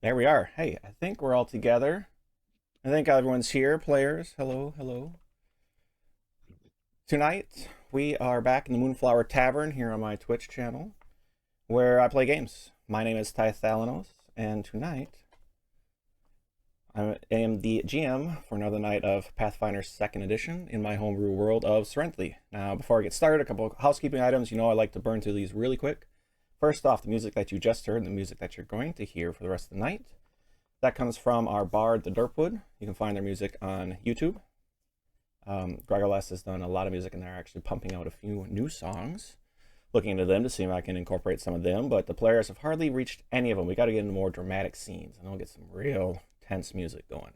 There we are. Hey, I think we're all together. I think everyone's here. Players, hello, hello. Tonight, we are back in the Moonflower Tavern here on my Twitch channel, where I play games. My name is Tythalanos, and tonight, I am the GM for another night of Pathfinder 2nd Edition in my homebrew world of Cyrenthe. Now, before I get started, a couple of housekeeping items. You know I like to burn through these really quick. First off, the music that you just heard, the music that you're going to hear for the rest of the night, that comes from our bard, the Derpwood. You can find their music on YouTube. Gregorles has done a lot of music, and they're actually pumping out a few new songs. Looking into them to see if I can incorporate some of them, but the players have hardly reached any of them. We got to get into more dramatic scenes, and I'll get some real tense music going.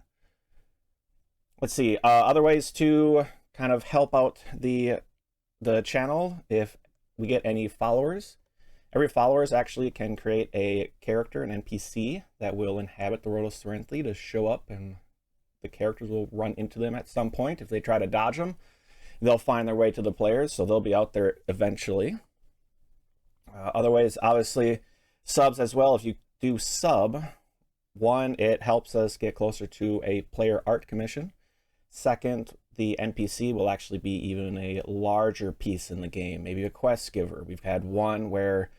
Let's see. Other ways to kind of help out the channel if we get any followers. Every followers actually can create a character, an NPC, that will inhabit the world of Cyrenthe to show up, and the characters will run into them at some point. If they try to dodge them, they'll find their way to the players, so they'll be out there eventually. Other ways, obviously, subs as well. If you do sub, one, it helps us get closer to a player art commission. Second, the NPC will actually be even a larger piece in the game, maybe a quest giver. We've had one where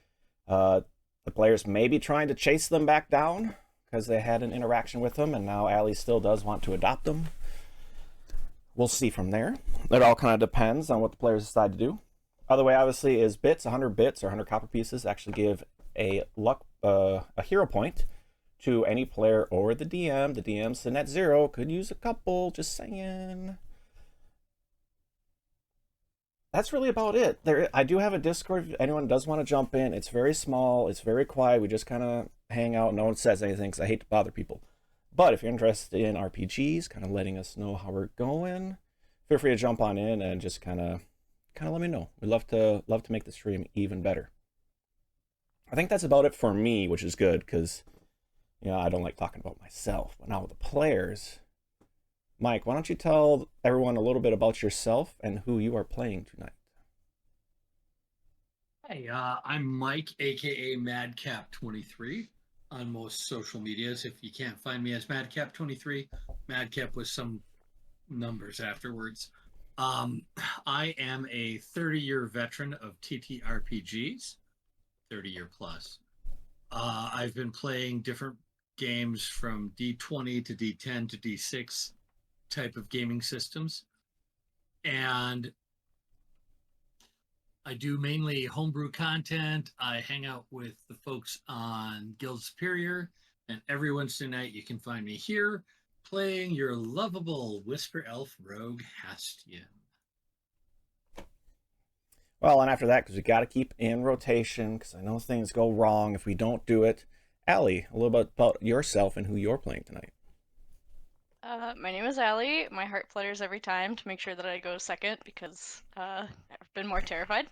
the players may be trying to chase them back down because they had an interaction with them, and now Allie still does want to adopt them. We'll see from there. It all kind of depends on what the players decide to do. Other way, obviously, is bits. 100 bits or 100 copper pieces actually give a hero point to any player or the DM. The DM sitting at 0 could use a couple, just saying. That's really about it. I do have a Discord if anyone does want to jump in. It's very small. It's very quiet. We just kind of hang out. No one says anything because I hate to bother people. But if you're interested in RPGs, kind of letting us know how we're going, feel free to jump on in and just kind of let me know. We'd love to make the stream even better. I think that's about it for me, which is good because I don't like talking about myself. But now with the players, Mike, why don't you tell everyone a little bit about yourself and who you are playing tonight? Hey, I'm Mike, aka Madcap23, on most social medias. If you can't find me as Madcap23, Madcap with some numbers afterwards. I am a 30-year veteran of TTRPGs, 30-year plus. I've been playing different games from D20 to D10 to D6 type of gaming systems. And I do mainly homebrew content. I hang out with the folks on Guild Superior, and every Wednesday night you can find me here playing your lovable Whisper Elf Rogue Hastian. Well, and after that, because we got to keep in rotation, because I know things go wrong if we don't do it. Allie, a little bit about yourself and who you're playing tonight. My name is Allie. My heart flutters every time to make sure that I go second because I've been more terrified.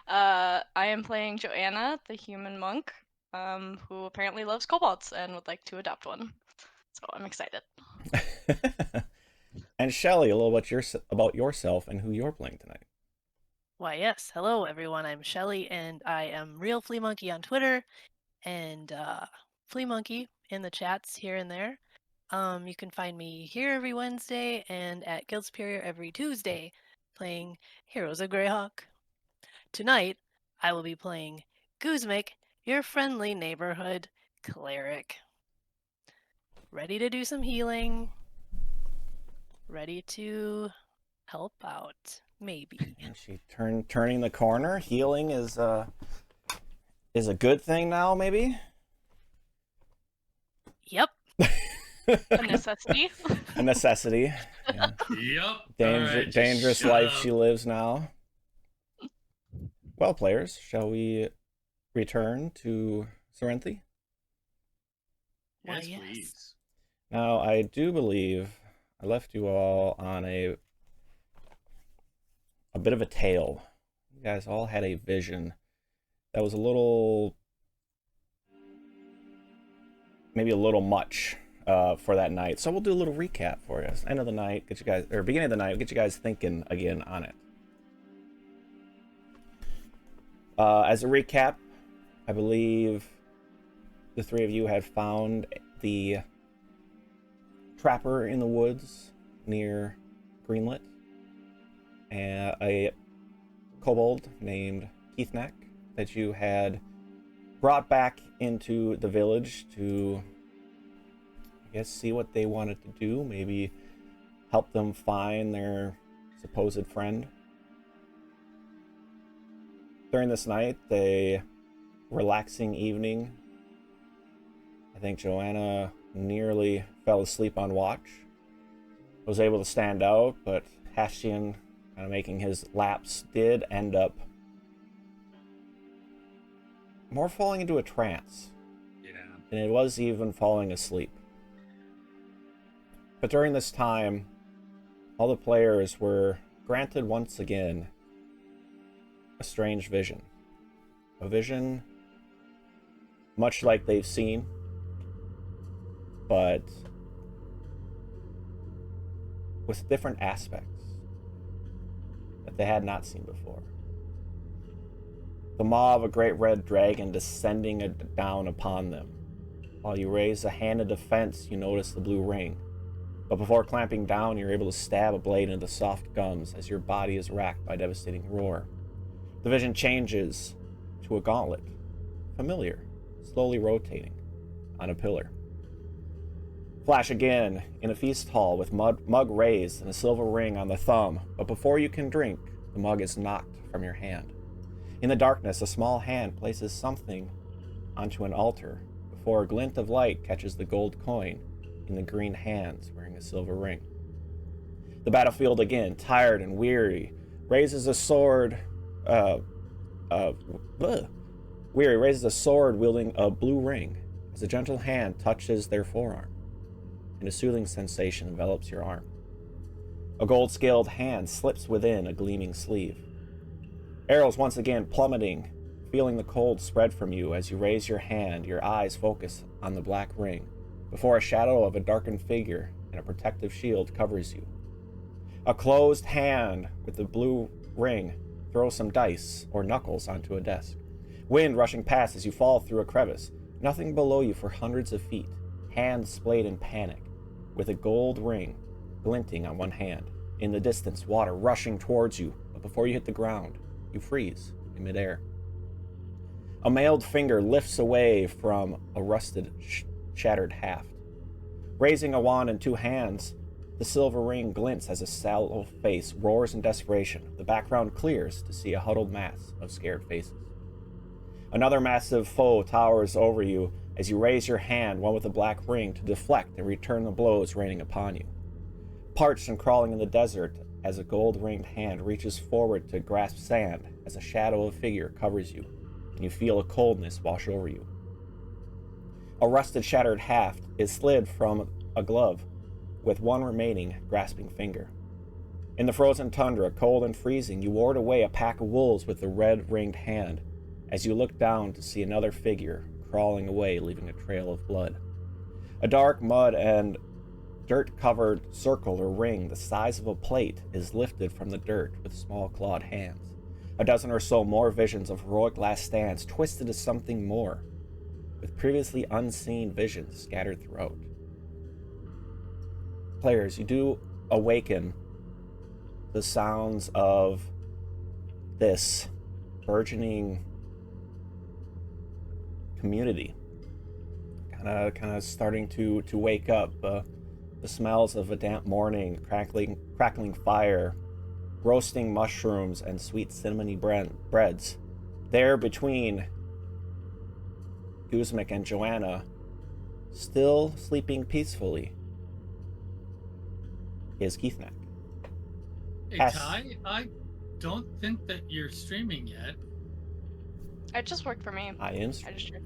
I am playing Joanna, the human monk, who apparently loves kobolds and would like to adopt one. So I'm excited. And Shelly, a little bit about yourself and who you're playing tonight. Why, yes. Hello, everyone. I'm Shelly, and I am Real Flea Monkey on Twitter, and Flea Monkey in the chats here and there. You can find me here every Wednesday and at Guild Superior every Tuesday, playing Heroes of Greyhawk. Tonight, I will be playing Guzmik, your friendly neighborhood cleric. Ready to do some healing. Ready to help out. Maybe. And she turning the corner. Healing is a good thing now, maybe? Yep. A necessity. A necessity. Yeah. Yep. Dangerous life she lives now. Well, players, shall we return to Cyrenthe? Yes, Yes. please. Now, I do believe I left you all on a bit of a tale. You guys all had a vision that was maybe a little much for that night. So we'll do a little recap for you. End of the night, beginning of the night, get you guys thinking again on it. As a recap, I believe the three of you had found the trapper in the woods near Greenlit, and a kobold named Kithnakk that you had brought back into the village to, I guess, see what they wanted to do, maybe help them find their supposed friend. During this night, a relaxing evening, I think Joanna nearly fell asleep on watch. Was able to stand out, but Hastian, kind of making his lapse, did end up more falling into a trance. Yeah. And it was even falling asleep. But during this time, all the players were granted once again a strange vision. A vision much like they've seen, but with different aspects that they had not seen before. The maw of a great red dragon descending down upon them. While you raise a hand of defense, you notice the blue ring. But before clamping down, you're able to stab a blade into the soft gums as your body is racked by a devastating roar. The vision changes to a gauntlet, familiar, slowly rotating on a pillar. Flash again in a feast hall with mug raised and a silver ring on the thumb, but before you can drink, the mug is knocked from your hand. In the darkness, a small hand places something onto an altar before a glint of light catches the gold coin in the green hands wearing a silver ring. The battlefield again, tired and weary, raises a sword raises a sword wielding a blue ring as a gentle hand touches their forearm, and a soothing sensation envelops your arm. A gold-scaled hand slips within a gleaming sleeve. Arrows once again plummeting, feeling the cold spread from you as you raise your hand, your eyes focus on the black ring, before a shadow of a darkened figure and a protective shield covers you. A closed hand with the blue ring throws some dice or knuckles onto a desk. Wind rushing past as you fall through a crevice. Nothing below you for hundreds of feet. Hands splayed in panic, with a gold ring glinting on one hand. In the distance, water rushing towards you, but before you hit the ground, you freeze in midair. A mailed finger lifts away from a rusted, shattered haft. Raising a wand in two hands, the silver ring glints as a sallow face roars in desperation. The background clears to see a huddled mass of scared faces. Another massive foe towers over you as you raise your hand, one with a black ring, to deflect and return the blows raining upon you. Parched and crawling in the desert as a gold-ringed hand reaches forward to grasp sand as a shadow of figure covers you, and you feel a coldness wash over you. A rusted, shattered haft is slid from a glove, with one remaining grasping finger. In the frozen tundra, cold and freezing, you ward away a pack of wolves with the red-ringed hand as you look down to see another figure crawling away, leaving a trail of blood. A dark mud and dirt-covered circle or ring the size of a plate is lifted from the dirt with small clawed hands. A dozen or so more visions of heroic last stands twisted to something more, with previously unseen visions scattered throughout. Players, you do awaken the sounds of this burgeoning community, kind of starting to wake up. The smells of a damp morning, crackling fire, roasting mushrooms, and sweet cinnamony breads. There between Guzmak and Joanna, still sleeping peacefully, is Kithnakk. Hey, Yes. Ty, I don't think that you're streaming yet. It just worked for me. I am I just tried.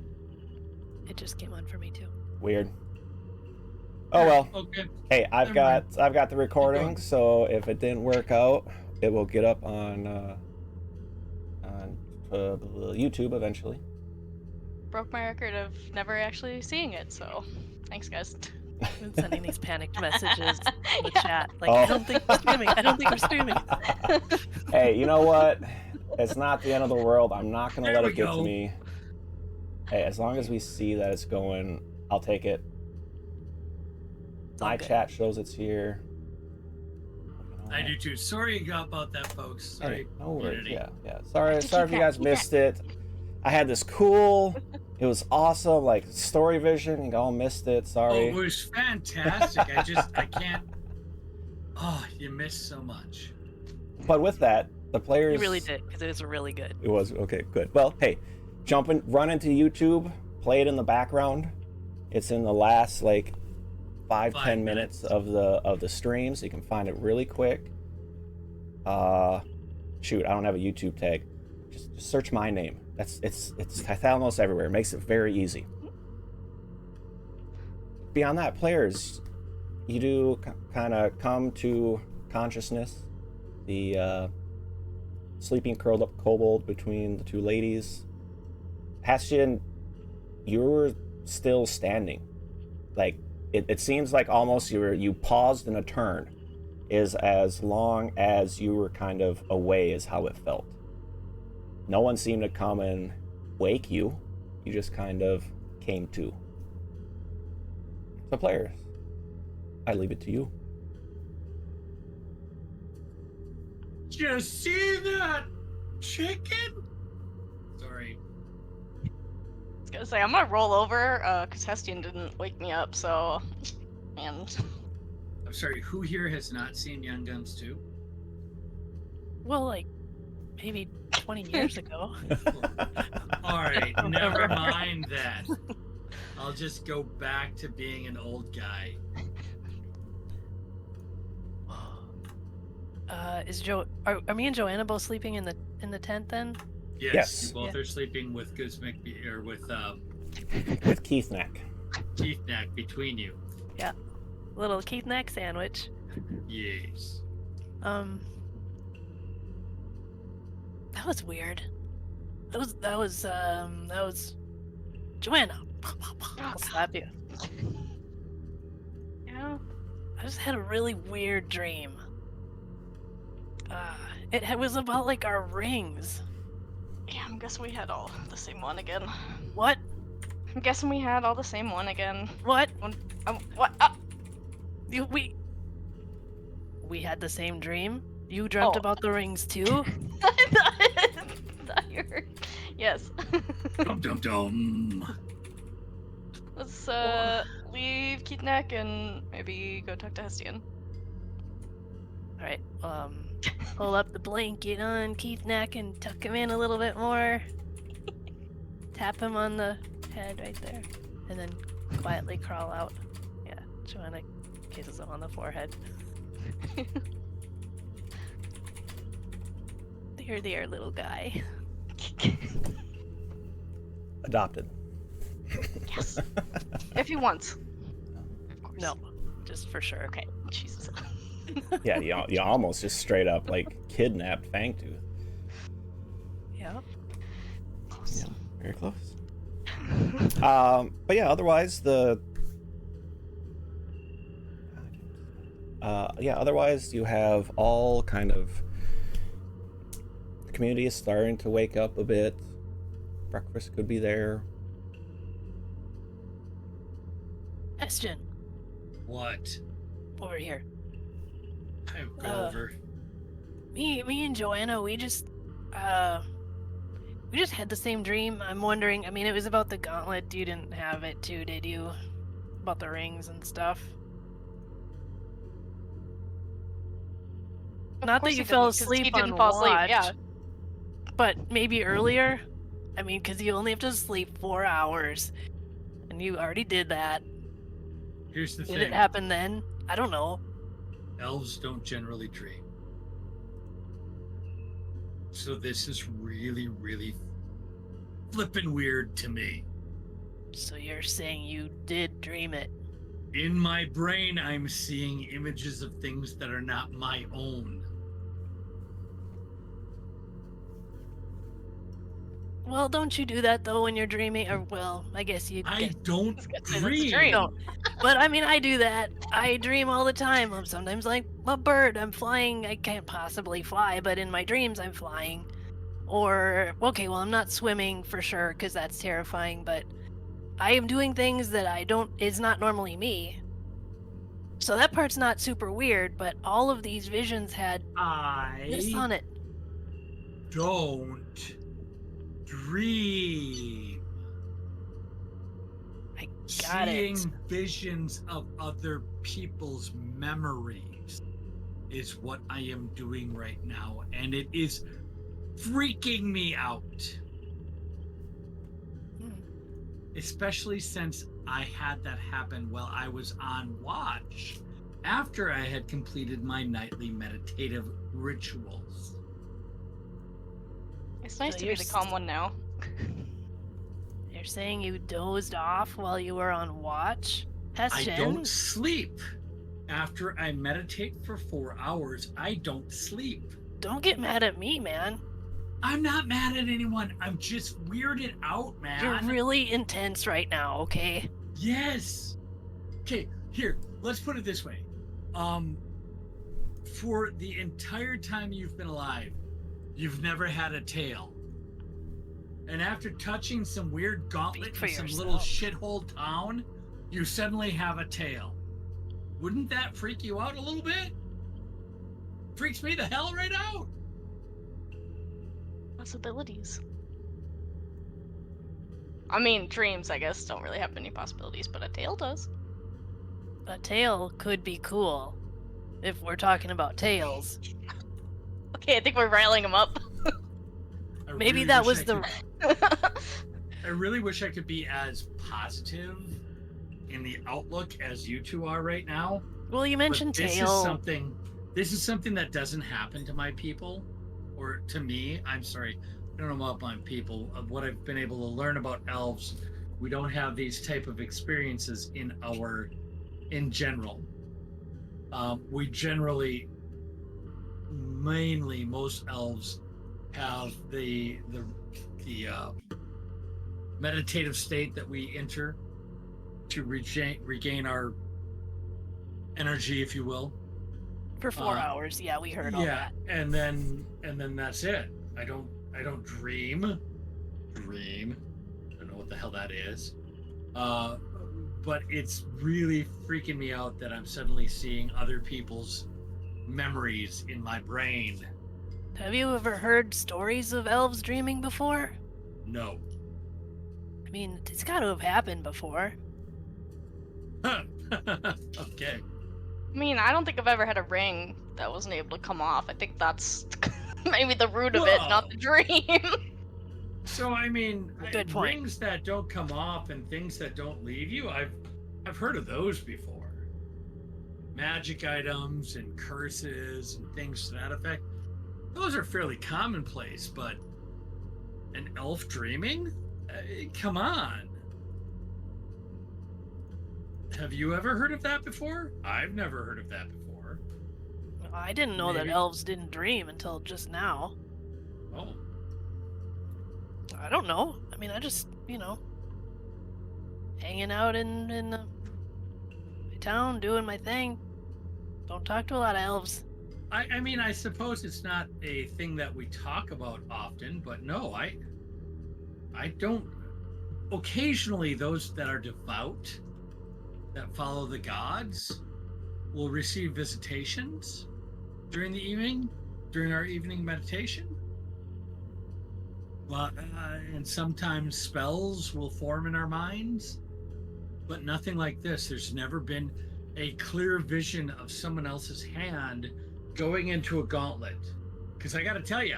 It just came on for me too. weird. Oh well. Okay. Hey, I've Never got the recording, going. so if it didn't work out, it will get up on YouTube eventually. Broke my record of never actually seeing it, so thanks, guys. I've been sending these panicked messages in the Yeah. chat. Like, Oh. I don't think we're streaming. I don't think we're streaming. Hey, you know what? It's not the end of the world. I'm not gonna There let we it get go. to me. Hey, as long as we see that it's going, I'll take it. all My good. chat shows it's here. I do too. Sorry about that, folks. Sorry. Hey, no worries. community. Yeah. Sorry to if you Kithnakk, guys missed it. I had this cool, it was awesome, like story vision. You all missed it. Oh, Sorry. it was fantastic. I can't. Oh, you missed so much. But with that, the players. You really did, because it was really good. It was okay. Good. Well, hey, run into YouTube, play it in the background. It's in the last like 5-10 minutes of the stream, so you can find it really quick. Shoot, I don't have a YouTube tag. Just search my name. It's Tithalanos everywhere. It makes it very easy. Beyond that, players, you do kind of come to consciousness. The sleeping curled up kobold between the two ladies. Hastian, you're still standing. Like it seems like almost you paused in a turn is as long as you were kind of away is how it felt. No one seemed to come and wake you. You just kind of came to. So players, I leave it to you. Just see that chicken? Sorry. I was gonna say I'm gonna roll over because Hestian didn't wake me up. So, and I'm sorry. Who here has not seen Young Guns 2? Well, like maybe 20 years ago. All right, never mind that. I'll just go back to being an old guy. Are me and Joanna both sleeping in the tent then? Yes. You both are sleeping with or with Kithnakk. Kithnakk between you. Yeah. Little Kithnakk sandwich. Yes. That was weird. That was Joanna. I'll slap you. yeah, I just had a really weird dream. It was about like our rings. yeah. I'm guessing we had all the same one again. What? I'm guessing we had all the same one again. What? What? We had the same dream? You dreamt Oh. about the rings too? Yes. Dum dum dum. Let's leave Kithnakk and maybe go talk to Hestian. Alright, pull up the blanket on Kithnakk and tuck him in a little bit more. Tap him on the head right there. And then quietly crawl out. Yeah, Joanna kisses him on the forehead. There, little guy. Adopted. Yes. If he wants. Of course. No, just for sure. Okay. Jesus. Yeah, you almost just straight up like kidnapped Fangtooth. Yeah. Close. Yeah, very close. But yeah, otherwise otherwise you have all kind of the community is starting to wake up a bit. Breakfast could be there. Hestian, What? over here. Go over. Me and Joanna, we just had the same dream. I'm wondering, I mean, it was about the gauntlet. You didn't have it too, did you? About the rings and stuff. Not that course you he fell didn't, 'cause asleep he on didn't fall asleep, watch, yeah. but maybe earlier. I mean, because you only have to sleep 4 hours, and you already did that. Here's the Did thing. it happen then? I don't know. Elves don't generally dream. So this is really, really flippin' weird to me. So you're saying you did dream it? In my brain, I'm seeing images of things that are not my own. Well, don't you do that though when you're dreaming? Or well, I guess you. I don't That's a dream. dream. No, but I mean, I do that. I dream all the time. I'm sometimes like a bird. I'm flying. I can't possibly fly, but in my dreams, I'm flying. Or, okay, well, I'm not swimming for sure because that's terrifying, but I am doing things that is not normally me. So that part's not super weird, but all of these visions had this I on it. don't dream. I got Seeing it. visions of other people's memories is what I am doing right now, and it is freaking me out. Hmm. Especially since I had that happen while I was on watch after I had completed my nightly meditative rituals. It's nice So to you're be the calm one now. You're saying you dozed off while you were on watch? I Hession? don't sleep. After I meditate for 4 hours, I don't sleep. Don't get mad at me, man. I'm not mad at anyone. I'm just weirded out, man. You're really intense right now, okay? Yes. Okay, here, let's put it this way. For the entire time you've been alive, you've never had a tail. And after touching some weird gauntlet in some little shithole town, you suddenly have a tail. Wouldn't that freak you out a little bit? Freaks me the hell right out. Possibilities. I mean, dreams, I guess, don't really have many possibilities, but a tail does. A tail could be cool. If we're talking about tails. Okay, I think we're riling him up. Maybe that was the... I really wish I could be as positive in the outlook as you two are right now. Well, you mentioned this tail. This is something that doesn't happen to my people, or to me. I'm sorry, I don't know about my people. Of what I've been able to learn about elves, we don't have these type of experiences in general. We generally, mainly most elves, have the meditative state that we enter to regain our energy, if you will. For 4 hours, yeah, we heard all that. and then that's it. I don't dream. I don't know what the hell that is. But it's really freaking me out that I'm suddenly seeing other people's memories in my brain. Have you ever heard stories of elves dreaming before? No. I mean, it's got to have happened before. Okay. I mean, I don't think I've ever had a ring that wasn't able to come off. I think that's maybe the root of it, not the dream. So I mean, Good point. Rings that don't come off and things that don't leave you, I've heard of those before. Magic items and curses and things to that effect. Those are fairly commonplace, but an elf dreaming? Come on. Have you ever heard of that before? I've never heard of that before. I didn't know that elves didn't dream until just now. Oh. I don't know. I mean, I just, hanging out in my town, doing my thing. Don't talk to a lot of elves. I mean, I suppose it's not a thing that we talk about often, but no, I don't. Occasionally, those that are devout, that follow the gods, will receive visitations during the evening, during our evening meditation. Well, and sometimes spells will form in our minds, but nothing like this. There's never been a clear vision of someone else's hand going into a gauntlet. Because I got to tell you,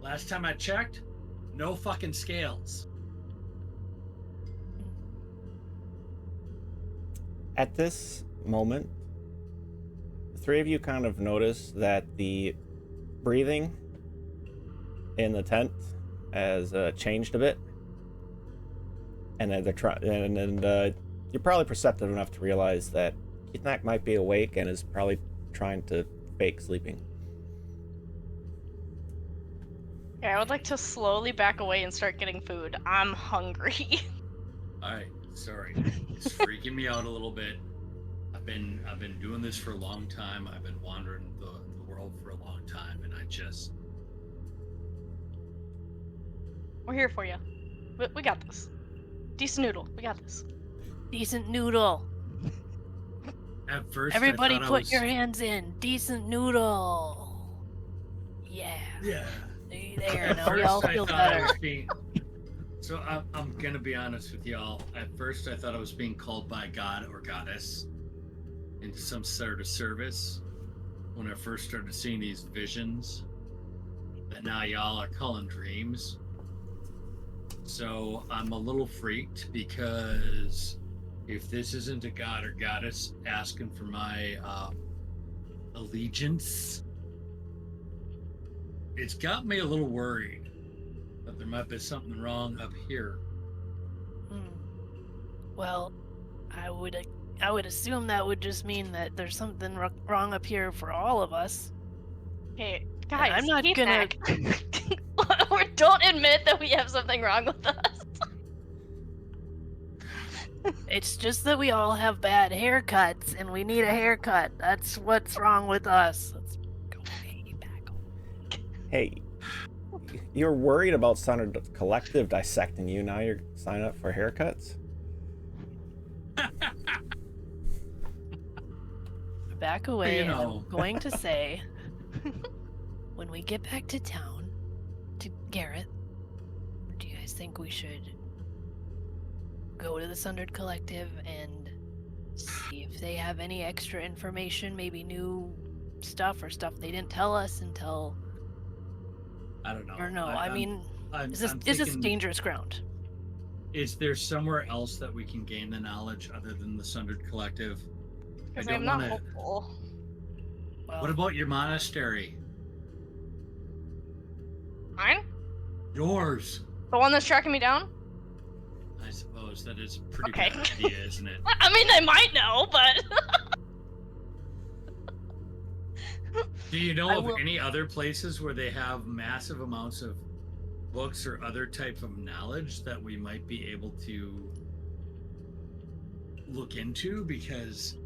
last time I checked, no fucking scales. At this moment, the three of you kind of notice that the breathing in the tent has changed a bit, and then you're probably perceptive enough to realize that Kithnakk might be awake and is probably trying to fake sleeping. Yeah, I would like to slowly back away and start getting food. I'm hungry. All right, sorry, it's freaking me out a little bit. I've been doing this for a long time. I've been wandering the world for a long time, and We're here for you. We got this. Decent noodle. We got this. Decent noodle. At first, Everybody I thought put your hands in. Decent noodle. Yeah. Yeah. There, At now we first, all I feel thought I better. was being. So I'm gonna be honest with y'all. At first, I thought I was being called by God or goddess into some sort of service when I first started seeing these visions that now y'all are calling dreams. So I'm a little freaked because if this isn't a god or goddess asking for my allegiance, it's got me a little worried that there might be something wrong up here. Well, I would assume that would just mean that there's something wrong up here for all of us. Hey, And guys, I'm not gonna. Or don't admit that we have something wrong with us. It's just that we all have bad haircuts, and we need a haircut. That's what's wrong with us. Let's go way back. Hey, you're worried about Sundered Collective dissecting you. Now you're signing up for haircuts? Back away. You And know. I'm going to say, when we get back to town, to Garath, do you guys think we should go to the Sundered Collective and see if they have any extra information, maybe new stuff or stuff they didn't tell us until? I don't know. Or no, I mean, I'm is this thinking, dangerous ground? is there somewhere else that we can gain the knowledge other than the Sundered Collective? Because I I'm don't not want to. hopeful. Well, What about your monastery? Mine? Yours. The one that's tracking me down? I suppose that is a pretty Okay. bad idea, isn't it? I mean, they might know, but... Do you know I of will- any other places where they have massive amounts of books or other type of knowledge that we might be able to look into? Because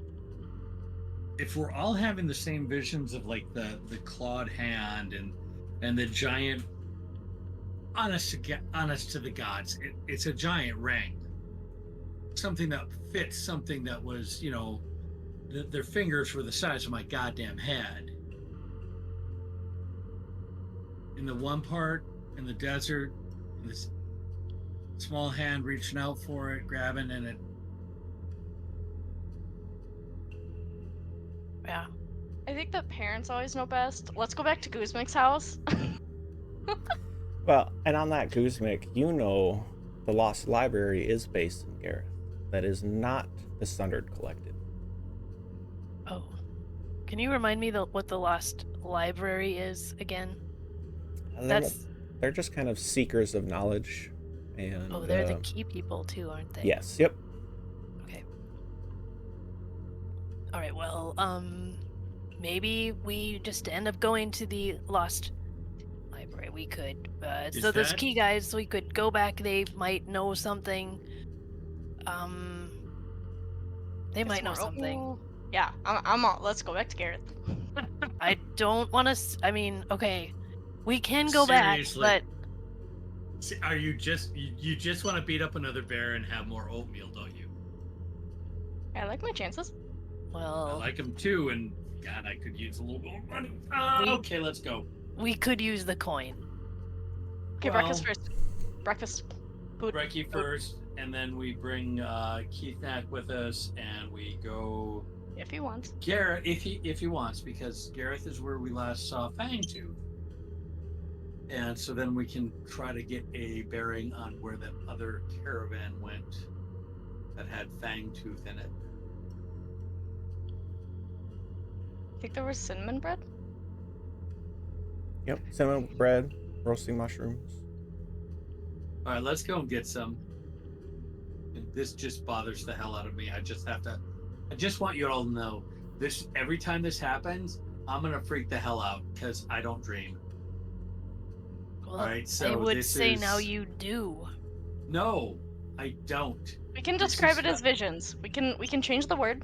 if we're all having the same visions of like the clawed hand and the giant honest to the gods, it's a giant ring, something that fits something that was, you know, their fingers were the size of my goddamn head. In the one part in the desert, and this small hand reaching out for it, grabbing, and it. yeah. I think the parents always know best. Let's go back to Guzmik's house. Well, and on that, Guzmik, you know the Lost Library is based in Garath. That is not the Sundered Collective. Oh, can you remind me what the Lost Library is again? They're just kind of seekers of knowledge, and Oh, they're the key people too, aren't they? yes, yep. Okay. All right. Well, maybe we just end up going to the Lost Library. We could. Is So those that- key guys, we could go back. They might know something. They might know something. Ooh. Yeah, I'm all. Let's go back to Gareth. I don't want to. I mean, okay, we can go back, Seriously. but Are you you just want to beat up another bear and have more oatmeal, don't you? I like my chances. well, I like them too, and God, I could use a little more money. Okay, let's go. we could use the coin. Okay, Well- breakfast first. Breakfast. Food. Brekkie first, and then we bring Kithnakk with us, and we go If he wants. Gareth if he wants, because Garath is where we last saw Fangtooth. And so then we can try to get a bearing on where that other caravan went that had Fangtooth in it. Think there was cinnamon bread? Yep, cinnamon bread, roasting mushrooms. All right, let's go and get some. And this just bothers the hell out of me. I just want you all to know this. Every time this happens, I'm gonna freak the hell out because I don't dream. Well, All right, I so would this say is... now you do. No, I don't. We can This describe is it as not- visions. We can change the word.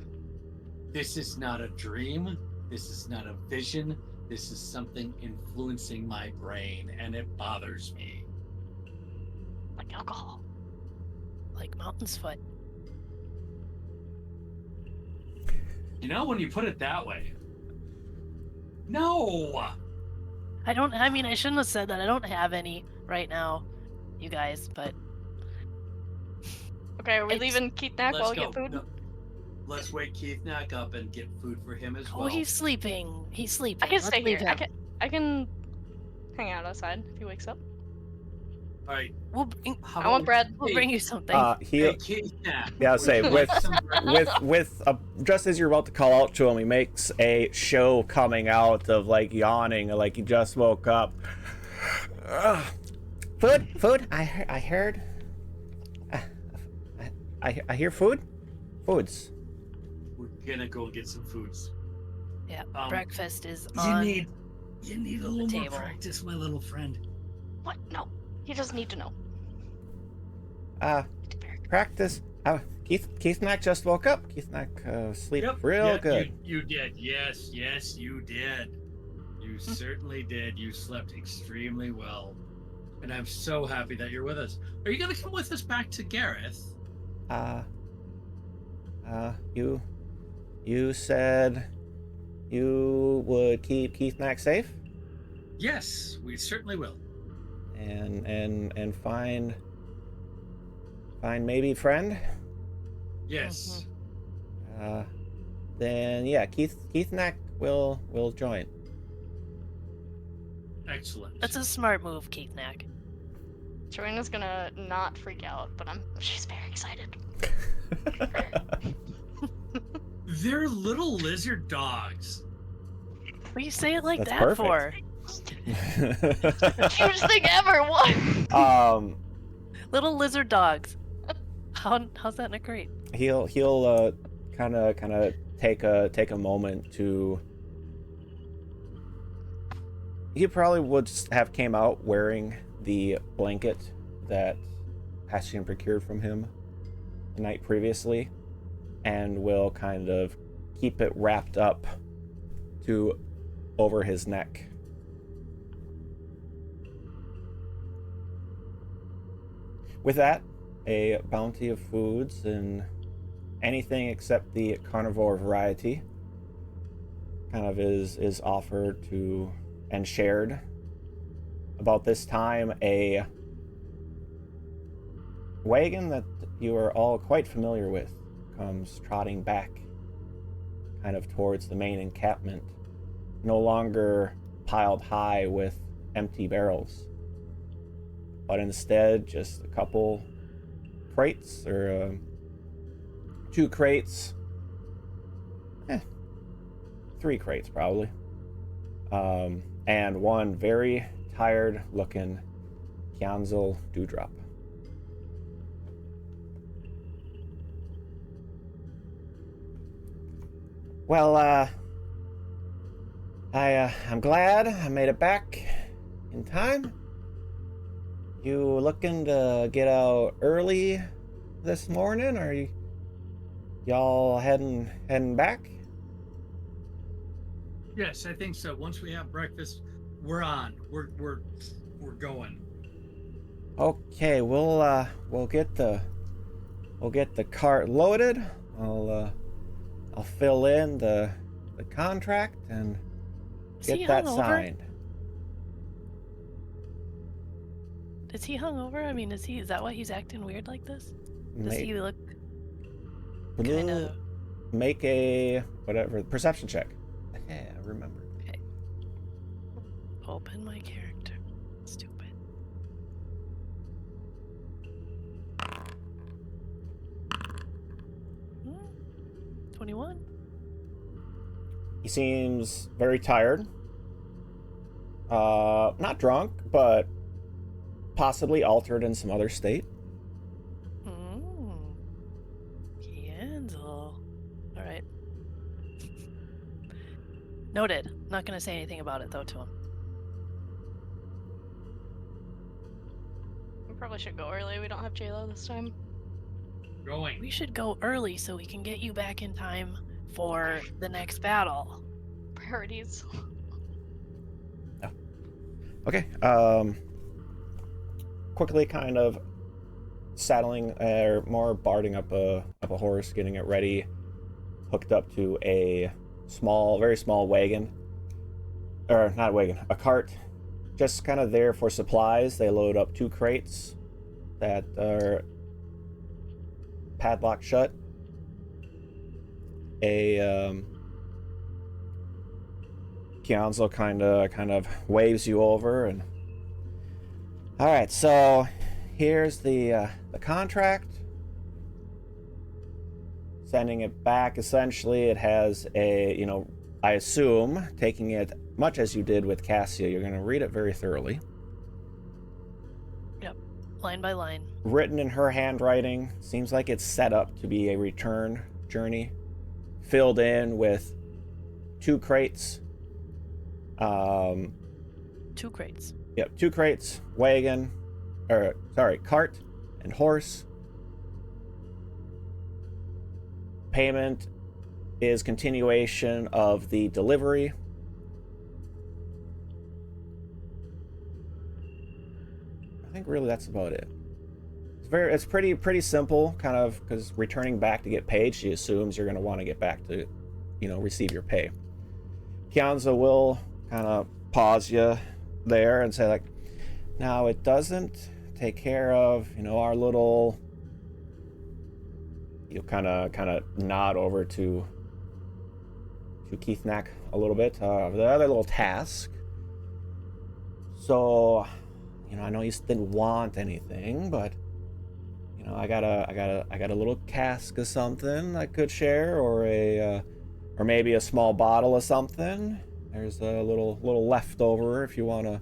This is not a dream. This is not a vision. This is something influencing my brain, and it bothers me. alcohol. Like Mountain's Foot. You know, when you put it that way. No! I mean, I shouldn't have said that. I don't have any right now, you guys, but... Okay, are we It's- leaving Kithnakk while Let's we go. get food? No. Let's wake Kithnakk up and get food for him as well. Oh, he's sleeping. He's sleeping. I can Let's stay leave here. him. I can hang out outside if he wakes up. All right. We'll bring, How I want about- bread. we'll Hey, bring you something. Hey, Kithnakk. Yeah, I'll would say, you like some bread? with just as you're about to call out to him, he makes a show coming out of like yawning, like he just woke up. Food. I heard. I hear food. Foods. We're gonna go get some foods. Yeah, um, breakfast is You on. need a little more table. practice, my little friend. What? No. He doesn't need to know. Practice. Kithnakk just woke up. Kithnakk sleep Yep, real yeah, good. You did. Yes, you did. You certainly did. You slept extremely well. And I'm so happy that you're with us. Are you going to come with us back to Garath? You said you would keep Kithnakk safe Yes, we certainly will. and find maybe friend. Yes. Then yeah, Kithnakk will join. Excellent. That's a smart move, Kithnakk. Joanna's gonna not freak out, but she's very excited. They're little lizard dogs. What do you say it like That's that for? Cutest thing ever. What? Little lizard dogs. How's that not great? He'll kind of take a moment to. He probably would have came out wearing the blanket that Hastian procured from him the night previously, and will kind of keep it wrapped up to over his neck. With that, a bounty of foods and anything except the carnivore variety kind of is offered to and shared. About this time, a wagon that you are all quite familiar with comes trotting back kind of towards the main encampment, no longer piled high with empty barrels, but instead just a couple crates, or 2 crates, 3 crates probably, and one very tired looking Kyanzel Dewdrop. Well, I'm glad I made it back in time. You looking to get out early this morning, or y'all heading back? Yes, I think so. Once we have breakfast, we're on. We're going. Okay, we'll get the cart loaded. I'll fill in the contract and get that signed. Is he hungover? I mean, is that why he's acting weird like this? Does he look kind of... Make a whatever perception check. Yeah, remember. Okay. Open my character. Stupid. 21. He seems very tired. Not drunk, but possibly altered in some other state. Kyanzel. Alright. Noted. Not gonna say anything about it though to him. We probably should go early. We don't have JLo this time. Going. We should go early so we can get you back in time for the next battle. Priorities. Okay. Quickly kind of saddling or more barding up a horse, getting it ready, hooked up to a very small wagon, or not a wagon, a cart, just kind of there for supplies. They load up 2 crates that are padlocked shut. Kianzo kind of waves you over, and all right, so here's the contract. Sending it back, essentially, it has a, I assume, taking it much as you did with Cassia, you're going to read it very thoroughly. Yep, line by line. Written in her handwriting, seems like it's set up to be a return journey, filled in with 2 crates. 2 crates. Yep, 2 crates, cart and horse. Payment is continuation of the delivery. I think really that's about it. It's pretty simple, kind of, because returning back to get paid, she assumes you're going to want to get back to, receive your pay. Kianzo will kind of pause you there and say, like, now it doesn't take care of, our little... You'll kind of nod over to Kithnakk a little bit. The other little task. So, I know you didn't want anything, but I got a little cask of something I could share, or maybe a small bottle of something. There's a little leftover if you want to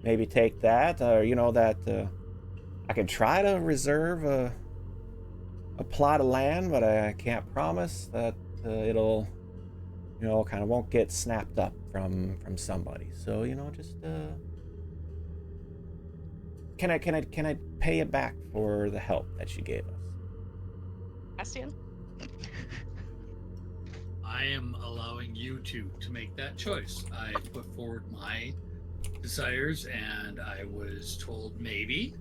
maybe take that, or I could try to reserve a plot of land, but I can't promise that it'll, kind of won't get snapped up from somebody. So, just can I pay you back for the help that you gave us? Bastian? I am allowing you to make that choice. I put forward my desires, and I was told maybe,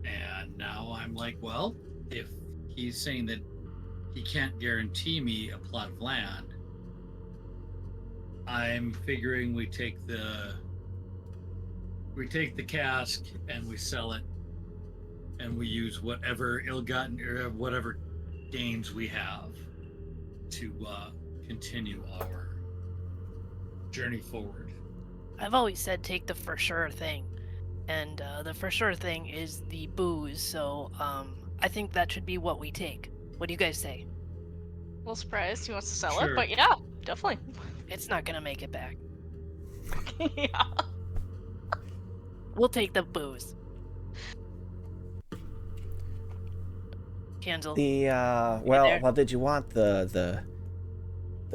and now I'm like, well, if he's saying that he can't guarantee me a plot of land, I'm figuring we take the cask and we sell it, and we use whatever ill-gotten or whatever gains we have to continue our journey forward. I've always said take the for sure thing, and the for sure thing is the booze. So I think that should be what we take. What do you guys say? A little surprised he wants to sell Sure. it, but yeah, definitely. It's not gonna make it back. Yeah. We'll take the booze. Cancel. The there? well, did you want the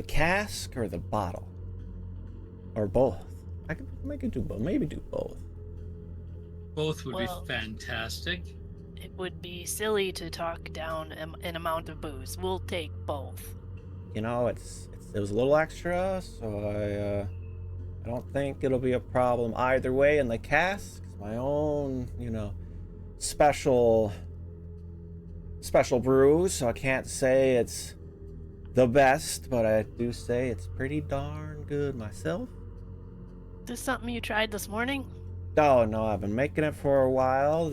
cask or the bottle, or both? I could do both. Maybe do both. Both would Well- be fantastic. It would be silly to talk down an amount of booze. We'll take both. It was a little extra, so I don't think it'll be a problem either way. And the cask is my own, special brew, so I can't say it's the best, but I do say it's pretty darn good myself. This something you tried this morning? Oh no, I've been making it for a while.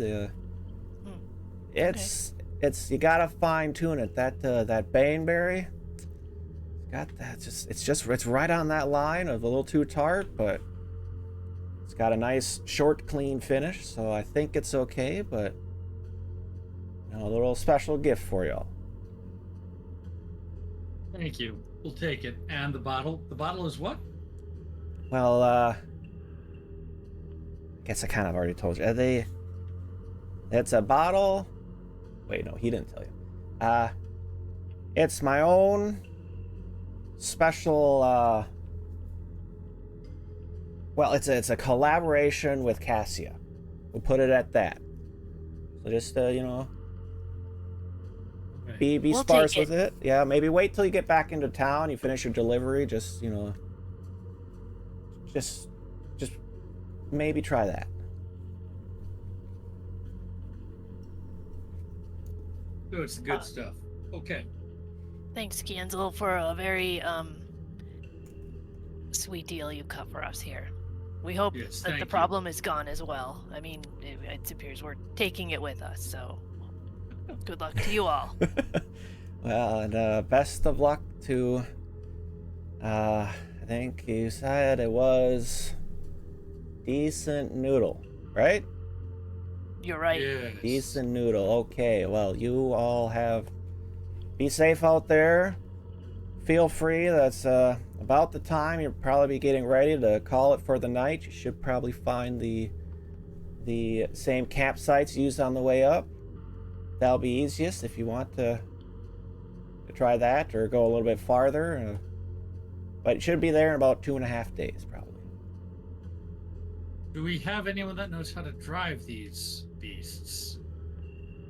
It's you gotta fine tune it. That Baneberry, it's right on that line of a little too tart, but it's got a nice short clean finish, so I think it's okay. But a little special gift for y'all. Thank you. We'll take it. And the bottle? The bottle is what? Well, I guess I kind of already told you. It's a bottle. Wait, no, he didn't tell you. It's my own special. Well, it's a collaboration with Cassia. We'll put it at that. So just be We'll sparse take with it. Yeah, maybe wait till you get back into town. You finish your delivery. Just maybe try that. So it's the good stuff. Okay. Thanks, Kienzel, for a very sweet deal you cut for us here. We hope Yes, that thank the you. problem is gone as well. I mean, it appears we're taking it with us, so good luck to you all. Well, and best of luck to, I think you said it was Decent Noodle, right? You're right. Yes. Decent Noodle. Okay, well, you all be safe out there. Feel free. That's about the time you'll probably be getting ready to call it for the night. You should probably find the same campsites used on the way up. That'll be easiest if you want to try that or go a little bit farther. But it should be there in about 2.5 days, probably. Do we have anyone that knows how to drive these beasts?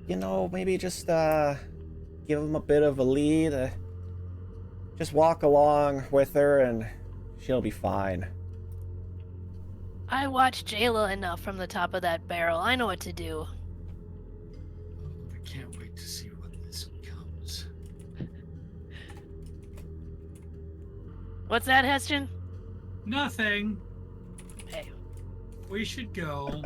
You know, maybe just give them a bit of a lead. Just walk along with her and she'll be fine. I watched Jayla enough from the top of that barrel. I know what to do. Oh, I can't wait to see what this becomes. What's that, Heston? Nothing. Hey. We should go.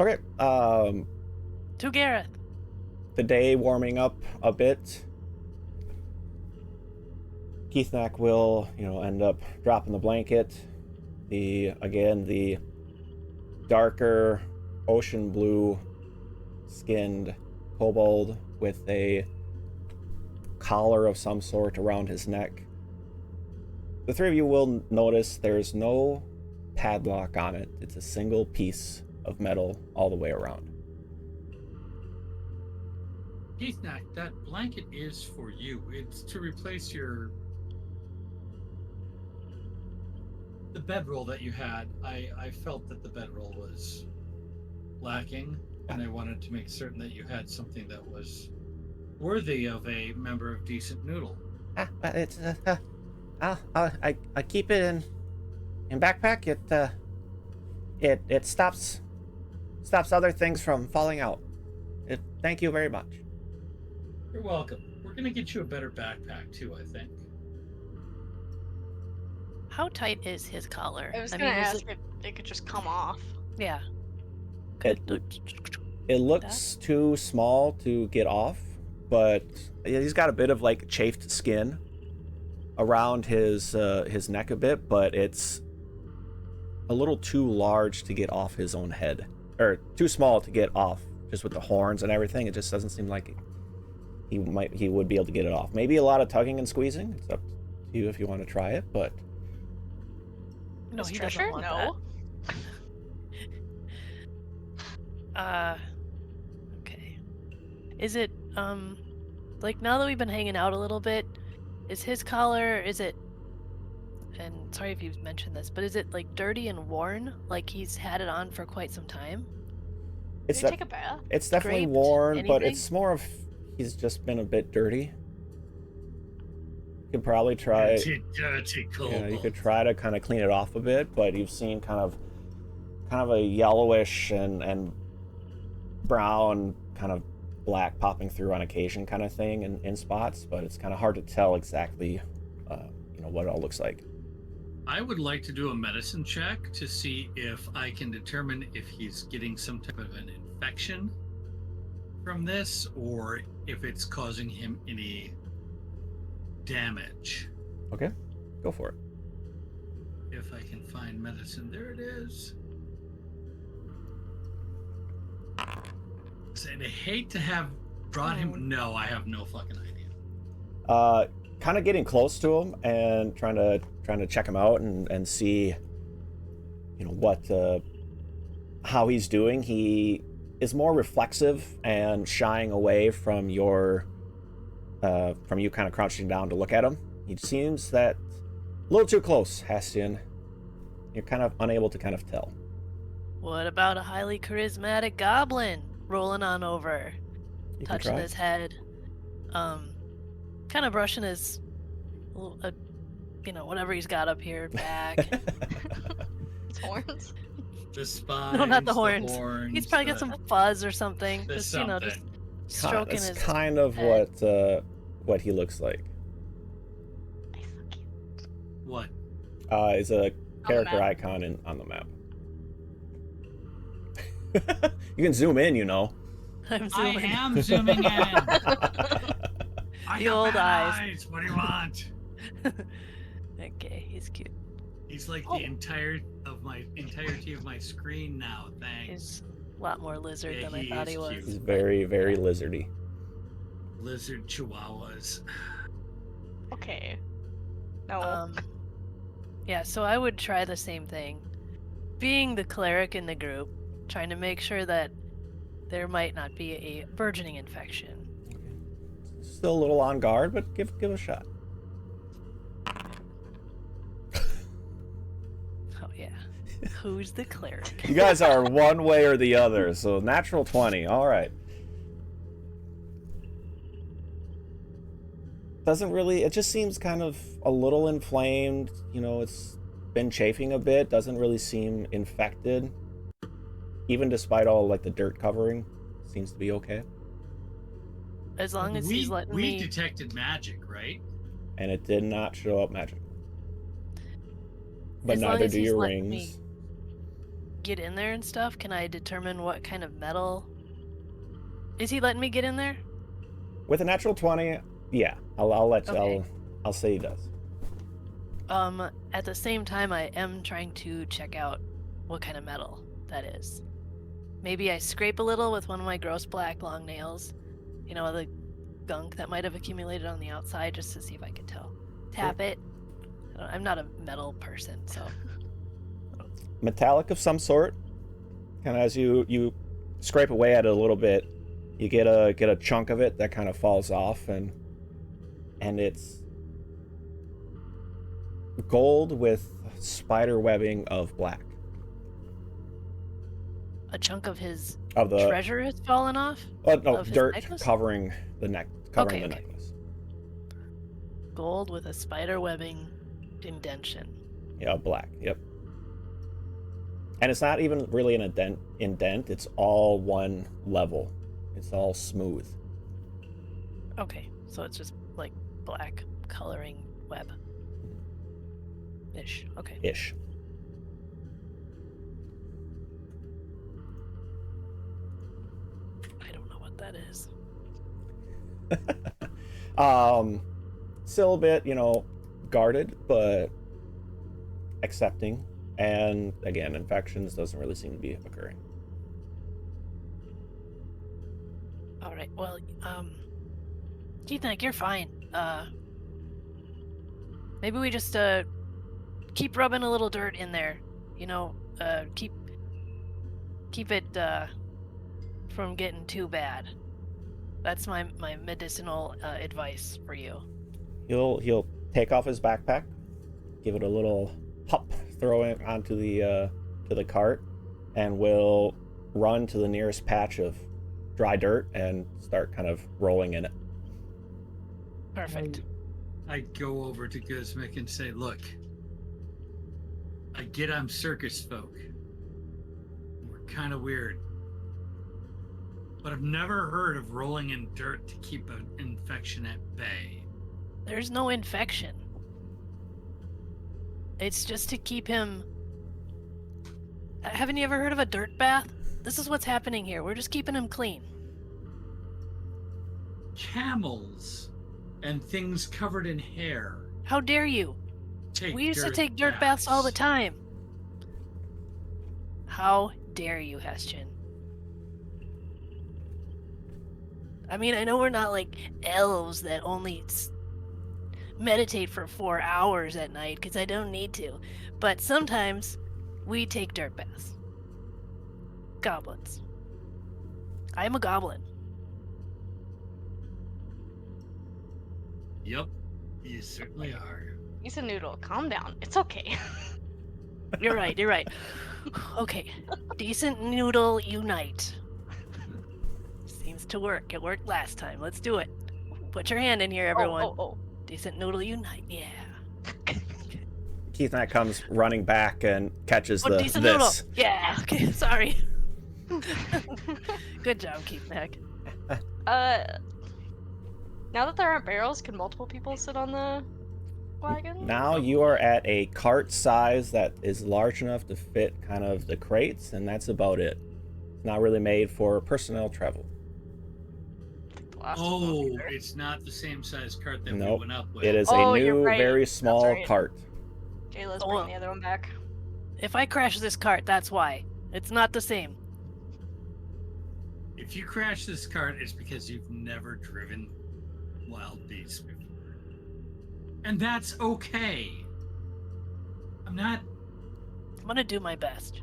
Okay, To Garath. the day warming up a bit. Kithnakk will, end up dropping the blanket. The darker ocean blue skinned kobold with a collar of some sort around his neck. The three of you will notice there's no padlock on it. It's a single piece of metal all the way around. Kithnakk, that blanket is for you. It's to replace the bedroll that you had. I felt that the bedroll was lacking, and I wanted to make certain that you had something that was worthy of a member of Decent Noodle. It's I keep it in backpack. It stops other things from falling out. Thank you very much. You're welcome. We're gonna get you a better backpack too, I think. How tight is his collar? I was mean, gonna is ask if it could just come off. Yeah. It looks too small to get off, but he's got a bit of like chafed skin around his neck a bit, but it's a little too large to get off his own head, or too small to get off just with the horns and everything. It just doesn't seem like he would be able to get it off. Maybe a lot of tugging and squeezing. It's up to you if you want to try it, but No, His he treasure? doesn't want No. that. Okay. Is it like now that we've been hanging out a little bit, is his collar, and sorry if you've mentioned this, but is it like dirty and worn? Like he's had it on for quite some time? it's Did you take a bath? it's definitely Scraped? worn, but Anything? it's more of he's just been a bit dirty. You could probably try. Dirty kobold. Yeah, you could try to kind of clean it off a bit, but you've seen kind of a yellowish and brown, kind of black popping through on occasion kind of thing in spots, but it's kind of hard to tell exactly what it all looks like. I would like to do a medicine check to see if I can determine if he's getting some type of an infection from this, or if it's causing him any damage. Okay, go for it. If I can find medicine, there it is. And I hate to have brought him. No, I have no fucking idea. Kind of getting close to him and trying to check him out and see, how he's doing. He is more reflexive and shying away from you kind of crouching down to look at him. He seems that a little too close, Hastian. You're kind of unable to kind of tell. What about a highly charismatic goblin rolling on over, You can touching try. his head, kind of brushing his, whatever he's got up here back. His horns? The spines. No, not the horns. horns. He's probably got some fuzz or something. There's Just, you know, just something. stroking That's his kind of head. what he looks like. He's so cute. What? Is a character map. icon on the map. You can zoom in, you know. I'm I zooming. am zooming in. I The got old bad eyes. What do you want? Okay, he's cute. He's like Oh. the entirety of my screen now. Thanks. He's a lot more lizard Yeah, than I he thought is he was. cute. He's but very, very lizardy. Lizard chihuahuas. Okay. No. Yeah, so I would try the same thing. Being the cleric in the group, trying to make sure that there might not be a burgeoning infection. Still a little on guard, but give a shot. Oh yeah. Who's the cleric? You guys are one way or the other, so natural 20. All right. Doesn't really, it just seems kind of a little inflamed. You know, it's been chafing a bit. Doesn't really seem infected. Even despite all like the dirt covering, seems to be okay. As long as he's letting we me detected magic, right? And it did not show up magically. But As long neither as do he's your letting rings. me get in there and stuff, can I determine what kind of metal? Is he letting me get in there? With a natural 20, yeah. I'll let you, Okay. I'll say he does. At the same time, I am trying to check out what kind of metal that is. Maybe I scrape a little with one of my gross black long nails. You know, the gunk that might have accumulated on the outside, just to see if I can tell. Tap it. I'm not a metal person, so. Metallic of some sort. Kind of as you scrape away at it a little bit, you get a chunk of it that kind of falls off, and it's gold with spider webbing of black. A chunk of his Of the treasure has fallen off? oh, no, of his dirt necklace? covering the Okay. necklace. Gold with a spider webbing indention. Yeah, black. Yep. And it's not even really an indent. It's all one level. It's all smooth. Okay, so it's just like black coloring web. Ish. Okay. Ish. I don't know what that is. Still a bit, you know, guarded, but accepting. And again, infections doesn't really seem to be occurring. All right. Well, Kithnakk, you're fine. Maybe we just keep rubbing a little dirt in there. You know, keep it from getting too bad. That's my medicinal advice for you. He'll take off his backpack, give it a little hop, throw it onto the to the cart, and will run to the nearest patch of dry dirt and start kind of rolling in it. Perfect. I go over to Guzmik and say, look, I get I'm circus folk. We're kind of weird. But I've never heard of rolling in dirt to keep an infection at bay. There's no infection. It's just to keep him. Haven't you ever heard of a dirt bath? This is what's happening here. We're just keeping him clean. Camels and things covered in hair. How dare you? We used to take dirt baths all the time. How dare you, Hestian? I mean, I know we're not like elves that only meditate for 4 hours at night, because I don't need to. But sometimes we take dirt baths. Goblins. I'm a goblin. Yep, you certainly are. He's a noodle. Calm down. It's okay. You're right, you're right. Okay, decent noodle unite. Seems to work. It worked last time. Let's do it. Put your hand in here, everyone. Oh. Decent noodle unite, yeah. Kithnakk comes running back and catches the decent noodle. this. Yeah. Okay. Sorry. Good job, Kithnakk. Now that there aren't barrels, can multiple people sit on the wagon? Now you are at a cart size that is large enough to fit kind of the crates, and that's about it. It's not really made for personnel travel. Oh, it's not the same size cart that we Nope. went up with. It is Oh, a you're new, right. very That's small right. cart. Jayla's Oh, bringing the other one back. If I crash this cart, that's why. It's not the same. If you crash this cart, it's because you've never driven wild beasts before. And that's okay. I'm gonna do my best.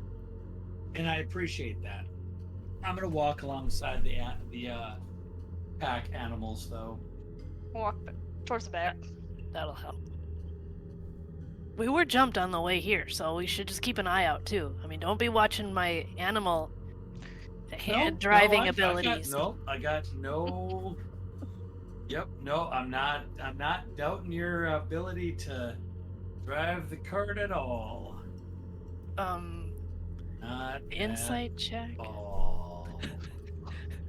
and I appreciate that. I'm gonna walk alongside the pack animals, though. Walk towards the back. That'll help. We were jumped on the way here, so we should just keep an eye out too. I mean, don't be watching my animal driving abilities. I got no. Yep, no, I'm not doubting your ability to drive the cart at all. Not Insight check. all.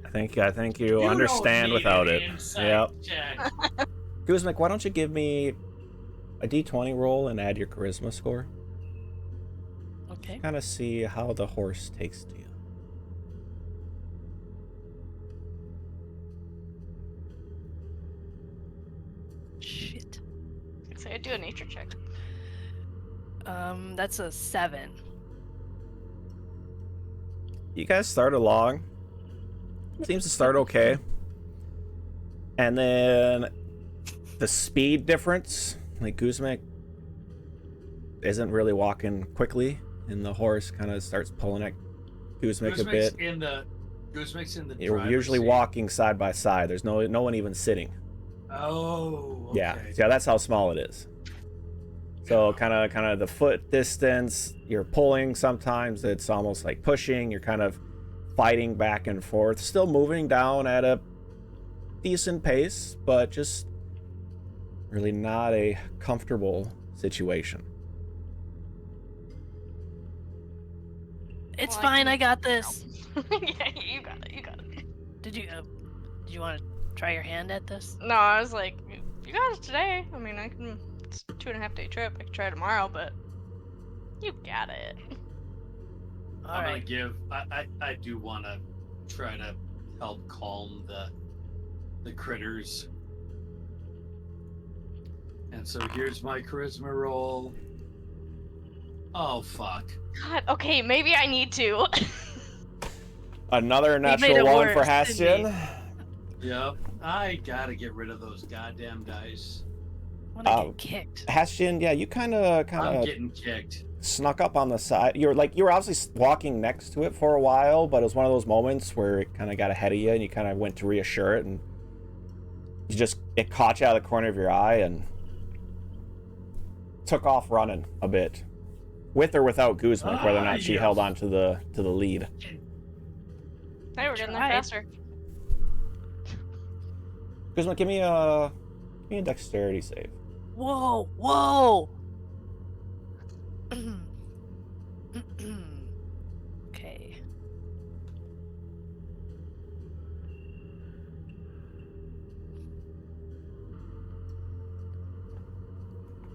I think you You understand don't need without an it. insight Yep. check. Kithnakk, why don't you give me a d20 roll and add your charisma score? Okay. Kind of see how the horse takes to you. Shit. So I do a nature check. That's a 7. You guys start along. Seems to start okay. And then the speed difference, like Kithnakk isn't really walking quickly, and the horse kind of starts pulling at Kithnakk a bit. Goosemak's in the You're driver's usually seat. walking side by side. There's no one even sitting. Oh, okay. Yeah, that's how small it is. So kind of the foot distance, you're pulling sometimes, it's almost like pushing, you're kind of fighting back and forth, still moving down at a decent pace, but just really not a comfortable situation. It's Well, I fine. can- I got this. Yeah, you got it. You got it. Did you want to try your hand at this? No, I was like, you got it today. I mean, it's a 2.5 day trip. I can try tomorrow, but you got it. All I'm right. gonna give. I do want to try to help calm the critters. And so here's my charisma roll. Oh fuck! God, okay, maybe I need to. Another made natural it one for worse, didn't Hastian. Yep, I gotta get rid of those goddamn dice. I'm gonna get kicked. Hastian, yeah, you kind I'm of getting kicked. snuck up on the side. You were obviously walking next to it for a while, but it was one of those moments where it kind of got ahead of you, and you kind of went to reassure it, and it caught you out of the corner of your eye and took off running a bit, with or without Kithnakk, whether or not she yes. held on to the lead. Hey, we're getting there Tried. faster. Kithnakk, give me a dexterity save. Whoa! Whoa! Okay.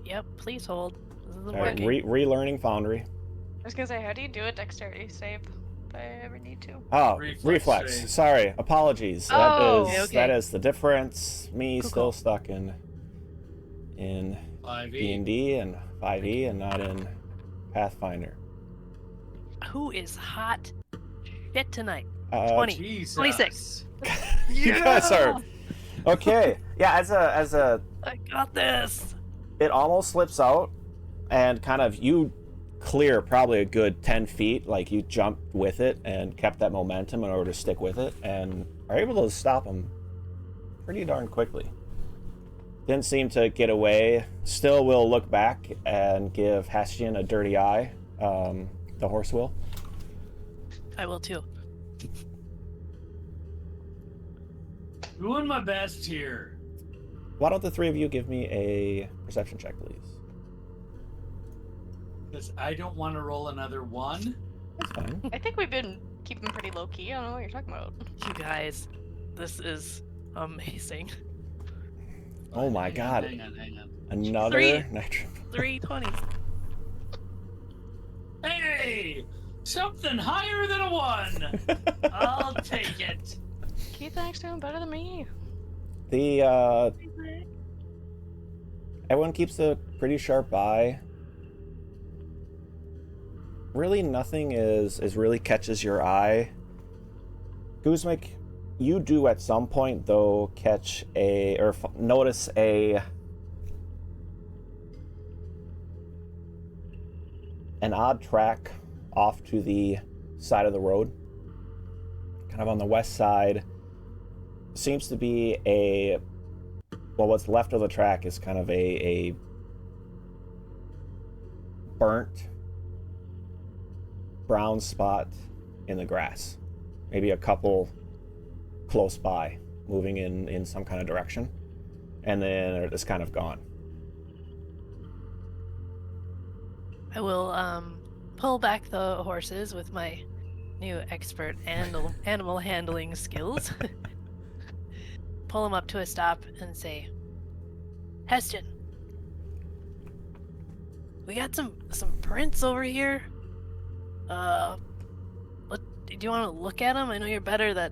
Yep, please hold. This isn't All right, working. relearning Foundry. I was gonna say, how do you do a dexterity save if I ever need to? Oh, Reflex reflex. save. Sorry, apologies. Oh. Okay. That is the difference. Me Cool, still cool. stuck in 5e. D&D and 5e and not in Pathfinder. Who is hot shit tonight? 20. 20. Jesus. 26. You guys are okay. Yeah, as a I got this. it almost slips out, and kind of you clear probably a good 10 feet. Like you jumped with it and kept that momentum in order to stick with it, and are able to stop them pretty darn quickly. Didn't seem to get away. Still will look back and give Hastian a dirty eye. The horse will. I will too. Doing my best here. Why don't the three of you give me a perception check, please? Because I don't want to roll another 1. That's fine. I think we've been keeping pretty low key. I don't know what you're talking about. You guys, this is amazing. Oh my god. Hang on. Another Three. nitro. 320s. Hey! Something higher than a 1! I'll take it. Kithnak's doing better than me. The everyone keeps a pretty sharp eye. Really nothing is really catches your eye. Guzmik, you do at some point though catch notice an odd track off to the side of the road, kind of on the west side. Seems to be what's left of the track is kind of a burnt brown spot in the grass, maybe a couple close by, moving in some kind of direction, and then it's kind of gone. I will pull back the horses with my new expert animal handling skills. Pull them up to a stop and say, Heston, we got some prints over here. Do you want to look at them? I know you're better than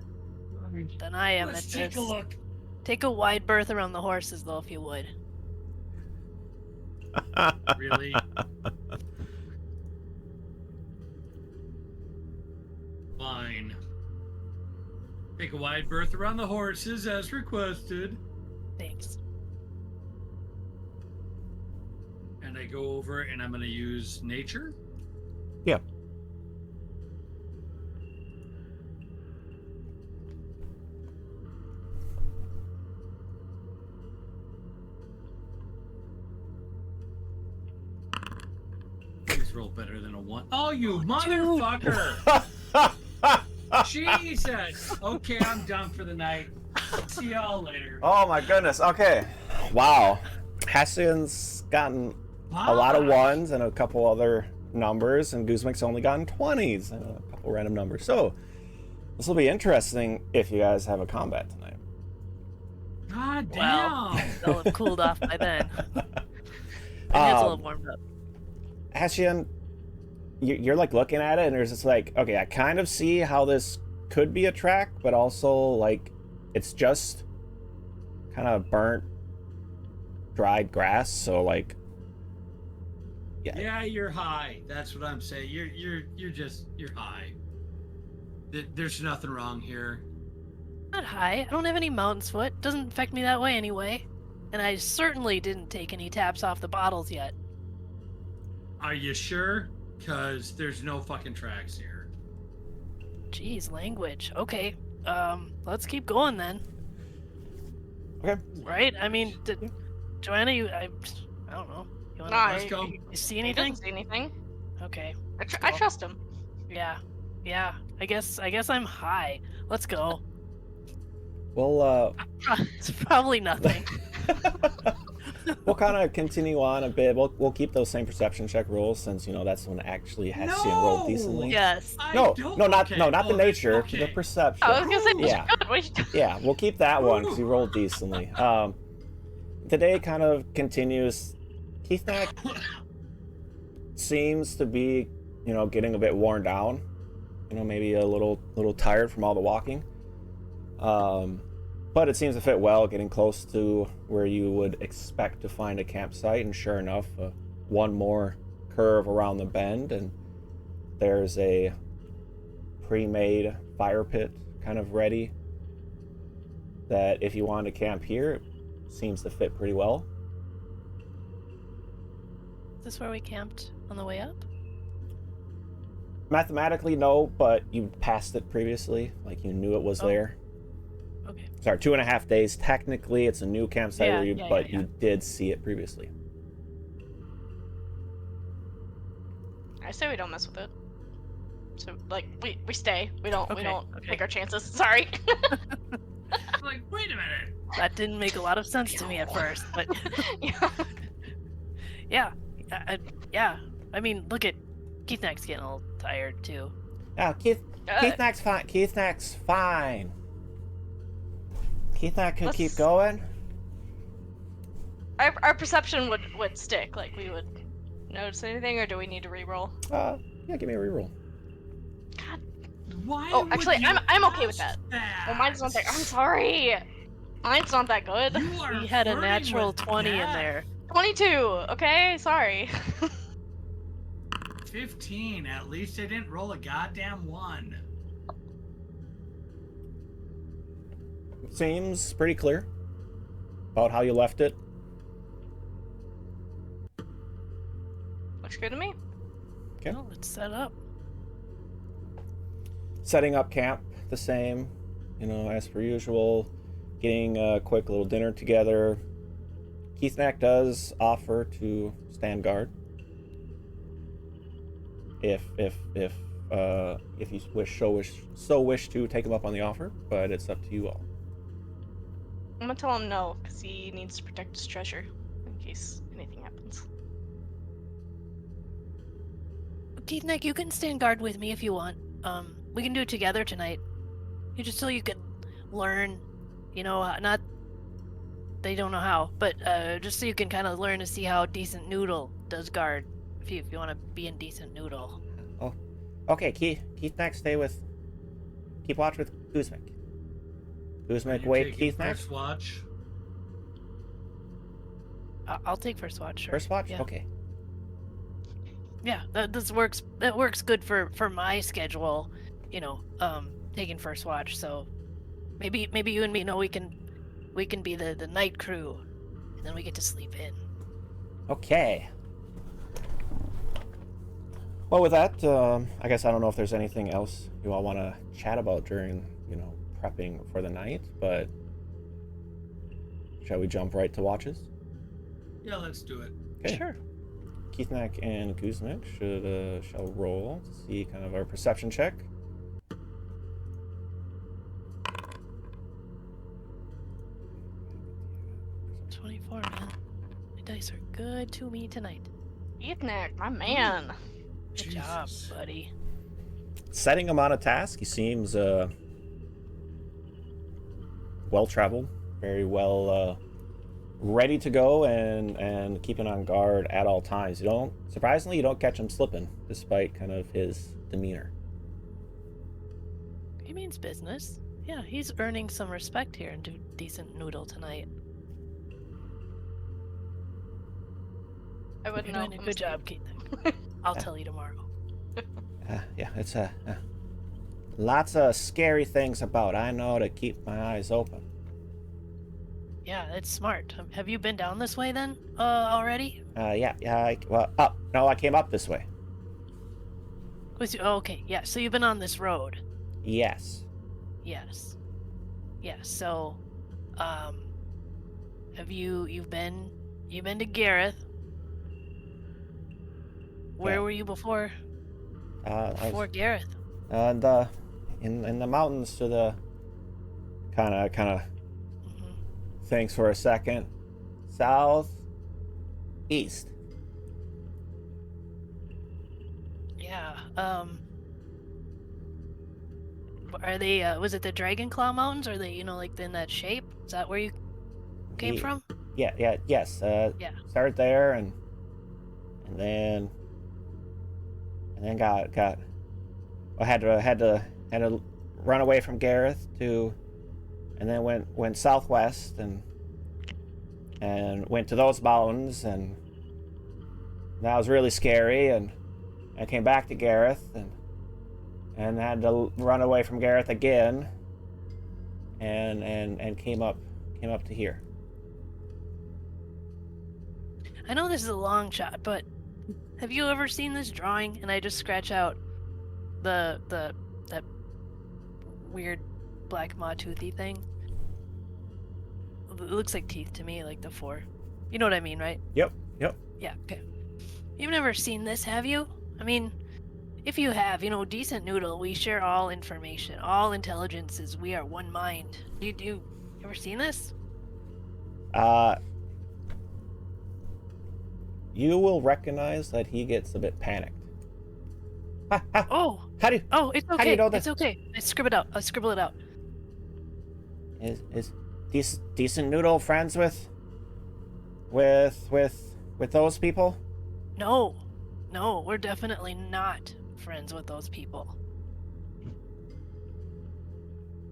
I am Let's at take this. a look. Take a wide berth around the horses, though, if you would. Really? Fine. Take a wide berth around the horses as requested. Thanks. And I go over and I'm going to use nature. Yeah. Please roll better than a 1. Oh, you motherfucker! Jesus! Okay, I'm done for the night. See y'all later. Oh my goodness. Okay. Wow. Hessian's gotten a lot of 1s and a couple other numbers, and Guzmik's only gotten 20s and a couple random numbers. So this will be interesting if you guys have a combat tonight. God damn! Well, they'll have cooled off by then. My hands will have warmed up. Hessian, you're like looking at it, and there's just like, okay, I kind of see how this could be a track, but also like it's just kind of burnt, dried grass. So like, Yeah, you're high. That's what I'm saying. You're high. There's nothing wrong here. Not high. I don't have any mountain's foot. Doesn't affect me that way anyway. And I certainly didn't take any taps off the bottles yet. Are you sure? Because there's no fucking tracks here. Jeez, language. Okay. Let's keep going then. Okay. Right? I mean, Joanna, I don't know. You wanna, Let's go. You see He anything? doesn't see anything. Okay. I trust him. Yeah. I guess I'm high. Let's go. We'll It's probably nothing. we'll kind of continue on a bit. We'll keep those same perception check rolls, since that's when actually Hessian rolled decently. Yes. Not the nature, okay. the perception. I was gonna say, Yeah. good. What are you doing? Yeah, we'll keep that one because you rolled decently. The day kind of continues. Kithnakk seems to be, getting a bit worn down. Maybe a little tired from all the walking. But it seems to fit well, getting close to where you would expect to find a campsite. And sure enough, one more curve around the bend, and there's a pre-made fire pit kind of ready. That if you wanted to camp here, it seems to fit pretty well. Is this where we camped on the way up? Mathematically, no, but you passed it previously. Like, you knew it was there. Okay. Sorry, 2.5 days. Technically, it's a new campsite, Yeah, you did see it previously. I say we don't mess with it. So we stay. We don't Okay, okay. take our chances. Sorry. Like, wait a minute. That didn't make a lot of sense to me at first, but Yeah. yeah, I mean, look at Kithnak's getting a little tired too. Yeah, Kithnak's fine. Kithnak's fine. Kithnakk could keep going. Our perception would stick. Like we would notice anything, or do we need to reroll? Yeah, give me a reroll. God. Why Oh, would actually, you I'm okay with ask that. Well, mine's not that. I'm sorry. Mine's not that good. You are We had a flirting natural with 20 in death. there. 22. Okay, sorry. 15. At least I didn't roll a goddamn 1. Seems pretty clear about how you left it. Looks good to me. Okay. Well, let's set up. Setting up camp the same, as per usual. Getting a quick little dinner together. Kithnakk does offer to stand guard if you wish to take him up on the offer, but it's up to you all. I'm gonna tell him no, because he needs to protect his treasure in case anything happens. Kithnakk, you can stand guard with me if you want. We can do it together tonight. Just so you can learn, not they don't know how, but just so you can kind of learn to see how Decent Noodle does guard. If you want to be in Decent Noodle. Oh, okay. Kithnakk keep watch with Kuzmak. Kuzmak, wait, Kithnakk. First watch. I'll take first watch. Sure. First watch. Yeah. Okay. Yeah, this works. That works good for my schedule. Taking first watch. So maybe you and me know we can be the night crew, and then we get to sleep in. Okay. Well, with that, I guess I don't know if there's anything else you all want to chat about during, prepping for the night, but shall we jump right to watches? Yeah, let's do it. Okay. Sure. Kithnakk and Kuzmak shall roll to see kind of our perception check. $24, man. My dice are good to me tonight. Kithnakk, my man. Good job, Jesus. buddy. Setting him on a task, he seems well-traveled, very well ready to go and keeping on guard at all times. Surprisingly, you don't catch him slipping, despite kind of his demeanor. He means business. Yeah, he's earning some respect here in Decent Noodle tonight. I wouldn't You're know. doing a I'm good job, asleep. Kithnakk. I'll tell you tomorrow. Yeah, it's lots of scary things about. I know to keep my eyes open. Yeah, it's smart. Have you been down this way then, already? Yeah. Up. No, I came up this way. Okay, yeah. So you've been on this road. Yes. Yes. Yeah. So, have you've been to Garath? Where Yeah. were you before? Before Garath. In the mountains to the kind of Mm-hmm. thanks for a second. South east. Yeah. Are they? Was it the Dragon Claw Mountains? Are they, like in that shape? Is that where you came Ye- from? Yes. Yeah. Started there and then got I had to run away from Garath and then went southwest and went to those mountains, and that was really scary, and I came back to Garath and had to run away from Garath again and came up to here. I know this is a long shot, but have you ever seen this drawing? And I just scratch out that weird black maw-toothy thing. It looks like teeth to me, like the 4. You know what I mean, right? Yep. Yeah, okay. You've never seen this, have you? I mean, if you have, Decent Noodle, we share all information, all intelligences. We are one mind. You ever seen this? you will recognize that he gets a bit panicked. Ha, ha. Oh, How do you, it's how do okay. you know this? It's okay. I scribble it out. I scribble it out. Is decent noodle friends with those people? No, we're definitely not friends with those people.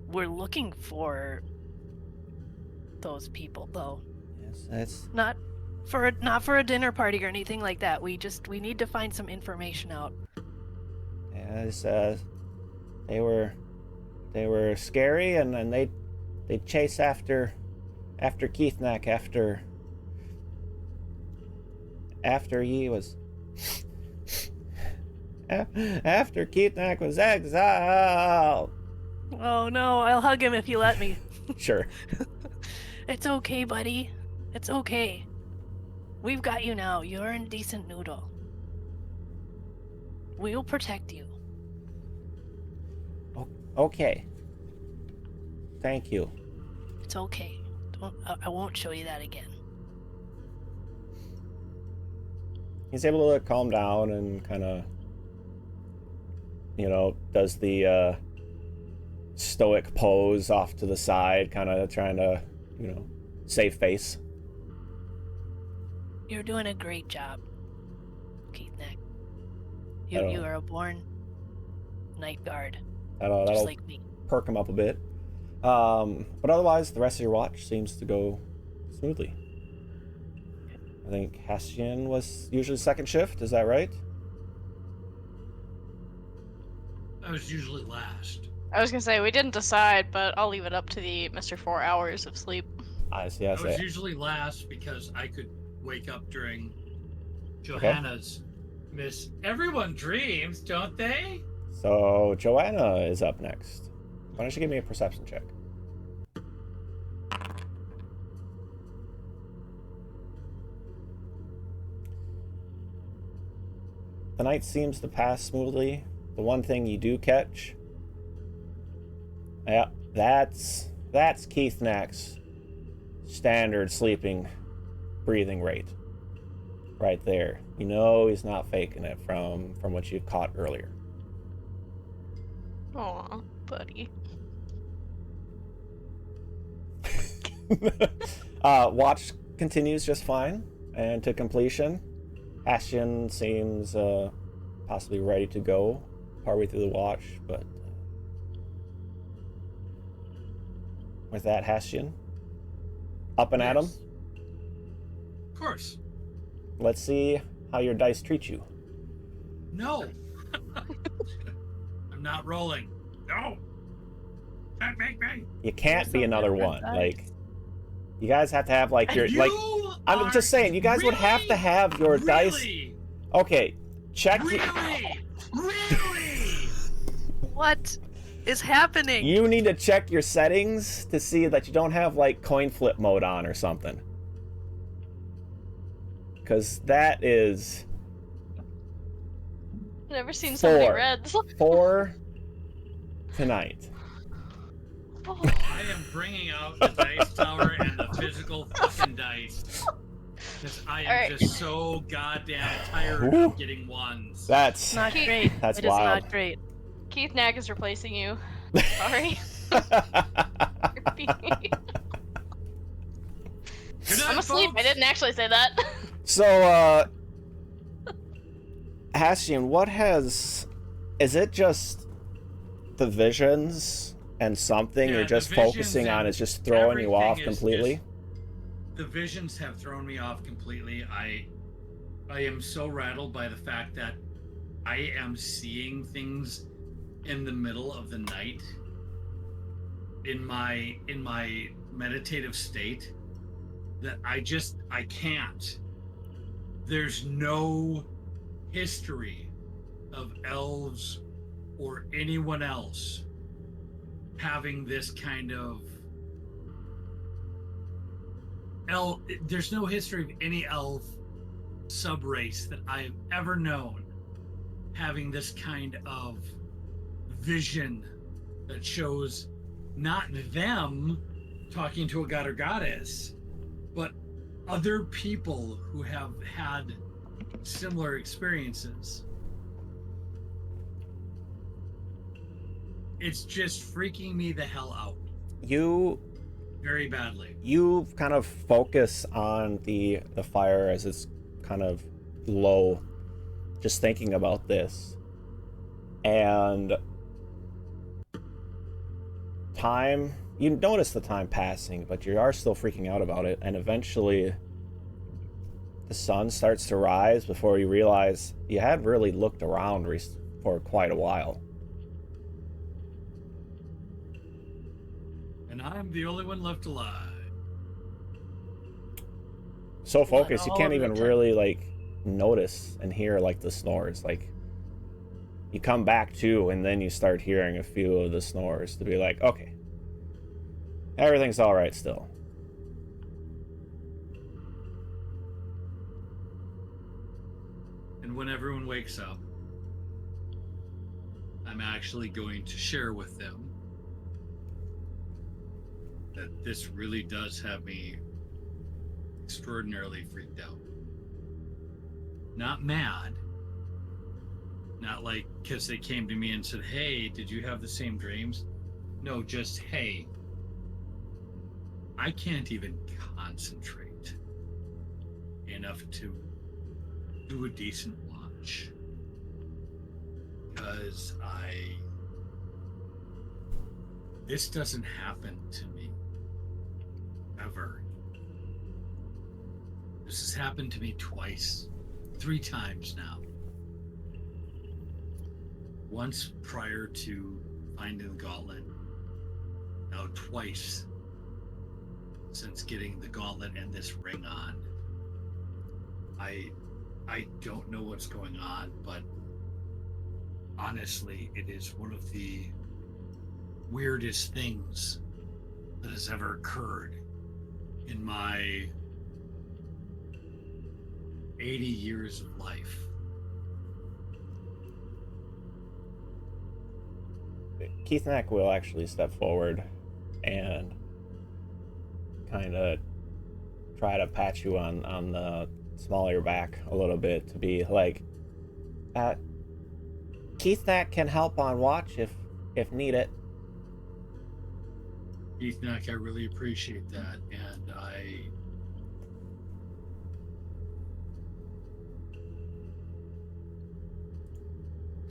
We're looking for those people, though. Yes, that's Not for a dinner party or anything like that. We need to find some information out. yes. They were scary, and they chase after Kithnakk after he was after Kithnakk was exiled. Oh no, I'll hug him if you let me. Sure. It's okay, buddy. It's okay. We've got you now. You're a decent noodle. We'll protect you. Okay. Thank you. It's okay. I won't show you that again. He's able to calm down and kind of, does the stoic pose off to the side, kind of trying to, save face. You're doing a great job, Kithnakk. That'll- You are a born night guard, That'll just like me. perk him up a bit. But otherwise, the rest of your watch seems to go smoothly. I think Hastian was usually second shift, is that right? I was usually last. I was gonna say we didn't decide, but I'll leave it up to the Mr. 4 hours of sleep. I see, I was usually last because I could wake up during Johanna's Miss Everyone Dreams, don't they? So, Joanna is up next. Why don't you give me a perception check? The night seems to pass smoothly. The one thing you do catch... Yeah, that's Kithnak's standard sleeping, breathing rate. Right there. You know he's not faking it from what you caught earlier. Aw, buddy. Watch continues just fine, and to completion. Hastian seems possibly ready to go partway through the watch, but with that, Hastian, up and at him. Yes. Of course. Let's see how your dice treat you. No. I'm not rolling. No. Don't make me. You can't There's be some another different one. dice. Like, you guys have to have like your You like. I'm are just saying, you guys would have to have your dice. Really? Okay, check. Really? What is happening? You need to check your settings to see that you don't have like coin flip mode on or something. Because that is Never seen so many 4. reds. 4 tonight. Oh, I am bringing out the dice tower and the physical fucking dice. Because I am Alright. just so goddamn tired Woo. of getting ones. That's Not great. That's It is wild. not great. Kithnakk is replacing you. Sorry. Good night, I'm asleep. I folks. didn't actually say that. So, Hastian, what has... Is it just the visions and something Yeah, you're the just visions focusing on and is just throwing you off everything is completely? just- The visions have thrown me off completely. I am so rattled by the fact that I am seeing things in the middle of the night in my meditative state that I can't. There's no history of elves or anyone else having this kind of there's no history of any elf subrace that I've ever known having this kind of vision that shows not them talking to a god or goddess, but other people who have had similar experiences. It's just freaking me the hell out. You very badly. You kind of focus on the fire as it's kind of low, just thinking about this. And time, you notice the time passing, but you are still freaking out about it, and eventually the sun starts to rise before you realize you had really looked around for quite a while. And I'm the only one left alive. So focused, you all can't of the even time. really, like, notice and hear, like, the snores. Like, you come back to, and then you start hearing a few of the snores to be like, okay, everything's all right still. And when everyone wakes up, I'm actually going to share with them that this really does have me extraordinarily freaked out. Not mad. Not like because they came to me and said, hey, did you have the same dreams? No, just, hey, I can't even concentrate enough to do a decent watch. Because this doesn't happen to me ever. This has happened to me twice, 3 times now. Once prior to finding the gauntlet, now twice since getting the gauntlet and this ring on. I don't know what's going on, but honestly, it is one of the weirdest things that has ever occurred in my 80 years of life. Kithnakk will actually step forward and kind of try to pat you on the small of your back a little bit to be like, Kithnakk can help on watch if needed. Kithnakk, I really appreciate that, and I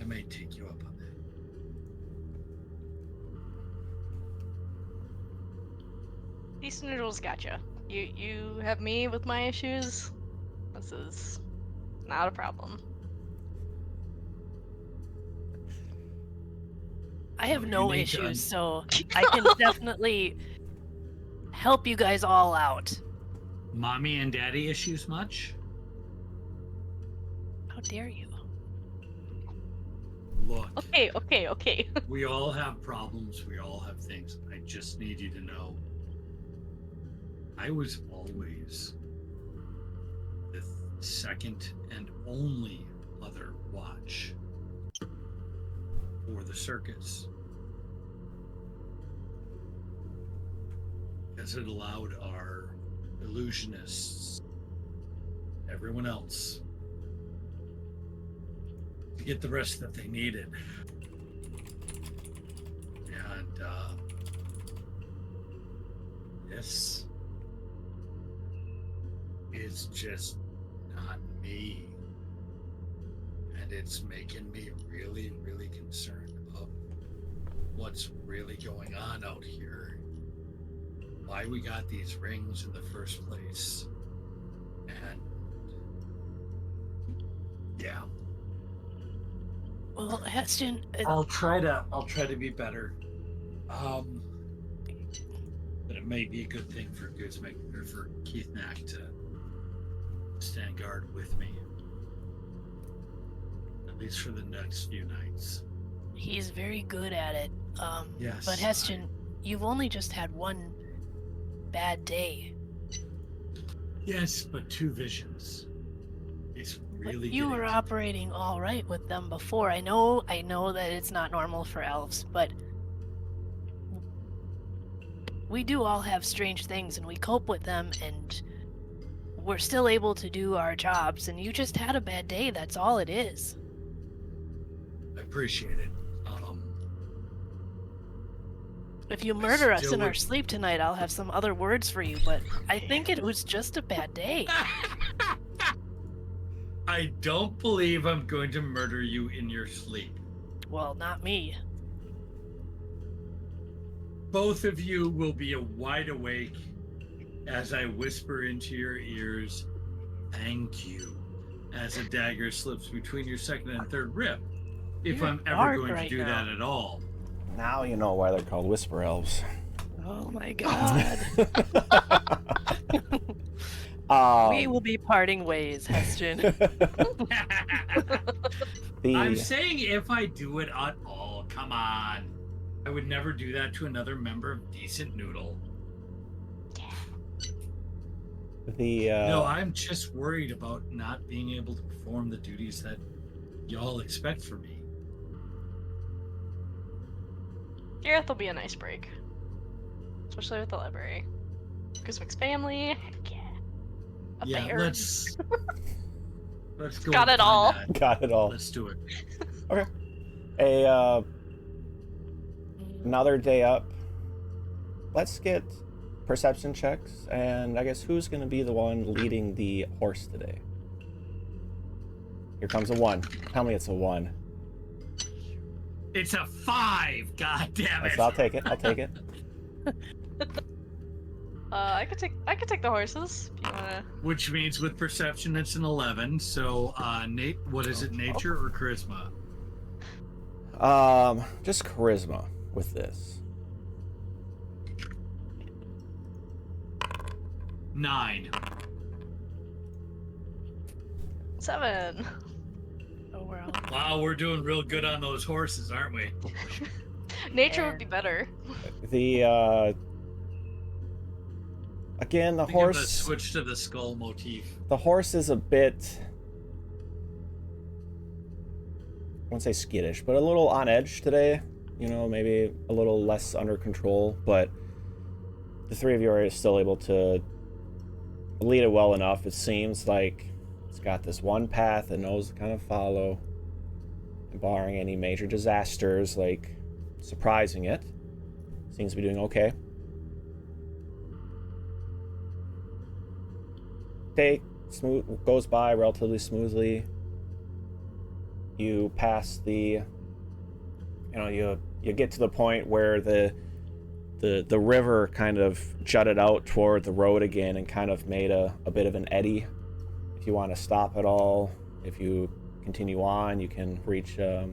may take you up on that. These noodles gotcha. You have me with my issues. This is not a problem. I have You no need to issues, so I can definitely help you guys all out. Mommy and daddy issues much? How dare you? Look, Okay. we all have problems, we all have things. I just need you to know I was always the second and only other watch for the circus, because it allowed our illusionists, everyone else, to get the rest that they needed. And this is just not me. And it's making me really, really concerned about what's really going on out here. Why we got these rings in the first place. And yeah. Well, Heston, I'll try to be better. But it may be a good thing for for Kithnakk to stand guard with me. At least for the next few nights. he's very good at it. Yes. But Heston, you've only just had one bad day. Yes, but 2 visions. It's really But you were getting- operating all right with them before. I know that it's not normal for elves, but we do all have strange things and we cope with them, and we're still able to do our jobs, and you just had a bad day. That's all it is. I appreciate it. If you murder us still in our would- sleep tonight, I'll have some other words for you, but I think it was just a bad day. I don't believe I'm going to murder you in your sleep. Well, not me. Both of you will be wide awake as I whisper into your ears, "Thank you," as a dagger slips between your second and third rib. If You're I'm ever dark going to right do now. that at all. Now you know why they're called Whisper Elves. Oh my god. We will be parting ways, Heston. I'm saying if I do it at all, come on. I would never do that to another member of Decent Noodle. No, I'm just worried about not being able to perform the duties that y'all expect from me. Garath will be a nice break. Especially with the library. Kiswick's family. Heck yeah. A Yeah, bear. let's go. Got and it all. find that. Got it all. Let's do it. Another day up. Let's get perception checks, and I guess who's going to be the one leading the horse today? Here comes a 1. Tell me it's a 1. It's a 5. God damn it! I'll take it. I'll take it. I could take the horses if you wanna. Which means with perception it's an 11. So, Nate, what is it? Nature or charisma? Just charisma with this. 9. 7. Oh, we're all... Wow, we're doing real good on those horses, aren't we? Nature would be better. The again, the I think I'm gonna horse. switch to the skull motif. The horse is a bit, I won't say skittish, but a little on edge today. You know, maybe a little less under control, but the three of you are still able to lead it well enough. It seems like it's got this one path it knows to kind of follow, and barring any major disasters, like surprising it, seems to be doing okay. Day goes by relatively smoothly. You pass the, you get to the point where the river kind of jutted out toward the road again and kind of made a bit of an eddy. If you want to stop at all, if you continue on, you can reach. The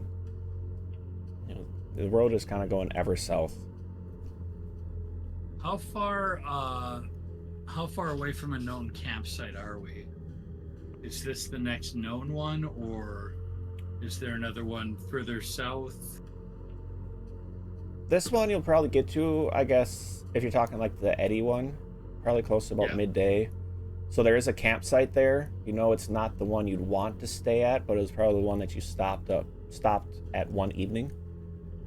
road is kind of going ever south. How far away from a known campsite are we? Is this the next known one, or is there another one further south? This one you'll probably get to, I guess, if you're talking like the eddy one, probably close to about midday. So there is a campsite there. You know, it's not the one you'd want to stay at, but it was probably the one that you stopped at one evening.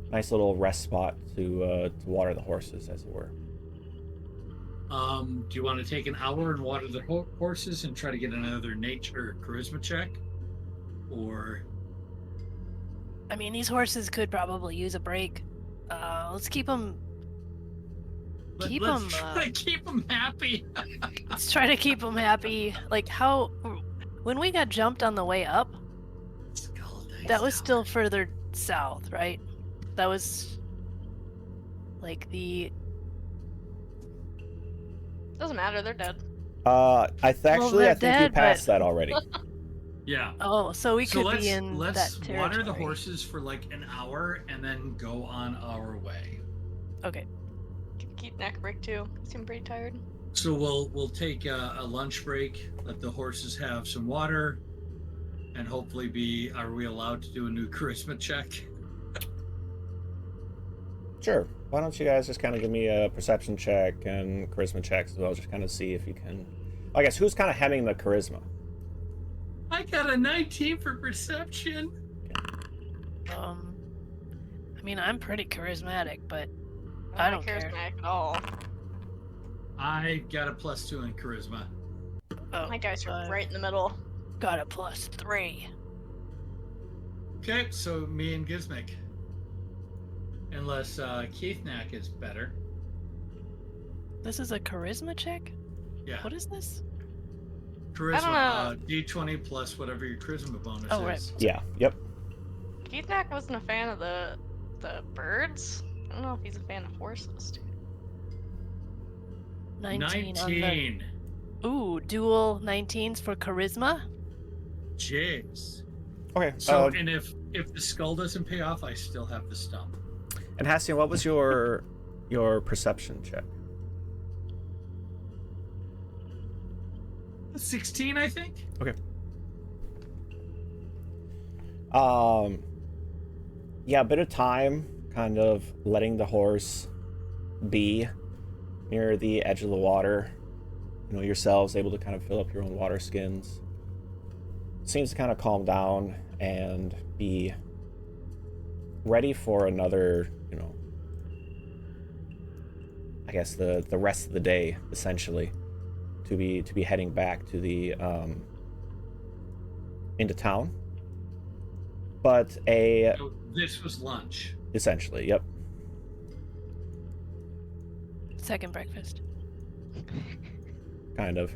Nice little rest spot to water the horses, as it were. Do you want to take an hour and water the horses and try to get another nature or charisma check? Or... I mean, these horses could probably use a break. Let's keep them... Let's try to keep them happy. Let's try to keep them happy. Like, how... When we got jumped on the way up, that was still further south, right? That was... like the... Doesn't matter, they're dead. I think you dead, passed that already. Yeah. Oh, so we could let's, be in let's that water territory. the horses for like an hour and then go on our way. Okay. Kithnakk break too. Seem pretty tired. So we'll take a lunch break, let the horses have some water, and hopefully are we allowed to do a new charisma check? Sure. Why don't you guys just kind of give me a perception check and charisma checks as well, just kind of see if you can... I guess, who's kind of hemming the charisma? I got a 19 for perception. I mean, I'm pretty charismatic, but I I'm don't not care. charismatic at all. I got a +2 in charisma. Oh, My dice are I've right in the middle. got a +3. Okay, so me and Gizmic. Unless Kithnakk is better. This is a charisma check? Yeah. What is this? Charisma. D20 plus whatever your charisma bonus Oh, right. is. Yeah. Yep. Kithnakk wasn't a fan of the birds. I don't know if he's a fan of horses. 19 on the... 19. Ooh, dual 19s for charisma? Jeez. Okay. So, and if the skull doesn't pay off, I still have the stump. And Hastian, what was your perception check? 16, I think. Okay. Yeah, a bit of time, kind of letting the horse be near the edge of the water. You know, yourselves able to kind of fill up your own water skins. Seems to kind of calm down and be ready for another, you know, I guess the rest of the day, essentially, to be heading back to the into town. But So this was lunch. essentially, yep. Second breakfast. Kind of.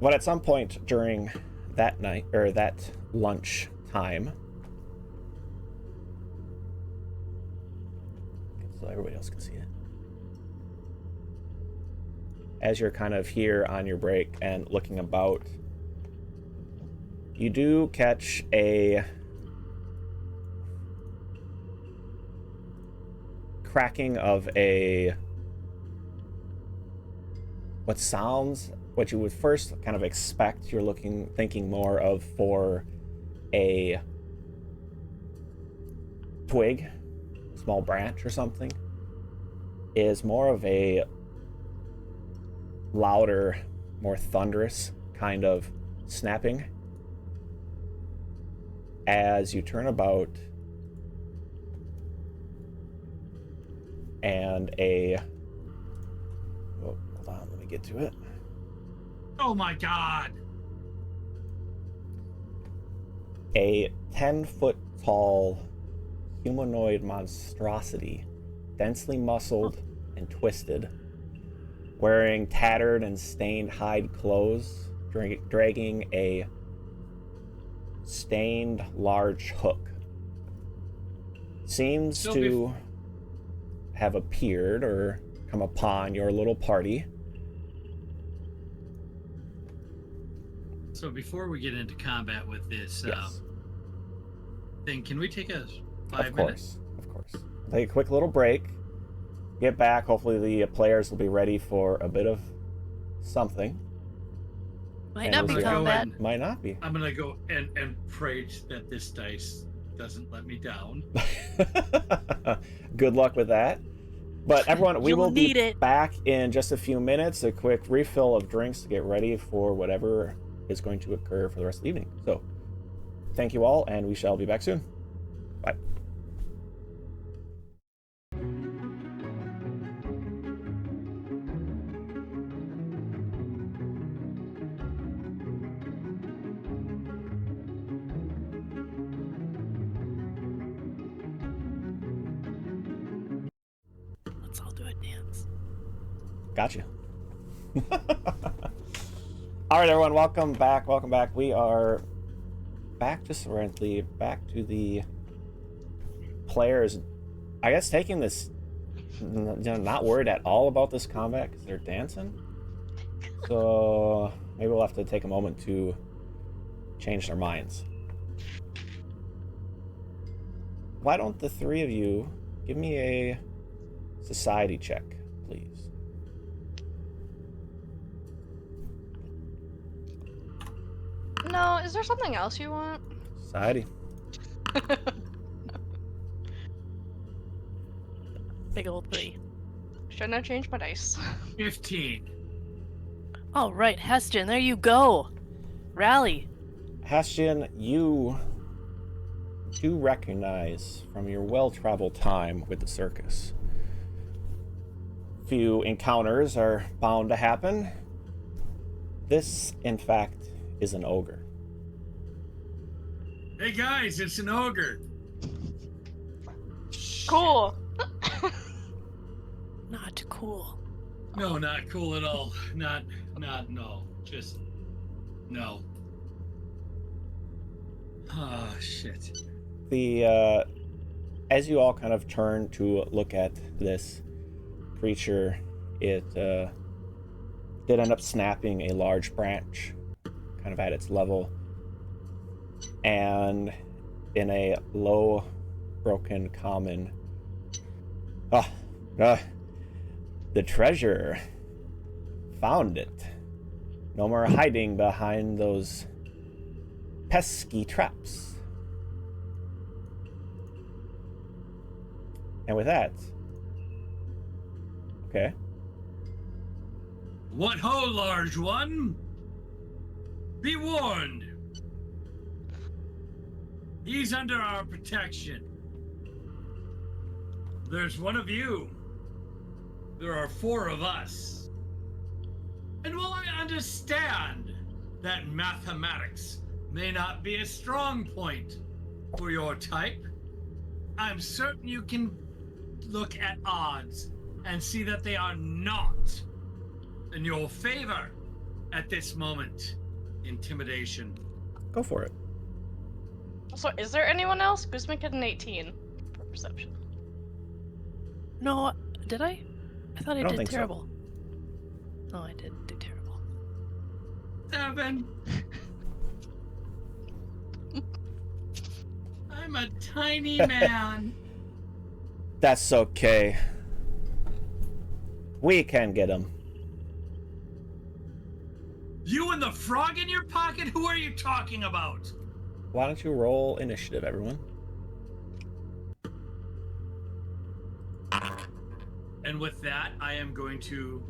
But at some point during that night, or that lunch time, so everybody else can see it, as you're kind of here on your break and looking about, you do catch a cracking of what you would first kind of expect. You're thinking more of for a twig, small branch or something, is more of a louder, more thunderous kind of snapping as you turn about, and hold on, let me get to it. Oh my god! A 10-foot tall humanoid monstrosity, densely muscled and twisted, wearing tattered and stained hide clothes, dragging a stained large hook, seems to have appeared or come upon your little party. So before we get into combat with this Yes. thing, can we take a 5 Of minutes? course. Take a quick little break. Get back. Hopefully the players will be ready for a bit of something. Might And not we'll be see. combat. Might not be. I'm gonna go and pray that this dice doesn't let me down. Good luck with that. But everyone, we You'll will need be it. back in just a few minutes. A quick refill of drinks to get ready for whatever is going to occur for the rest of the evening. So, thank you all, and we shall be back soon. Bye. Let's all do a dance. Gotcha. All right, everyone, welcome back. We are back to Cyrenthe, back to the players, I guess, taking this, not worried at all about this combat because they're dancing. So maybe we'll have to take a moment to change their minds. Why don't the three of you give me a society check, please? No, is there something else you want? Society. Big old 3. Shouldn't have changed my dice. 15. All right, Heston, there you go. Rally. Hastian, you do recognize from your well-traveled time with the circus few encounters are bound to happen. This, in fact, is an ogre. Hey guys, it's an ogre. Cool. Not cool. No, not cool at all. Not, no. Just, no. Oh, shit. As you all kind of turn to look at this creature, it did end up snapping a large branch, kind of at its level, and in a low, broken common, the treasure. Found it. No more hiding behind those pesky traps. And with that, okay. What ho, large one? Be warned. He's under our protection. There's one of you. There are 4 of us. And while I understand that mathematics may not be a strong point for your type, I'm certain you can look at odds and see that they are not in your favor at this moment. Intimidation. Go for it. So, is there anyone else? Guzman got an 18 for perception. No, did I? I thought I don't did think so. terrible. No, I did do terrible. 7. I'm a tiny man. That's okay. We can get him. You and the frog in your pocket? Who are you talking about? Why don't you roll initiative, everyone? And with that, I am going to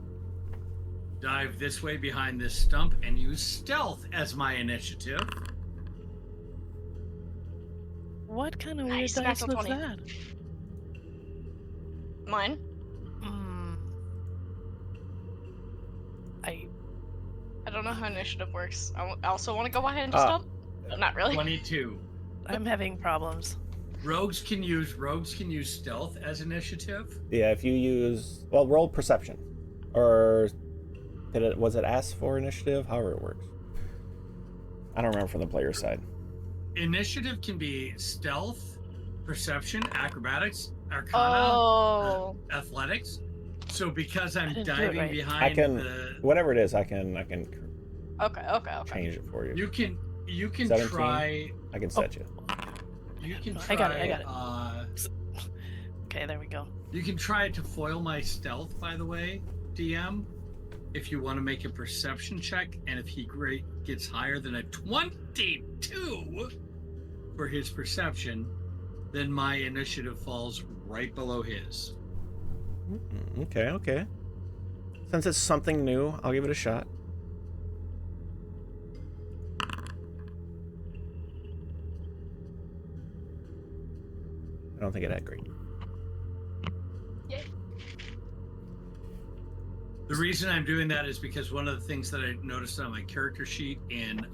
dive this way behind this stump and use stealth as my initiative. What kind of weird Nice, dice natural was 20. that? Mine? I don't know how initiative works. I also want to go ahead and just stop. No, not really. 22. I'm having problems. Rogues can use stealth as initiative. Yeah, if you use... Well, roll perception. Or... Was it asked for initiative? However it works. I don't remember from the player side. Initiative can be stealth, perception, acrobatics, arcana, athletics. So because I'm didn't do it diving right. behind I can... the... Whatever it is, I can Okay. change it for you. You can 17? try... I can set you. You can try... I got it. Okay, there we go. You can try to foil my stealth, by the way, DM, if you want to make a perception check, and if he gets higher than a 22 for his perception, then my initiative falls right below his. Okay. Since it's something new, I'll give it a shot. I don't think it had great. The reason I'm doing that is because one of the things that I noticed on my character sheet in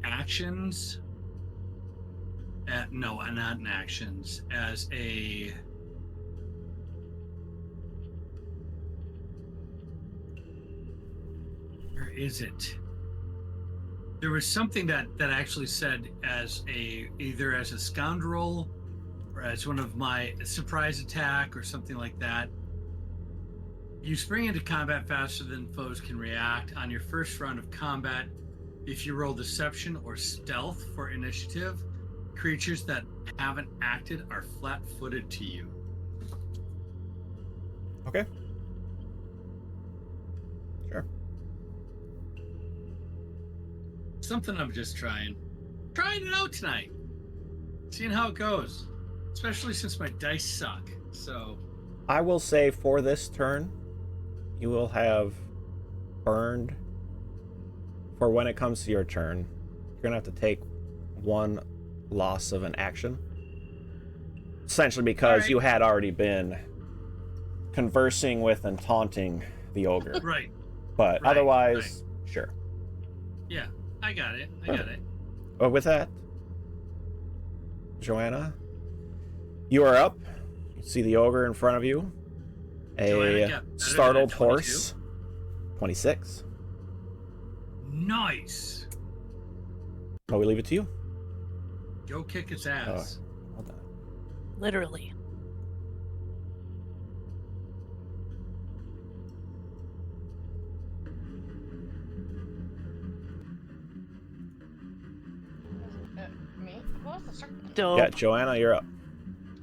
actions, no, not in actions, as a where is it? There was something that actually said as either as a scoundrel or as one of my surprise attack or something like that. You spring into combat faster than foes can react. On your first round of combat, if you roll deception or stealth for initiative, creatures that haven't acted are flat-footed to you. Okay. Sure. Something I'm just trying it out tonight. Seeing how it goes. Especially since my dice suck. So I will say for this turn, you will have burned. For when it comes to your turn, you're going to have to take 1 loss of an action. Essentially because you had already been conversing with and taunting the ogre. Right. But Right, otherwise, sure. Yeah, I got it. I got it. But with that, Joanna, you are up. You see the ogre in front of you. Joanna A got better than a startled 22. horse. 26. Nice. Well, we leave it to you. Go kick its ass. Hold on. Literally. Me? Who was the circle? Dope. Yeah, Joanna, you're up.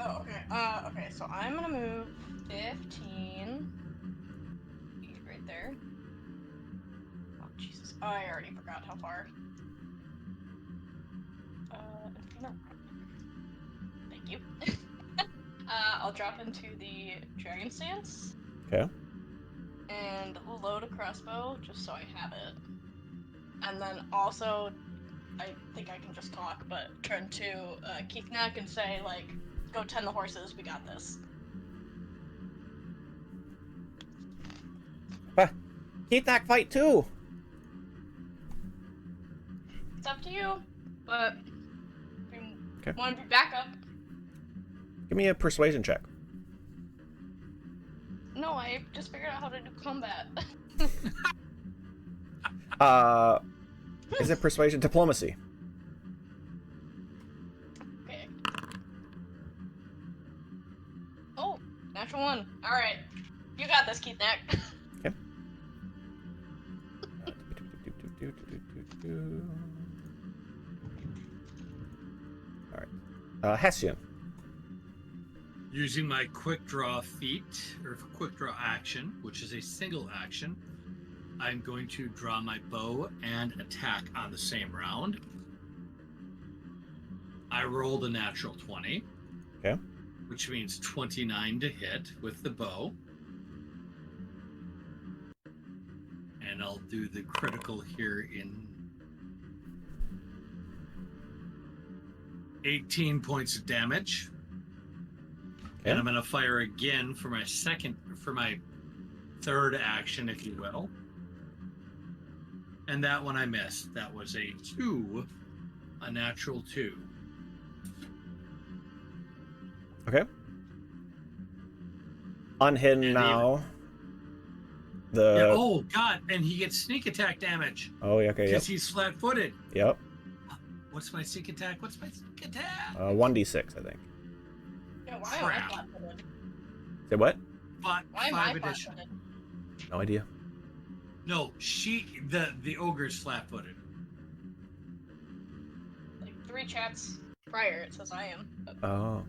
Oh, okay. Okay, so I'm gonna move 15 feet right there. Oh, Jesus. I already forgot how far. I'm gonna run. Thank you. I'll drop into the dragon stance. Okay. And load a crossbow, just so I have it. And then also, I think I can just talk, but turn to Kithnakk and say, like, go tend the horses, we got this. Kithnakk fight too! It's up to you, but if you Okay. want to be backup. Give me a persuasion check. No, I just figured out how to do combat. Is it persuasion? Diplomacy. Okay. Oh, natural one. Alright. You got this, Kithnakk. Okay. Alright. Hessian. Using my quick draw feat, or quick draw action, which is a single action, I'm going to draw my bow and attack on the same round. I rolled a natural 20. Okay. Which means 29 to hit with the bow. And I'll do the critical here in 18 points of damage. Okay. And I'm going to fire again for my third action, if you will. And that one I missed. That was a 2, a natural 2. Okay. Unhidden And now. Yeah, oh, God. And he gets sneak attack damage. Oh, yeah, okay, yep. Because he's flat-footed. Yep. What's my sneak attack? 1d6, I think. Yeah, why am I Crap. flat-footed? Say what? Why am I Five additional. flat-footed? No idea. No, the ogre's flat-footed. Like 3 chats prior, it says I am. But... Oh.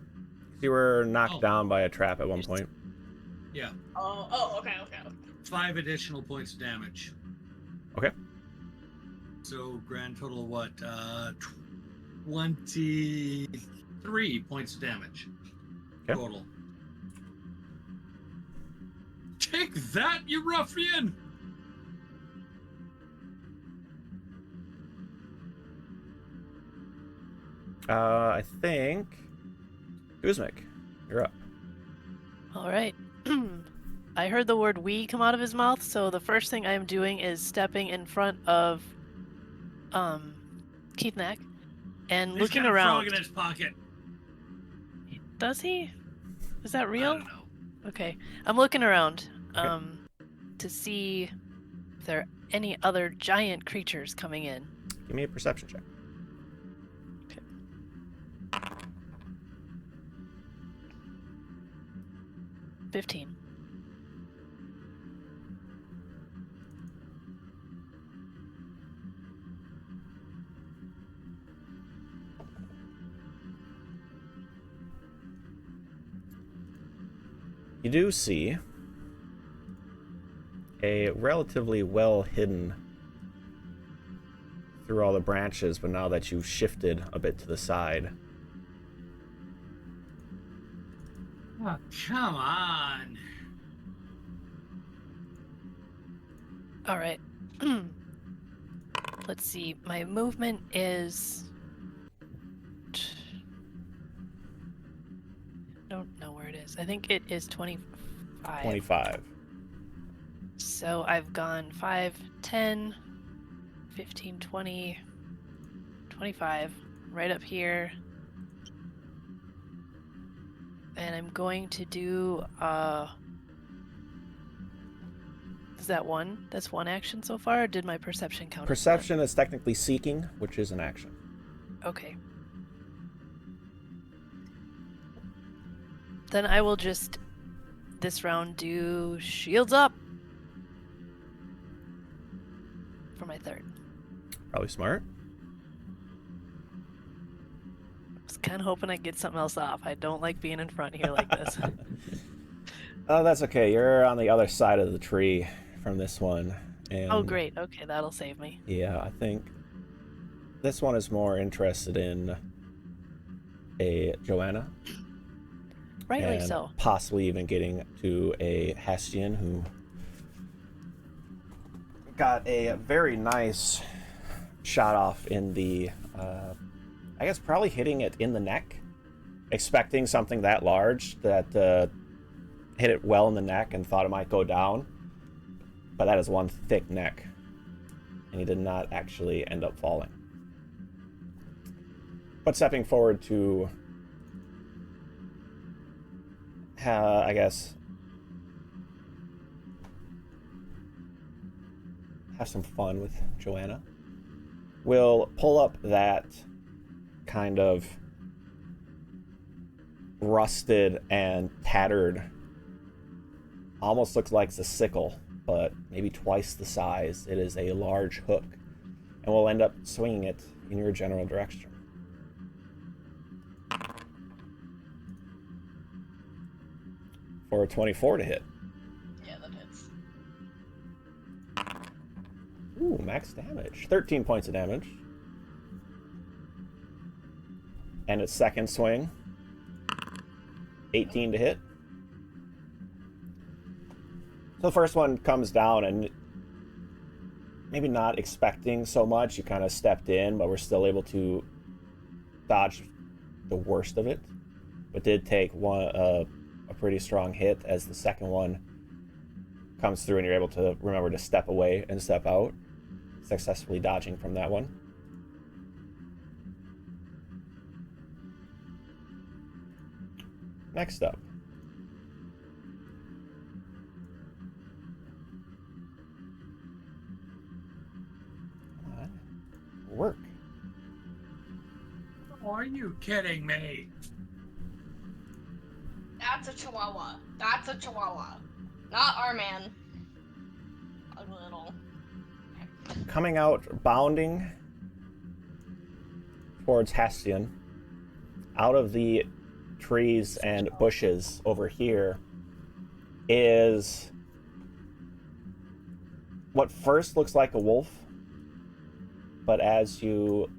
You were knocked Oh. down by a trap at one point. Yeah. Oh, okay. 5 additional points of damage. Okay. So grand total of what? 23 points of damage. Okay. Total. Take that, you ruffian! I think... Kuzmik, you're up. All right. I heard the word "we" come out of his mouth, so the first thing I'm doing is stepping in front of Kithnakk and He's looking got a around. frog in his pocket. Does he? Is that I real? don't know. Okay. I'm looking around Okay. to see if there are any other giant creatures coming in. Give me a perception check. 15. You do see a relatively well hidden through all the branches, but now that you've shifted a bit to the side, Oh, come on. All right. Let's see. My movement is. Don't know where it is. I think it is 20. 5. 25. So I've gone 5, 10, 15, 20, 25, right up here. And I'm going to do, is that one? That's one action so far, or did my perception count as one? Perception is technically seeking, which is an action. Okay. Then I will just, this round, do shields up for my third. Probably smart. I was kind of hoping I'd get something else off. I don't like being in front here like this. Oh, that's okay. You're on the other side of the tree from this one. And Oh, great. Okay, that'll save me. yeah, I think this one is more interested in a Joanna. Rightly and so. possibly even getting to a Hestian who got a very nice shot off in the, I guess probably hitting it in the neck, expecting something that large that hit it well in the neck and thought it might go down, but that is one thick neck, and he did not actually end up falling. But stepping forward to I guess have some fun with Joanna. We'll pull up that kind of rusted and tattered, almost looks like it's a sickle, but maybe twice the size. It is a large hook, and we'll end up swinging it in your general direction. For a 24 to hit. Yeah, that hits. Ooh, max damage. 13 points of damage. And its second swing. 18 to hit. So the first one comes down and maybe not expecting so much. You kind of stepped in, but we're still able to dodge the worst of it. But did take one a pretty strong hit as the second one comes through, and you're able to remember to step away and step out, successfully dodging from that one. Next up, work. Are you kidding me? That's a chihuahua. That's a chihuahua. Not our man. Ugly little. Coming out, bounding towards Hestian, out of the trees and bushes over here is what first looks like a wolf, but as you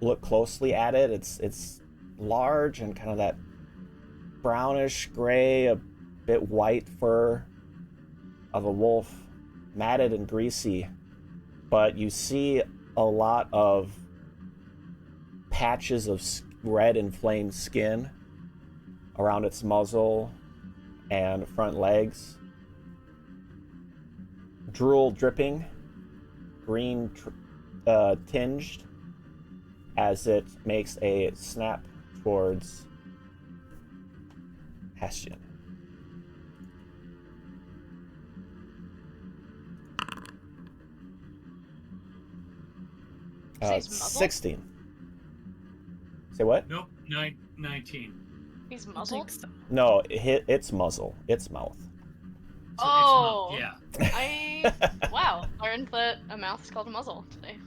look closely at it, it's large and kind of that brownish gray, a bit white fur of a wolf, matted and greasy, but you see a lot of patches of red inflamed skin around its muzzle and front legs, drool dripping, green tinged as it makes a snap towards Hestian. Say his muzzle? 16. Say what? Nope, 19. He's I muzzled? think so. No, it hit its muzzle, its mouth. So Oh. it's not, yeah. Wow, learned that a mouth is called a muzzle today.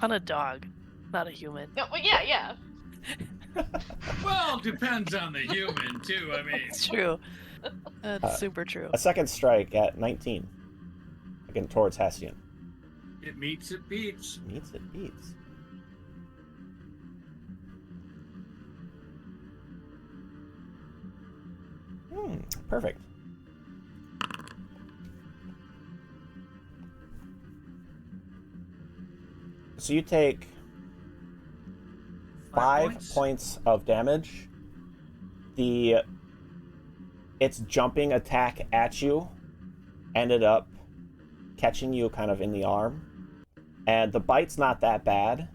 On a dog, not a human. No, well, yeah. Well, depends on the human too. I mean, It's true. That's super true. A second strike at 19. Again, towards Hestian. it meets, it beats. Meets it beats. Perfect. So you take 5 points? points of damage. The its jumping attack at you ended up catching you kind of in the arm. And the bite's not that bad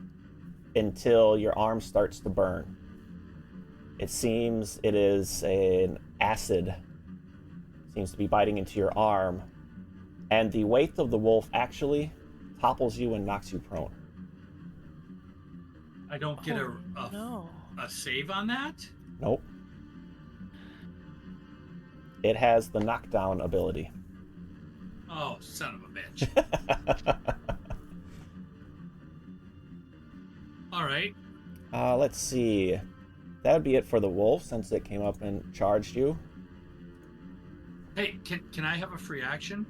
until your arm starts to burn. It seems it is an acid. Seems to be biting into your arm. And the weight of the wolf actually topples you and knocks you prone. I don't get no. a save on that? Nope. It has the knockdown ability. Oh, son of a bitch. All right. Let's see. That would be it for the wolf since it came up and charged you. Hey, can I have a free action?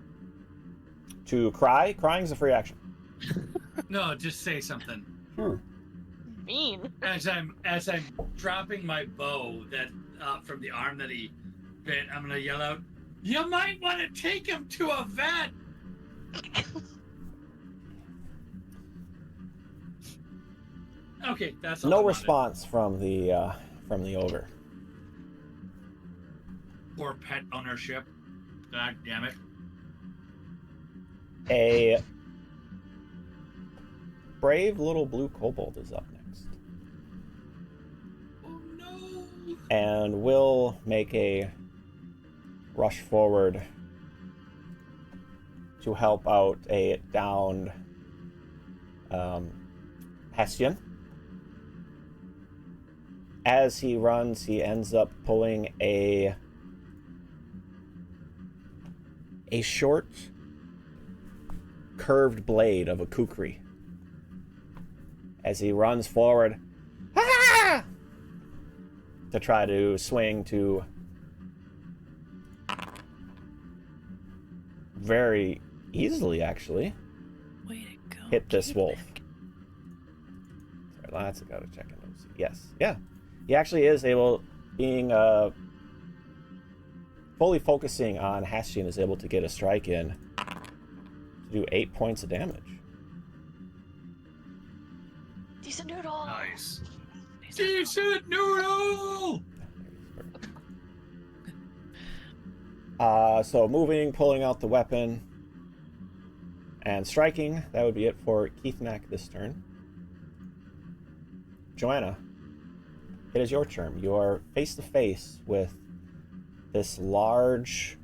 To cry? Crying's a free action. No, just say something. Sure. Mean. As I'm dropping my bow that from the arm that he bit, I'm gonna yell out, "You might want to take him to a vet." Okay, that's all I No wanted. response from the ogre. Or pet ownership. God damn it. A brave little blue kobold is up next. Oh no. And will make a rush forward to help out a downed Hessian. As he runs, he ends up pulling a short, curved blade of a kukri. As he runs forward, ah! To try to swing to very easily, actually, Way to go. hit this Kithnakk. wolf. Sorry, that's got to check in. Yes, yeah. He actually is able, being fully focusing on Hessian, is able to get a strike in to do 8 points of damage. Decent noodle. Nice. Decent noodle. So moving, pulling out the weapon, and striking. That would be it for Kithnakk this turn. Joanna, it is your turn. You are face to face with this large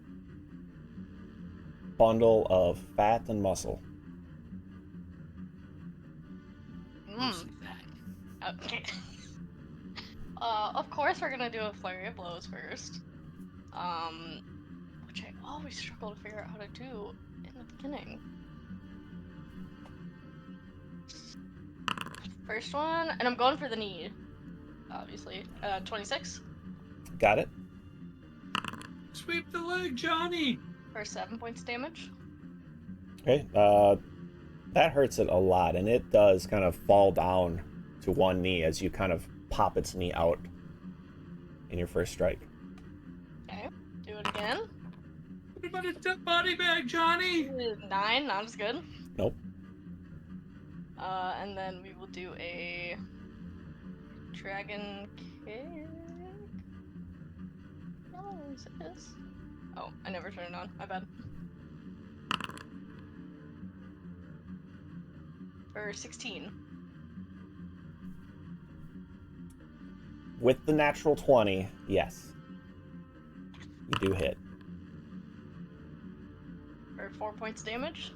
bundle of fat and muscle. Mostly that. Okay. Of course we're gonna do a flurry of blows first. Which I always struggle to figure out how to do in the beginning. First one, and I'm going for the knee, obviously. 26 Got it? Sweep the leg, Johnny. for 7 points damage. Okay. That hurts it a lot, and it does kind of fall down to one knee as you kind of pop its knee out in your first strike. Okay, do it again. What about a dead body bag, Johnny? 9, not as good. Nope. And then we will do a dragon kick. No, is it this? Oh, I never turned it on. My bad. For 16. With the natural 20, yes. You do hit. For 4 points damage.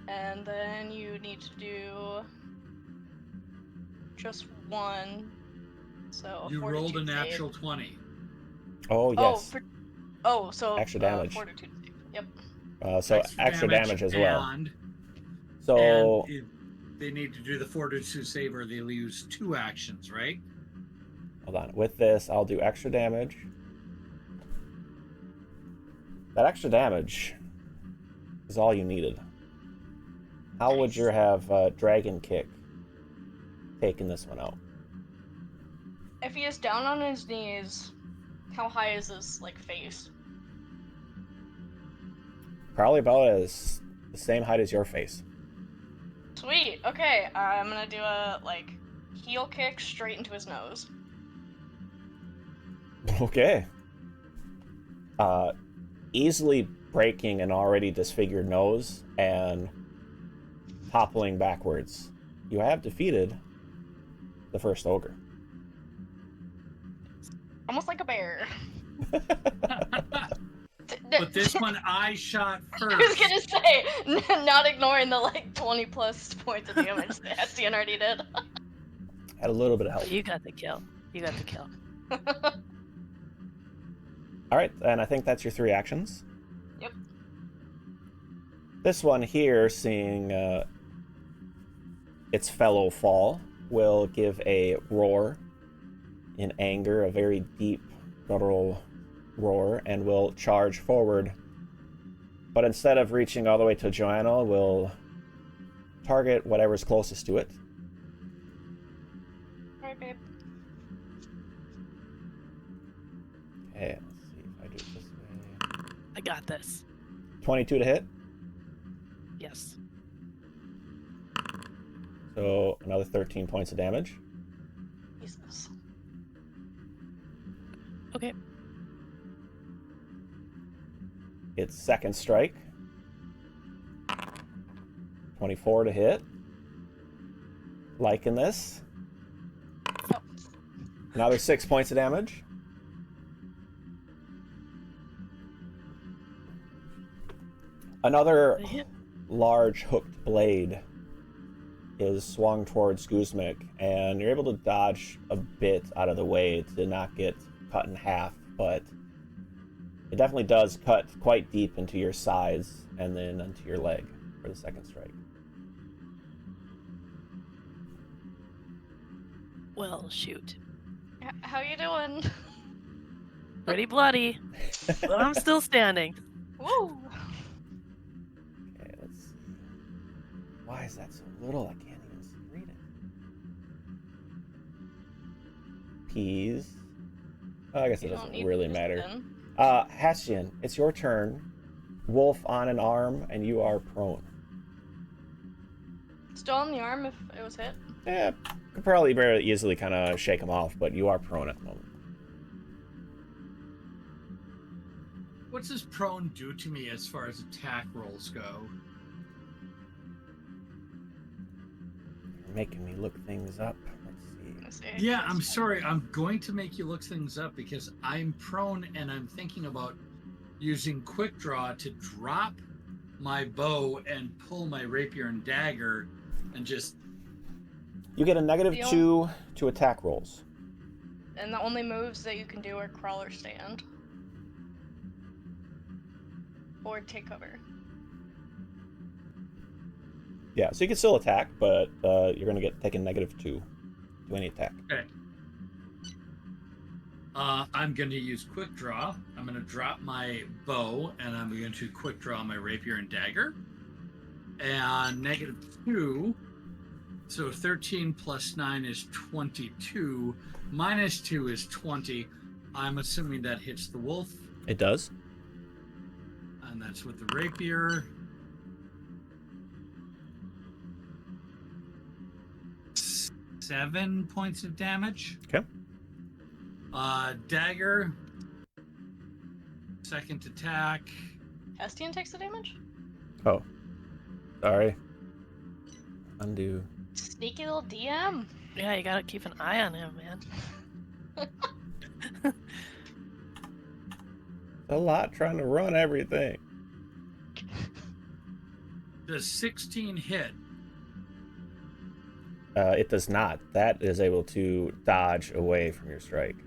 And then you need to do just one. So You fortitude rolled a save. natural 20. Oh, yes. So Extra damage. fortitude save. Yep. So extra damage as well. And So they need to do the fortitude save or they'll use 2 actions, right? hold on. With this, I'll do extra damage. That extra damage is all you needed. How would you have Dragon Kick taken this one out? If he is down on his knees, how high is his face? Probably about as the same height as your face. Sweet. Okay, I'm gonna do a heel kick straight into his nose. Okay. Easily breaking an already disfigured nose and toppling backwards, you have defeated the first ogre. Almost like a bear. But this one I shot I was first. gonna say, not ignoring the like 20 plus points of damage that Hestian already did. Had a little bit of help. You got the kill. You got the kill. All right, and I think that's your 3 actions. Yep. This one here, seeing its fellow fall, will give a roar in anger, a very deep, guttural roar, and will charge forward. But instead of reaching all the way to Joanna, will target whatever's closest to it. Alright, babe. Okay, let's see if I do it this way. I got this. 22 to hit, Yes. so another 13 points of damage. Jesus. Okay. Its second strike, 24 to hit. Liking this. Oh. Another 6 points of damage. Another They hit. large hooked blade is swung towards Guzmik, and you're able to dodge a bit out of the way to not get cut in half, but it definitely does cut quite deep into your sides and then into your leg for the second strike. Well, shoot. How you doing? Pretty bloody, but I'm still standing. Woo! Okay, let's see. Why is that so little? I can't even read it. Peas. Oh, I guess it You don't doesn't need really this matter. then. Hastian, it's your turn. Wolf on an arm, and you are prone. Still on the arm if it was hit. Yeah, could probably very easily kind of shake him off, but you are prone at the moment. What's this prone do to me as far as attack rolls go? You're making me look things up. Let's see. Let's see. Yeah, I'm sorry. I'm going to make you look things up because I'm prone and I'm thinking about using quick draw to drop my bow and pull my rapier and dagger and just... You get a negative The 2 to attack rolls. And the only moves that you can do are crawl or stand. Or take cover. Yeah, so you can still attack, but you're going to take a negative 2 to any attack. Okay. I'm going to use quick draw. I'm going to drop my bow and I'm going to quick draw my rapier and dagger. And negative 2. So 13 plus 9 is 22. Minus 2 is 20. I'm assuming that hits the wolf. It does. And that's with the rapier. 7 points of damage. Okay. Dagger. Second attack. Hestian takes the damage? Oh. Sorry. Undo. Sneaky little DM. Yeah, you gotta keep an eye on him, man. A lot trying to run everything. Does 16 hit? It does not. That is able to dodge away from your strike.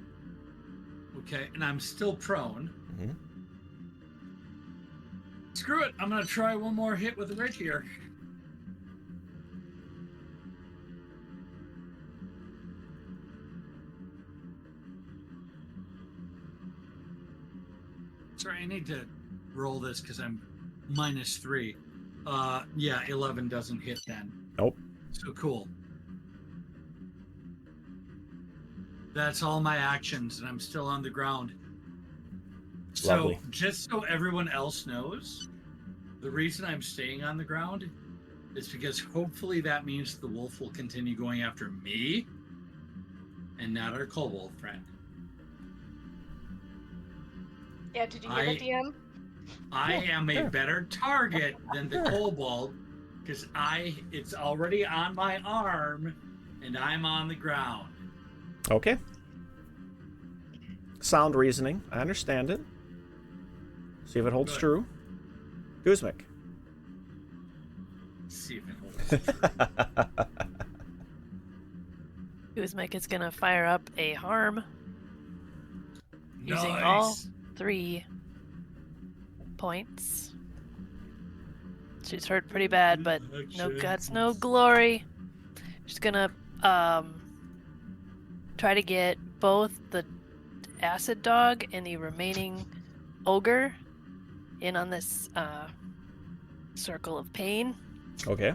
Okay, and I'm still prone. Mm-hmm. Screw it. I'm going to try one more hit with the rapier. Sorry, I need to roll this because I'm minus 3. Yeah, 11 doesn't hit then. Nope. So cool. That's all my actions, and I'm still on the ground. So, Lovely. just so everyone else knows, the reason I'm staying on the ground is because hopefully that means the wolf will continue going after me and not our kobold friend. Yeah, did you get it, DM? I am a better target than the kobold because it's already on my arm and I'm on the ground. Okay. Sound reasoning. I understand it. See if it holds Good. true. Guzmik. See if it holds true. Guzmik is gonna fire up a harm using all Nice. 3 points. She's hurt pretty bad, but no guts, no glory. She's gonna try to get both the acid dog and the remaining ogre in on this circle of pain. Okay.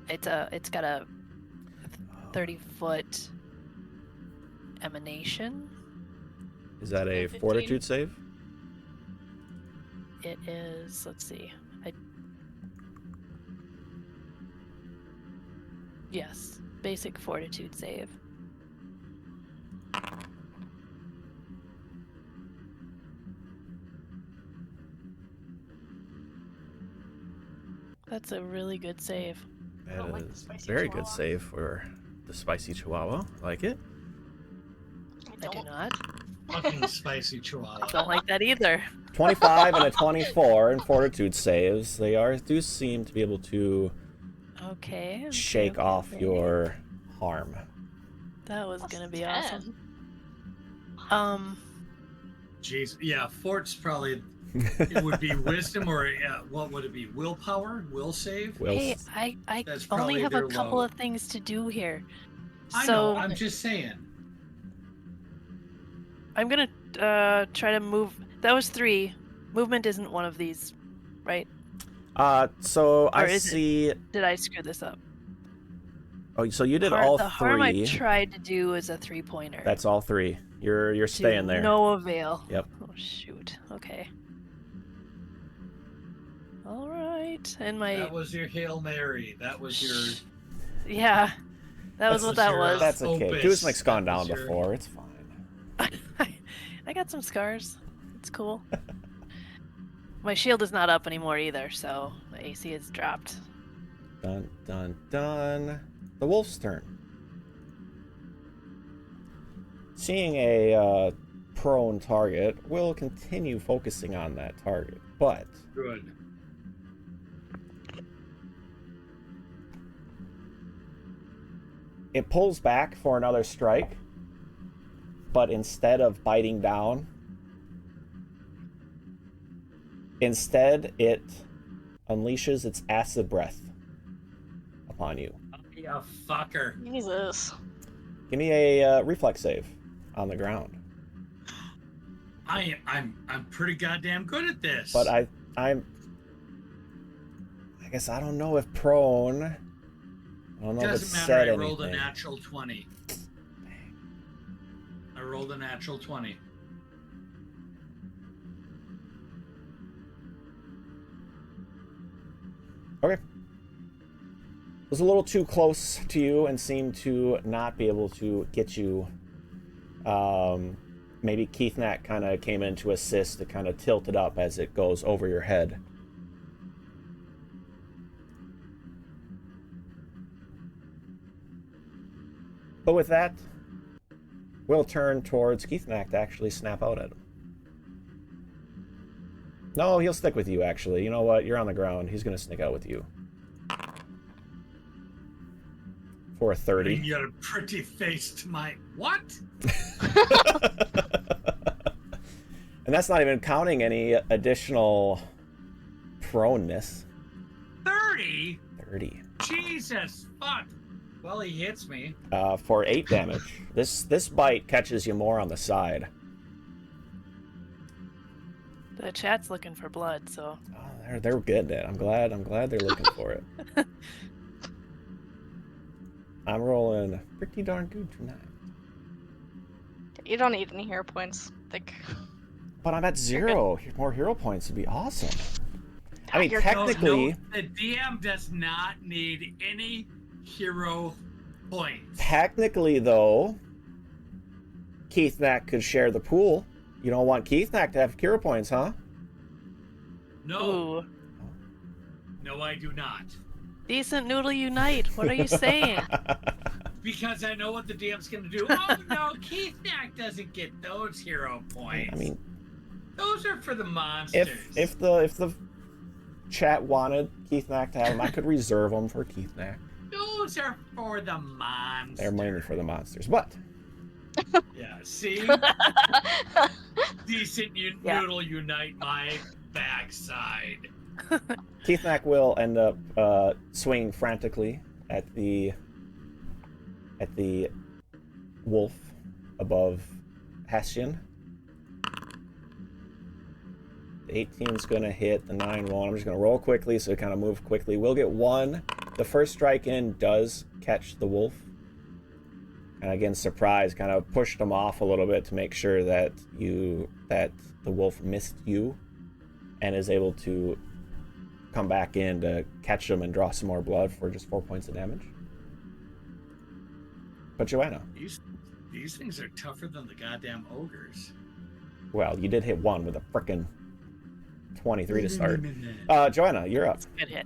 It's got a 30-foot emanation. Is that a 15? fortitude save? It is, let's see. Yes, basic fortitude save. That's a really good save. I don't That like the is spicy very good chihuahua. save for the spicy chihuahua. Like it? I do not. Fucking spicy chihuahua. Don't like that either. 25 and a 24 in fortitude saves. They do seem to be able to Okay. shake off your harm. That was Plus gonna be 10. awesome. Jeez, yeah, fort's probably. It would be wisdom or what would it be? Willpower, will save. Hey, I That's only probably have a their couple low. of things to do here. I So know. I'm just saying. I'm gonna try to move. That was 3. Movement isn't one of these, right? So Or I is it? see. Did I screw this up? Oh, so you did all The harm I 3. tried to do is a 3-pointer. That's all 3. You're staying there. No avail. Yep. Oh shoot. Okay. All right. And my That was your Hail Mary. That was your. yeah, that was what that was. That's okay. Opus. Guzmik's gone That down was your- before. It's fine. I got some scars. It's cool. My shield is not up anymore either, so the AC has dropped. Dun dun dun. The wolf's turn. Seeing a prone target, will continue focusing on that target, but Good. it pulls back for another strike, but instead of biting down, instead it unleashes its acid breath upon you. You fucker. Jesus. Give me a reflex save on the ground. I'm pretty goddamn good at this. But I guess I don't know if prone. I don't know if Doesn't it matter. said I rolled a anything. natural 20. I rolled a natural 20. Okay. It was a little too close to you and seemed to not be able to get you. Maybe Kithnakk kind of came in to assist to kind of tilt it up as it goes over your head. But with that, we'll turn towards Kithnakk to actually snap out at him. No, he'll stick with you, actually. You know what? You're on the ground. He's going to sneak out with you. For a 30. You got a pretty face to my... What? And that's not even counting any additional proneness. 30? 30. Jesus, fuck. Well, he hits me. For 8 damage. This bite catches you more on the side. The chat's looking for blood, so Oh, they're getting it. I'm glad they're looking for it. I'm rolling pretty darn good tonight. You don't need any hero points. Like, But I'm at 0. More hero points would be awesome. I mean, You're- technically, No, the DM does not need any hero points. though, Kithnakk could share the pool You don't want Kithnakk to have hero points, huh? No. Ooh. No, I do not. Decent Noodle Unite. What are you saying? Because I know what the DM's going to do. Oh, no, Kithnakk doesn't get those hero points. I mean, those are for the monsters. if the chat wanted Kithnakk to have them, I could reserve them for Kithnakk. Those are for the monsters. They're mainly for the monsters, but Yeah, see? Decent Yeah. Noodle Unite my backside. Kithnakk will end up swinging frantically at the wolf above Hessian. The 18 is going to hit, the 9 won't. I'm just going to roll quickly so it kind of move quickly. We'll get 1. The first strike in does catch the wolf. And again, surprise, kind of pushed him off a little bit to make sure that the wolf missed you and is able to come back in to catch him and draw some more blood for just 4 points of damage. But Joanna. These things are tougher than the goddamn ogres. Well, you did hit 1 with a frickin' 23 to start. Joanna, you're up. Good hit.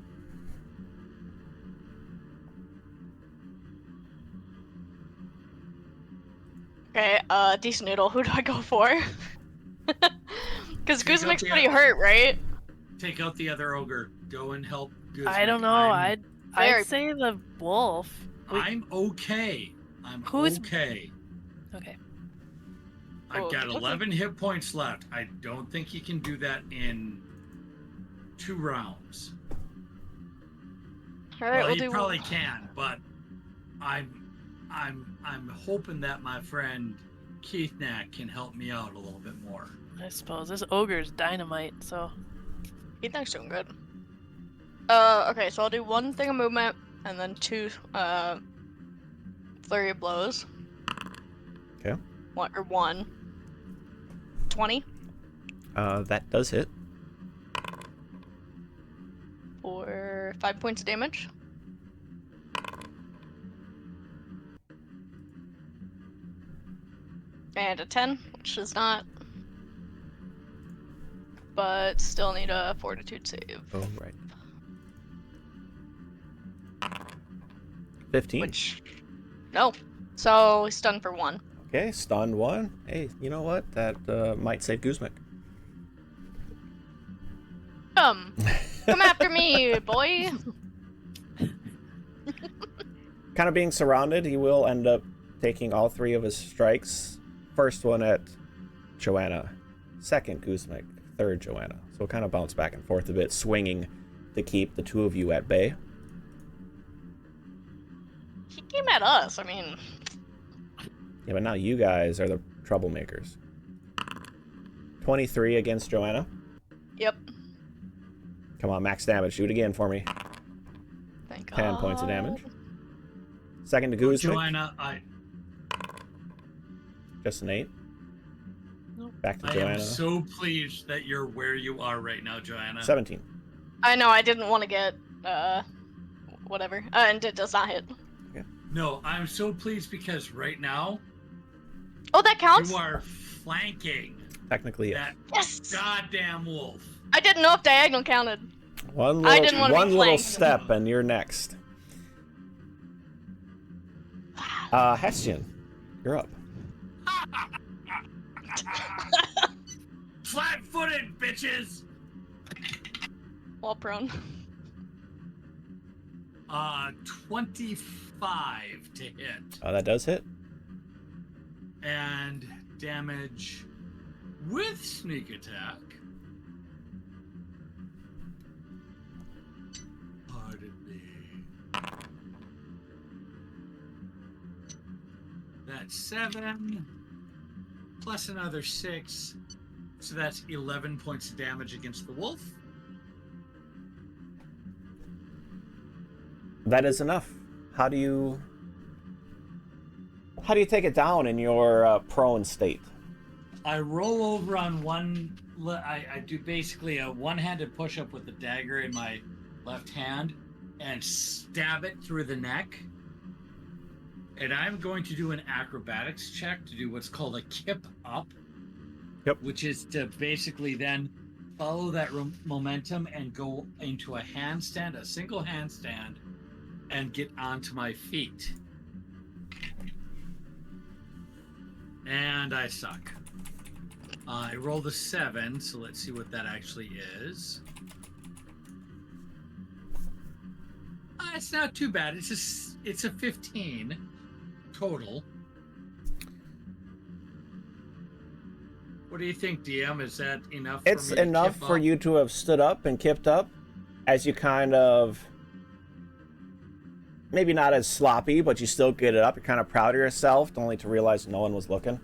Okay, decent noodle. Who do I go for? Because Take out Guzmik's the pretty other- hurt, right? Take out the other ogre. Go and help Guzmik. I don't know. Very- I'd say the wolf. I'm okay. Who's- okay. Okay. I've got okay. 11 hit points left. I don't think you can do that in 2 rounds. All right, Well, we'll you do. probably can, but I'm hoping that my friend Kithnakk can help me out a little bit more. I suppose this ogre's dynamite. So Kithnak's doing good. Okay, so I'll do 1 thing of movement and then 2 flurry of blows. Okay. 1. 20 That does hit. for 5 points of damage. And a 10, which is not. But still need a fortitude save. Oh, right. 15. Which. No. So he's stunned for 1. Okay, stunned 1. Hey, you know what? That might save Guzmik. Come after me, boy! Kind of being surrounded, he will end up taking all 3 of his strikes. First one at Joanna, second Guzmik, third Joanna. So we'll kind of bounce back and forth a bit, swinging to keep the 2 of you at bay. He came at us, I mean. Yeah, but now you guys are the troublemakers. 23 against Joanna. Yep. Come on, max damage. Do it again for me. Thank 10 God. points of damage. Second to Guzmik. Joanna, Just an 8. Nope. Back to I Joanna. am so pleased that you're where you are right now, Joanna. 17. I know, I didn't want to get, whatever. And it does not hit. No, I'm so pleased because right now Oh, that counts? you are flanking Technically, yes. that Yes! goddamn wolf. I didn't know if diagonal counted. One I didn't little, wanna be one little flanked. step, and you're next. Hessian, you're up. Flat-footed, bitches. Wall prone. 25 to hit. That does hit. And damage with sneak attack. Pardon me. That's 7 plus another 6. So that's 11 points of damage against the wolf. That is enough. How do you take it down in your prone state? I roll over on one. I do basically a one-handed push-up with the dagger in my left hand and stab it through the neck. And I'm going to do an acrobatics check to do what's called a kip up. Yep. Which is to basically then follow that momentum and go into a handstand, a single handstand, and get onto my feet. And I suck. I rolled a 7, so let's see what that actually is. It's not too bad. It's a 15 total. What do you think, DM? Is that enough? It's for me enough to kip for up? you to have stood up and kipped up as you kind of, maybe not as sloppy, but you still get it up. You're kind of proud of yourself, only to realize no one was looking.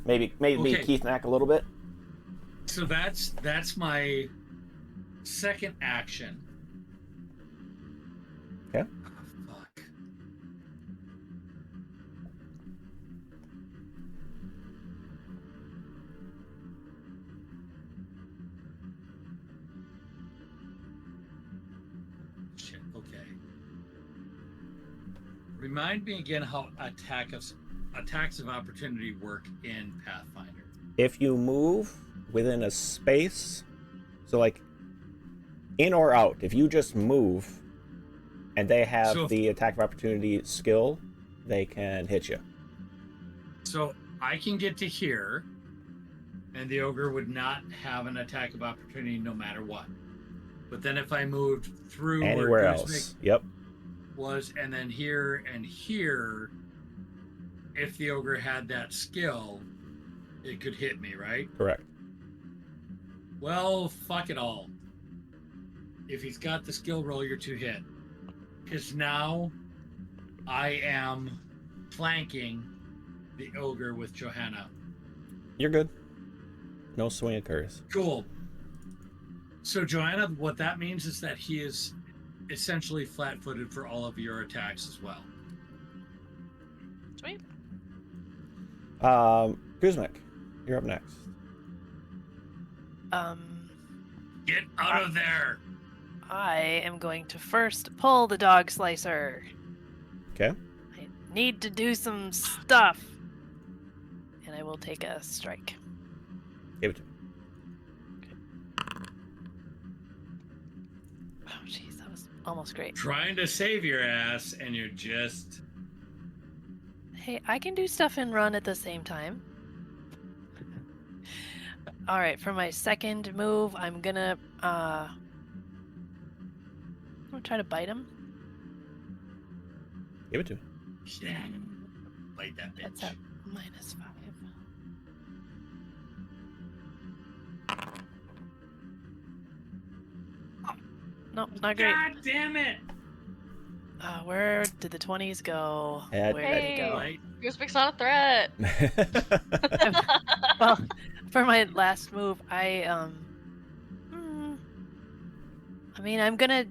Maybe Okay. Kithnakk a little bit. So that's my second action. Okay. Oh, fuck. Shit. Okay. Remind me again how attacks of opportunity work in Pathfinder. If you move within a space, so like in or out, if you just move and they have So- the attack of opportunity skill, they can hit you. So I can get to here, and the ogre would not have an attack of opportunity no matter what. But then if I moved through Anywhere where else. Yep. was, and then here and here, if the ogre had that skill, it could hit me, right? Correct. Well, fuck it all. If he's got the skill, roll your 2 hit. Because now I am flanking the ogre with Johanna. You're good. No swing occurs. Cool. So, Joanna, what that means is that he is essentially flat-footed for all of your attacks as well. Sweet. Kuzmak, you're up next. Get out of there! I am going to first pull the dog slicer. Okay. I need to do some stuff. And I will take a strike. Give it to me. Oh, jeez, that was almost great. Trying to save your ass, and you're just... Hey, I can do stuff and run at the same time. All right, for my second move, I'm gonna try to bite him. Give it to me. Yeah. Bite that bitch. That's at -5. Nope, not great. God damn it! Where did the 20s go? At- Where did it go? Right? Goosebeck's not a threat. Well, for my last move, I mean, I'm gonna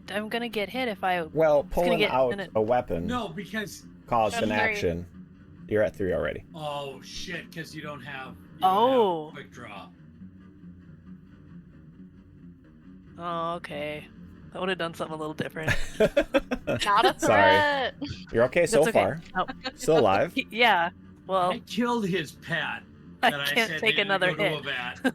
get hit if I. Well, pulling get out in it. a weapon No, because... caused an That's three. action. You're at 3 already. Oh, shit, because you don't have... Oh. quick draw. Oh, okay. I would have done something a little different. Not a Sorry. threat. You're okay so That's okay. far. Oh, Still alive. yeah. Well, I killed his pet. I that can't said take needed to another go to hit. a vet.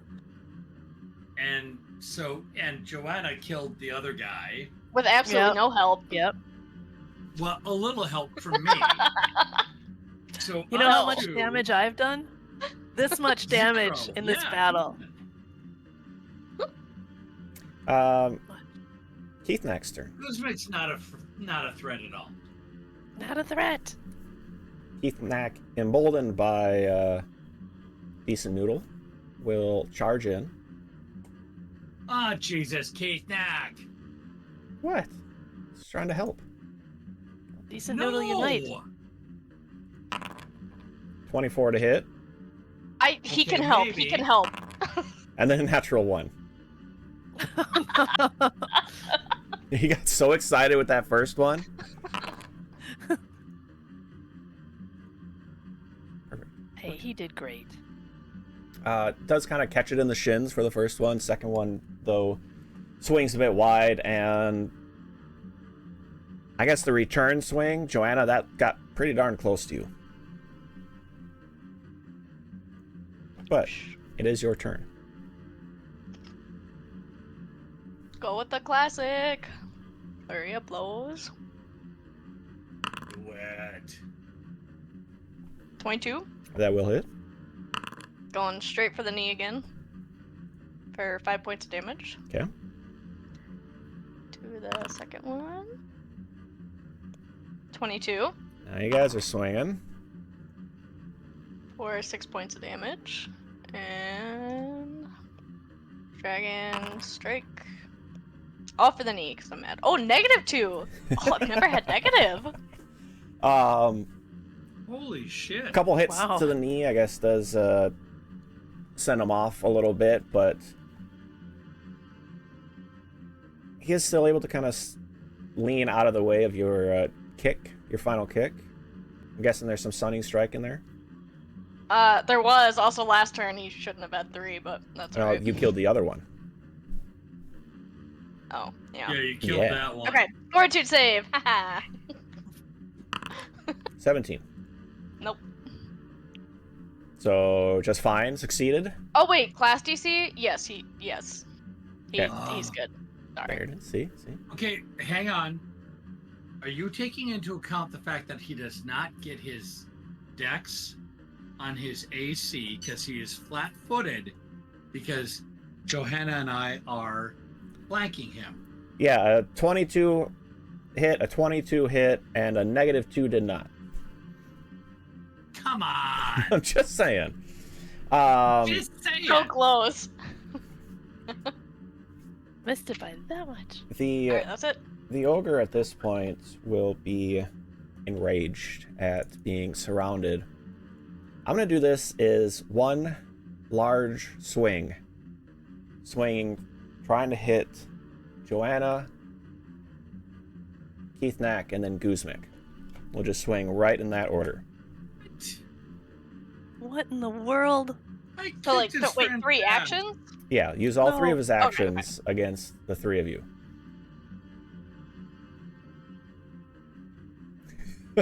And Joanna killed the other guy. With absolutely Yep. no help. Yep. Well, a little help from me. So You know how I much too- damage I've done? This much damage Zero. in this Yeah. battle. Kithnak's turn. Kuzmak's not a threat at all. Not a threat. Kithnakk, emboldened by Decent Noodle, will charge in. Oh, Jesus, Kithnakk. What? He's trying to help. Decent noodle unite. 24 to hit, He Okay, can help. maybe. He can help. and then a natural 1. He got so excited with that first one. Hey, he did great. Does kind of catch it in the shins for the first one. Second one, though, swings a bit wide, and I guess the return swing, Joanna, that got pretty darn close to you. But It is your turn. Go with the classic. Hurry up, blows. Do it. 22. That will hit. Going straight for the knee again. For 5 points of damage. Okay. To the second one. 22. Now you guys are swinging. For 6 points of damage. And Dragon Strike. All for the knee, because I'm mad. Oh, -2! Oh, I've never had negative. Holy shit. A couple hits Wow. to the knee, I guess, does send him off a little bit, but he is still able to kind of lean out of the way of your kick, your final kick. I'm guessing there's some Sunning Strike in there. There was. Also, last turn he shouldn't have had 3, but that's Oh, alright. you killed the other one. Oh, yeah. Yeah, you killed Yeah. that one. Okay, Fortitude save! Haha! 17. Nope. So, just fine, succeeded. Oh, wait, class DC? Yes. Okay. He's good. Sorry. There it is. See? Okay, hang on. Are you taking into account the fact that he does not get his dex on his AC because he is flat-footed because Johanna and I are flanking him? Yeah, a 22 hit, a 22 hit, and a -2 did not. Come on! I'm just saying. Just say So it! close. Missed it by that much. Alright, that's it. The ogre at this point will be enraged at being surrounded. I'm going to do this is one large swing. Swinging, trying to hit Joanna, Kithnakk, and then Guzmik. We'll just swing right in that order. What in the world? I So, like, kicked his wait, friend 3 down. actions? Yeah, use all 3 of his Okay, okay. actions against the 3 of you.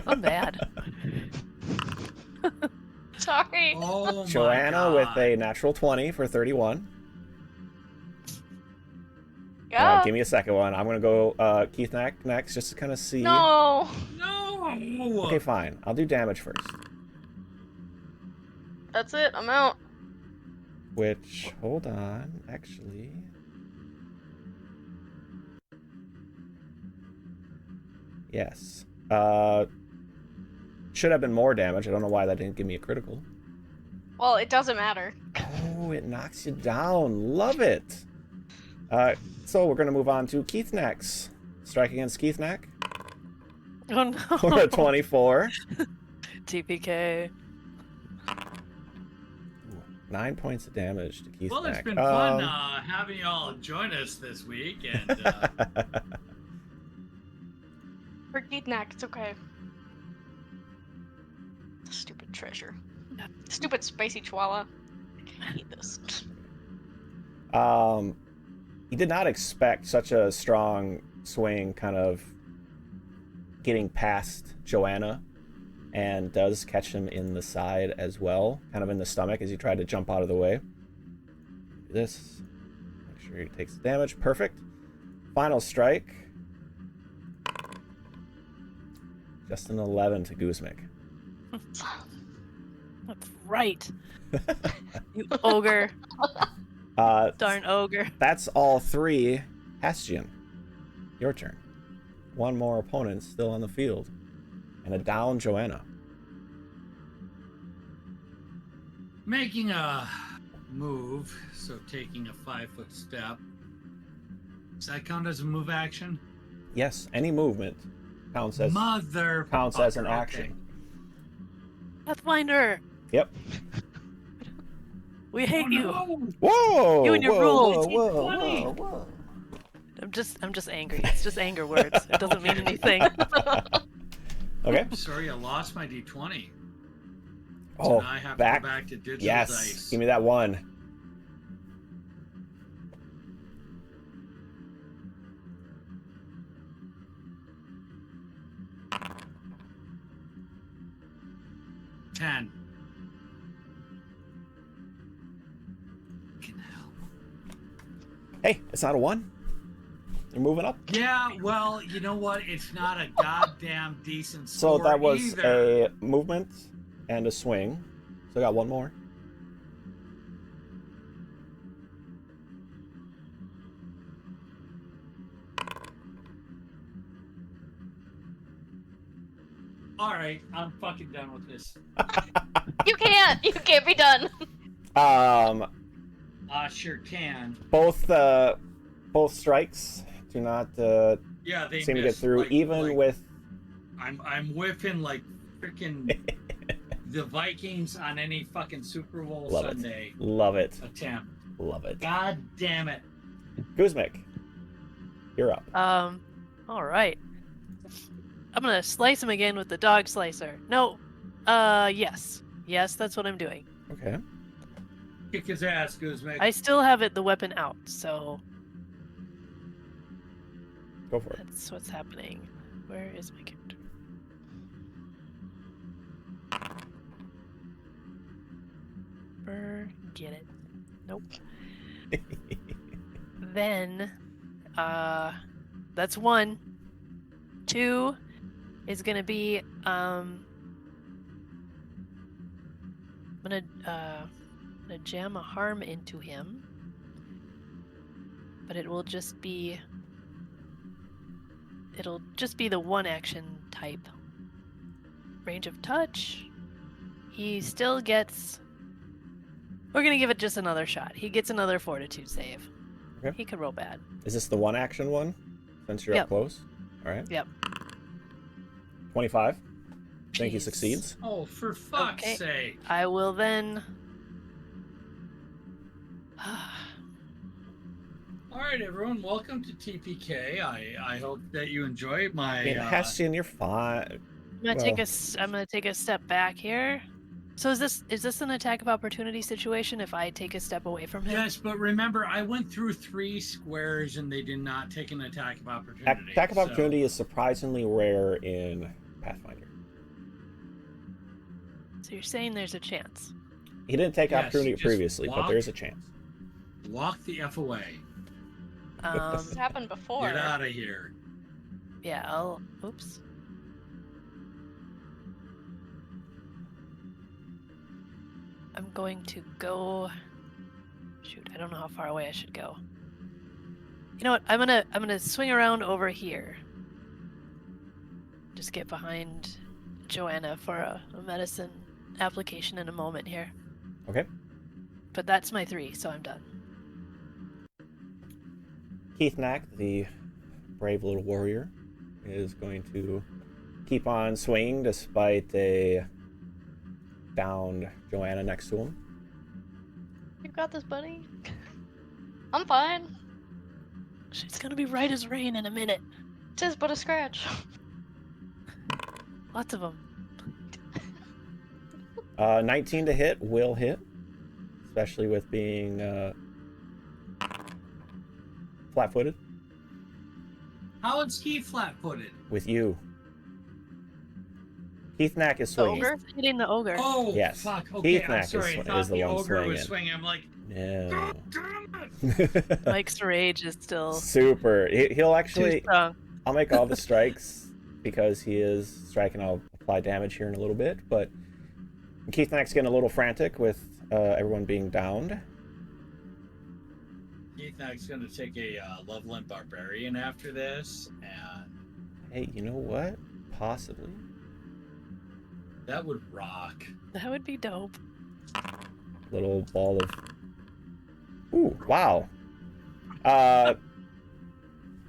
I'm mad. Sorry. Oh my Joanna with God. a natural 20 for 31. Yeah. Give me a second one. I'm going to go Kithnakk next just to kind of see. No. No! Okay, fine. I'll do damage first. That's it. I'm out. Which, hold on, actually. Yes. Should have been more damage. I don't know why that didn't give me a critical. Well, it doesn't matter. Oh, it knocks you down. Love it. So we're going to move on to Kithnak's. Strike against Kithnakk Oh for no. a 24. TPK. 9 points of damage to Kithnakk. Well, it's been fun having you all join us this week, and For Kithnakk, it's okay. Stupid treasure. Stupid spicy chihuahua. I hate this. He did not expect such a strong swing kind of getting past Joanna, and does catch him in the side as well, kind of in the stomach as he tried to jump out of the way. This, make sure he takes the damage. Perfect. Final strike. Just an 11 to Guzmik. That's right. You ogre. Darn ogre. That's all 3. Hastian, your turn. One more opponent still on the field. And a down Joanna. making a move, so taking a 5-foot step. Does that count as a move action? Yes, any movement counts as an action. Pathfinder, Yep. we hate you. Whoa! You and your whoa, rules. whoa. I'm just angry. It's just anger words. It doesn't mean anything. Okay. Sorry, I lost my D20. Oh, So now I have back. to go back to digital Yes. dice. Give me that one. Fucking hell. Hey, it's not a 1. You're moving up. Yeah, well, you know what? It's not a goddamn decent So score that was either. a movement and a swing. So I got 1 more. All right, I'm fucking done with this. You can't. You can't be done. I sure can. Both strikes do not Yeah, they seem to get missed, through, like- even like, with. I'm whiffing like freaking the Vikings on any fucking Super Bowl Love Sunday it. Love it. attempt. Love it. God damn it. Guzmik, you're up. All right. I'm gonna slice him again with the dog slicer. No. Yes. Yes, that's what I'm doing. Okay. Kick his ass, Guzmik. I still have the weapon out, so Go for it. that's what's happening. Where is my character? Forget it. Nope. Then, that's 1. 2 is gonna be, I'm gonna jam a harm into him, but it'll just be the 1 action type. Range of touch. He still gets. We're gonna give it just another shot. He gets another fortitude save. Okay. He could roll bad. Is this the 1 action one? Since you're Yep. up close? Alright. Yep. 25. I think he Jeez. succeeds. Oh, for fuck's Okay. sake. I will then. All right, everyone, welcome to TPK. I hope that you enjoy my. Hessian, you're fine. I'm gonna take a step back here. So is this an attack of opportunity situation if I take a step away from him? Yes, but remember, I went through 3 squares and they did not take an attack of opportunity. Attack of so- opportunity is surprisingly rare in Pathfinder. So you're saying there's a chance. He didn't take Yes, opportunity just previously, but walk. there's a chance. Walk the F away. This happened before. Get out of here. Yeah, oops. I'm going to go. Shoot, I don't know how far away I should go. You know what? I'm gonna swing around over here. Just get behind Joanna for a medicine application in a moment here. Okay. But that's my 3, so I'm done. Kithnakk, the brave little warrior, is going to keep on swinging despite a downed Joanna next to him. You got this, buddy. I'm fine. She's gonna be right as rain in a minute. Tis but a scratch. Lots of them. 19 to hit will hit, especially with being flat-footed How is he flat-footed? with you. Kithnakk is The swinging. ogre? Hitting the ogre. Oh, Yes. fuck. Okay, I'm Kithnakk sorry. I is thought the the one ogre was swinging. swinging. I'm like, No. God damn it! Mike's rage is still Super. He'll too actually. strong. I'll make all the strikes because he is striking. I'll apply damage here in a little bit, but Kithnak's getting a little frantic with everyone being downed. Kithnak's going to take a Loveland Barbarian after this, and Hey, you know what? Possibly. that would rock. That would be dope. Little ball of. Ooh! Wow. Nice.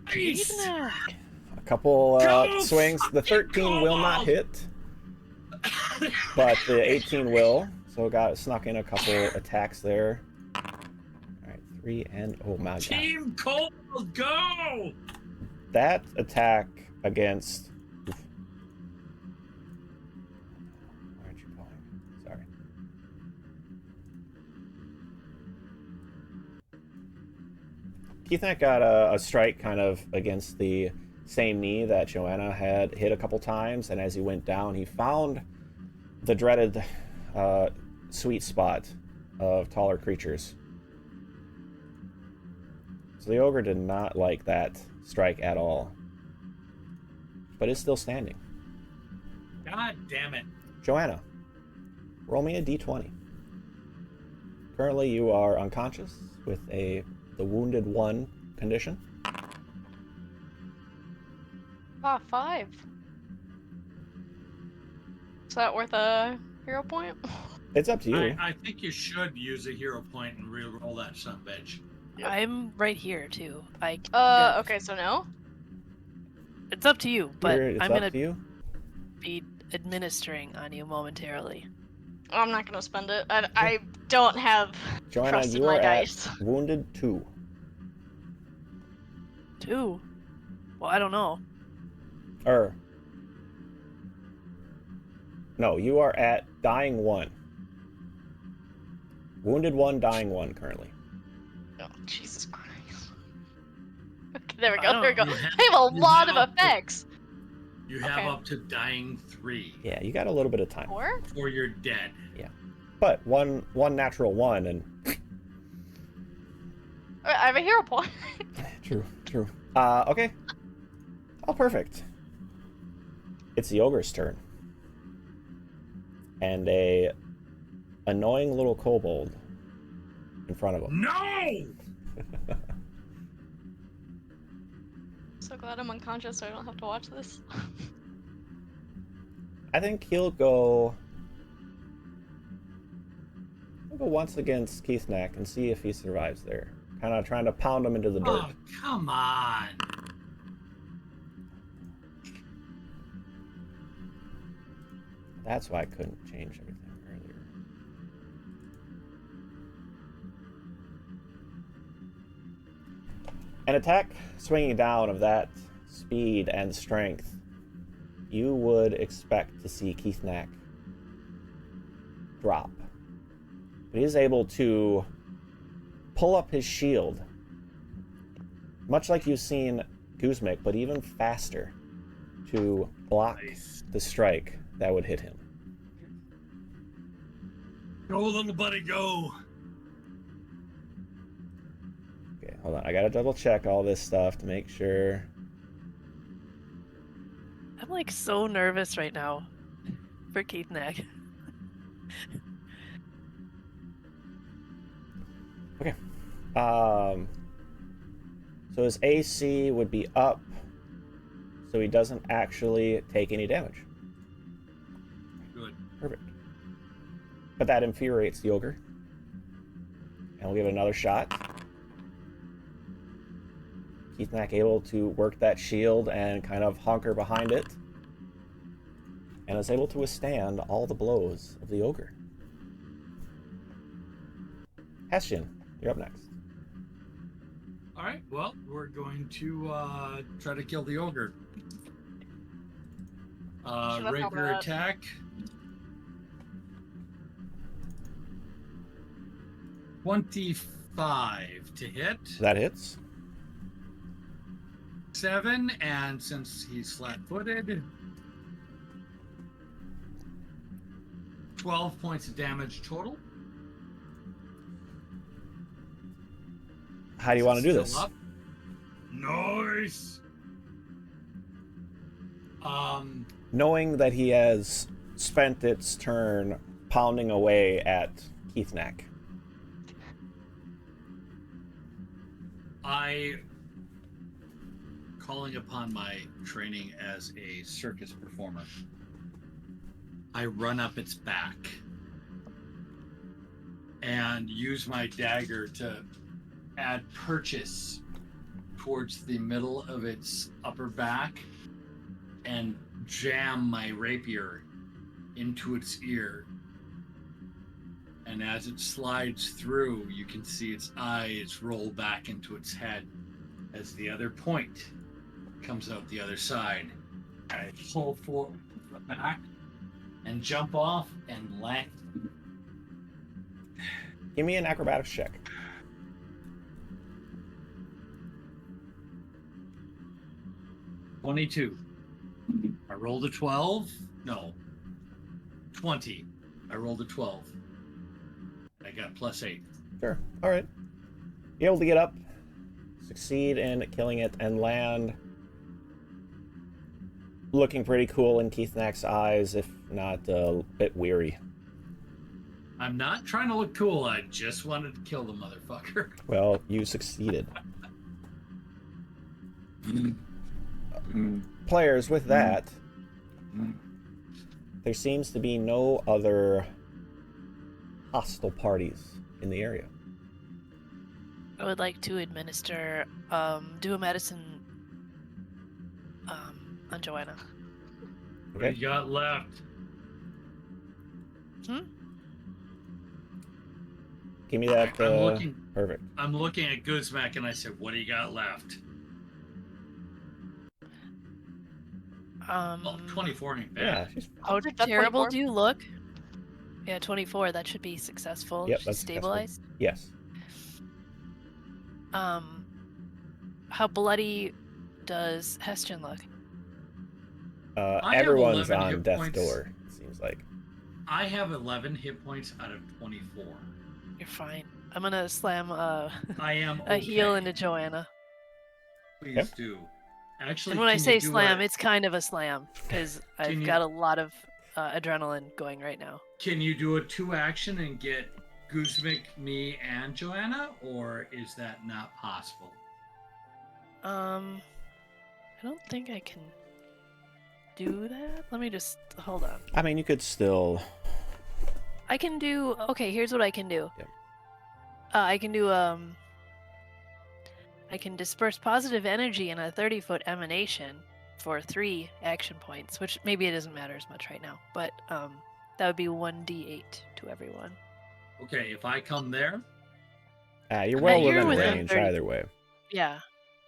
Kithnakk. A couple Go swings. The fucking 13 will not kobold! hit, but the 18 will. So got snuck in a couple attacks there. All right, 3 and oh my god. Team Kobold, go! That attack against. Oof. Why aren't you going? Sorry. Kithnakk got a strike kind of against the same knee that Joanna had hit a couple times, and as he went down, he found the dreaded sweet spot of taller creatures. So the ogre did not like that strike at all. But is still standing. God damn it. Joanna, roll me a d20. Currently you are unconscious with the wounded 1 condition. Ah, 5. Is that worth a hero point? It's up to you. I think you should use a hero point and re-roll that son bitch. Yep. I'm right here too. Okay, so no? It's up to you, but It's I'm up gonna to you. be administering on you momentarily. I'm not gonna spend it. I don't have Joanna, trust in you my are dice. at wounded 2. 2? Well, I don't know. No, you are at dying 1. Wounded 1, dying 1 currently. Oh, Jesus Christ. Okay, there we I go, don't there we go. You They have a you lot have of up to- effects. You have Okay. up to dying 3 Yeah, you got a little bit of time. 4? before you're dead. But one natural 1 and I have a hero point. True. Okay. Oh, perfect. It's the ogre's turn. And a annoying little kobold in front of him. No! So glad I'm unconscious so I don't have to watch this. I think he'll go once against Kithnakk and see if he survives there. Kind of trying to pound him into the dirt. Oh, come on. That's why I couldn't change everything earlier. An attack swinging down of that speed and strength, you would expect to see Kithnakk drop. But he is able to pull up his shield, much like you've seen Guzmik, but even faster, to block Nice. the strike that would hit him. Go, little buddy, go. Okay, hold on. I gotta double check all this stuff to make sure. I'm like so nervous right now for Kithnakk. Okay. So his AC would be up, so he doesn't actually take any damage. Good. Perfect. But that infuriates the ogre. And we'll give it another shot. Kithnakk able to work that shield and kind of hunker behind it. And is able to withstand all the blows of the ogre. Hessian, you're up next. All right, well, we're going to try to kill the ogre. Should've felt Rapier bad. attack. 25 to hit. That hits. 7, and since he's flat-footed, 12 points of damage total. How do you want to do Still this? up. Nice. Knowing that he has spent its turn pounding away at Kithnakk. Calling upon my training as a circus performer, I run up its back and use my dagger to add purchase towards the middle of its upper back and jam my rapier into its ear. And as it slides through, you can see its eyes roll back into its head as the other point comes out the other side. I pull forward back and jump off and land. Give me an acrobatics check. $22. I rolled a 12. No. 20. I rolled a 12. I got +8. Sure. All right. You're able to get up. succeed in killing it and land looking pretty cool in Kithnak's eyes, if not a bit weary. I'm not trying to look cool. I just wanted to kill the motherfucker. Well, you succeeded. Players, with that, there seems to be no other hostile parties in the area. I would like to administer, do a medicine on Joanna. What do you got left? Give me that. Perfect. I'm looking at Guzmak and I said, "What do you got left?" Well, 24 ain't bad. Yeah, she's How Is that terrible 24? do you look? Yeah, 24. That should be successful. Yep, She's that's stabilized. yes. How bloody does Heston look? I have Everyone's 11 on hit death's points. door. It seems like. I have 11 hit points out of 24. You're fine. I'm gonna slam I am a heal okay. into Joanna. Please Yep. do. Actually, And when I can you say do slam, a- it's kind of a slam because I've you- got a lot of adrenaline going right now. Can you do a 2-action and get Guzmik, me, and Joanna, or is that not possible? I don't think I can do that. Let me just hold on. I mean, you could still. I can do. Okay, here's what I can do. Yep. I can do. I can disperse positive energy in a 30-foot emanation for 3 action points, which maybe it doesn't matter as much right now, but that would be 1d8 to everyone. Okay, if I come there, You're well you're within within range 30. either way. Yeah,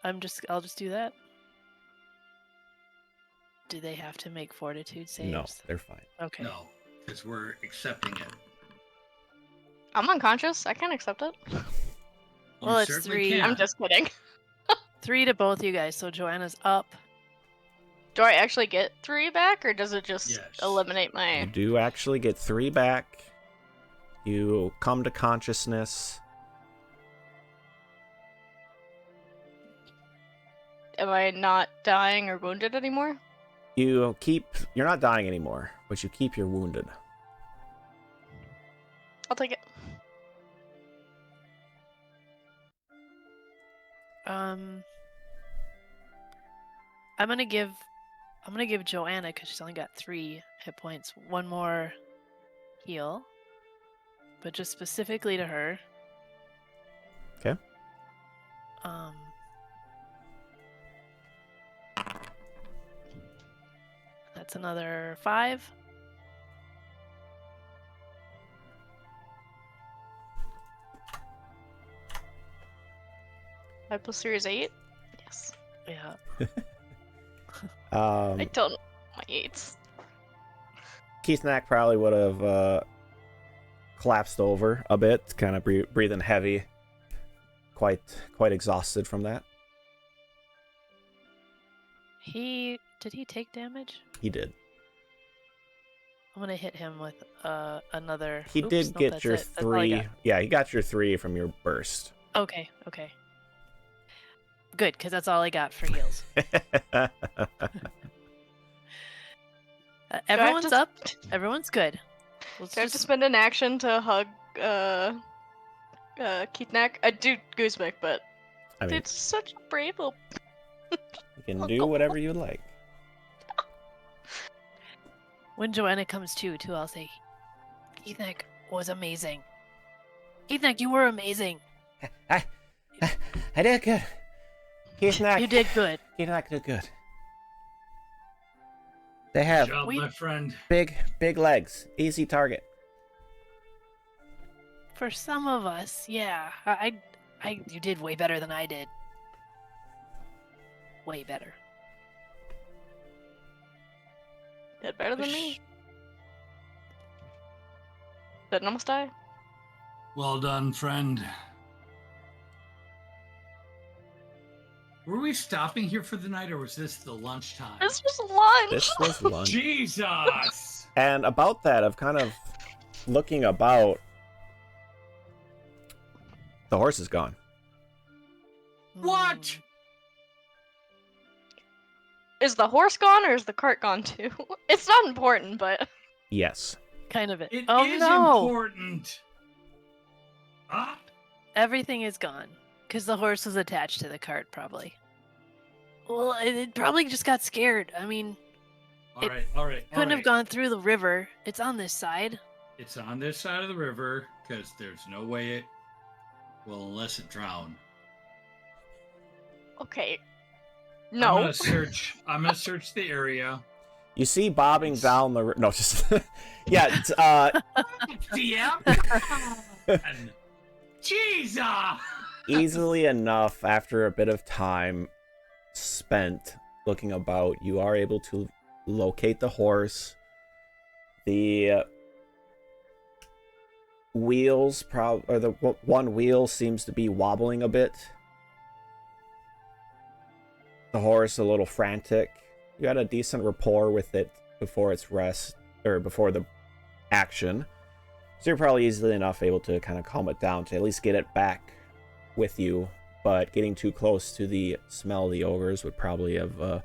I'll just do that. Do they have to make fortitude saves? No, they're fine. Okay. no, because we're accepting it. I'm unconscious. I can't accept it. Well, You it's certainly 3. can. I'm just kidding. 3 to both you guys, so Joanna's up. Do I actually get 3 back, or does it just Yes. eliminate You my? do actually get 3 back. You come to consciousness. Am I not dying or wounded anymore? You're not dying anymore, but you keep your wounded. I'll take it. I'm gonna give Joanna, because she's only got 3 hit points, 1 more heal, but just specifically to her. Okay. That's another 5. Five plus 3 is 8. Yes. Yeah. I don't know my 8s. Kithnakk probably would have collapsed over a bit, kind of breathing heavy, quite exhausted from that. Did he take damage? He did. I'm gonna hit him with another. He Oops, did nope, get that's your it. That's all I 3. got. Yeah, he got your 3 from your burst. Okay. Good, because that's all I got for heals. Everyone's to- up. Everyone's good. Let's Do I have to just- spend an action to hug Kithnakk? I do Guzmik, but I mean, it's such a brave little. you can do whatever you like. When Joanna comes to, too, I'll say, Kithnakk was amazing. Kithnakk, you were amazing. I did good. Kithnakk. You did good. Kithnakk did good. They have Good job, my friend. big legs. Easy target. For some of us, yeah. You did way better than I did. Way better. Did better than me. Didn't almost die. Well done, friend. Were we stopping here for the night, or was this the lunchtime? This was lunch. This was lunch. Jesus! And about that, of kind of looking about, the horse is gone. What? Is the horse gone or is the cart gone too? It's not important, but Yes. Kind of it. It Oh is no! important. Ah. Everything is gone. Because the horse was attached to the cart, probably. Well, it probably just got scared. I mean, All right, all right. couldn't have gone through the river. It's on this side. It's on this side of the river because there's no way it will unless it drowned. okay. I'm No. gonna search. I'm gonna search the area. You see bobbing down the... No, just... yeah, it's, DM. Jesus. easily enough, after a bit of time spent looking about, you are able to locate the horse. The wheels, or the one wheel seems to be wobbling a bit. The horse a little frantic. You had a decent rapport with it before its rest, or before the action. So you're probably easily enough able to kind of calm it down to at least get it back with you. But getting too close to the smell of the ogres would probably have...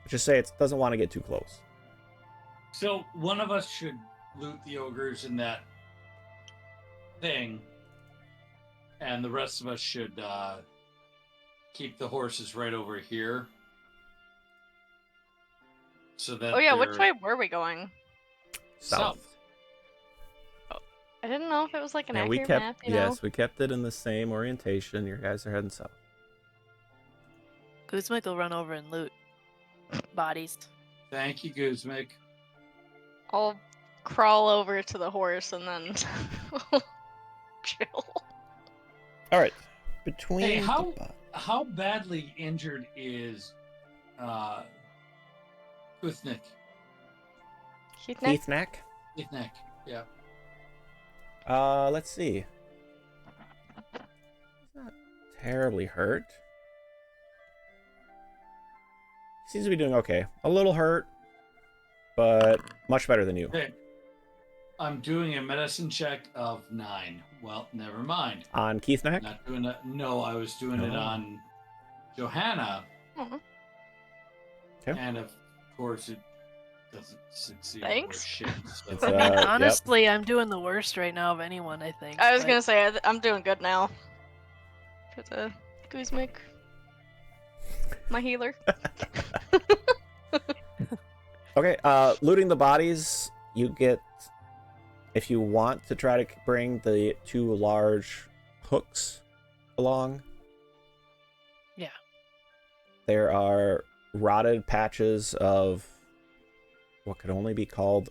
just say it doesn't want to get too close. So one of us should loot the ogres in that thing, and the rest of us should keep the horses right over here. So that Oh yeah, which they're way were we going? south. I didn't know if it was like an Yeah, accurate we kept map, you know? yes, we kept it in the same orientation. Your guys are heading south. Guzmik will run over and loot bodies. Thank you, Guzmik. I'll crawl over to the horse and then chill. All right. Between Hey, the how badly injured is Kithnakk? Kithnakk? Kithnakk, yeah. Let's see. He's not terribly hurt. He seems to be doing okay. A little hurt, but much better than you. Okay. I'm doing a medicine check of 9. Well, never mind. On Kithnakk? Not doing that. No, I was doing it Oh. on Johanna, Aw. Okay. and of course it doesn't succeed. Thanks. Or shit, so. It's, I mean, yep. honestly, I'm doing the worst right now of anyone, I think. I was but- gonna say, I'm doing good now. For the Guzmik. My healer. Okay, looting the bodies, you get, if you want to try to bring the 2 large hooks along. Yeah. There are rotted patches of what could only be called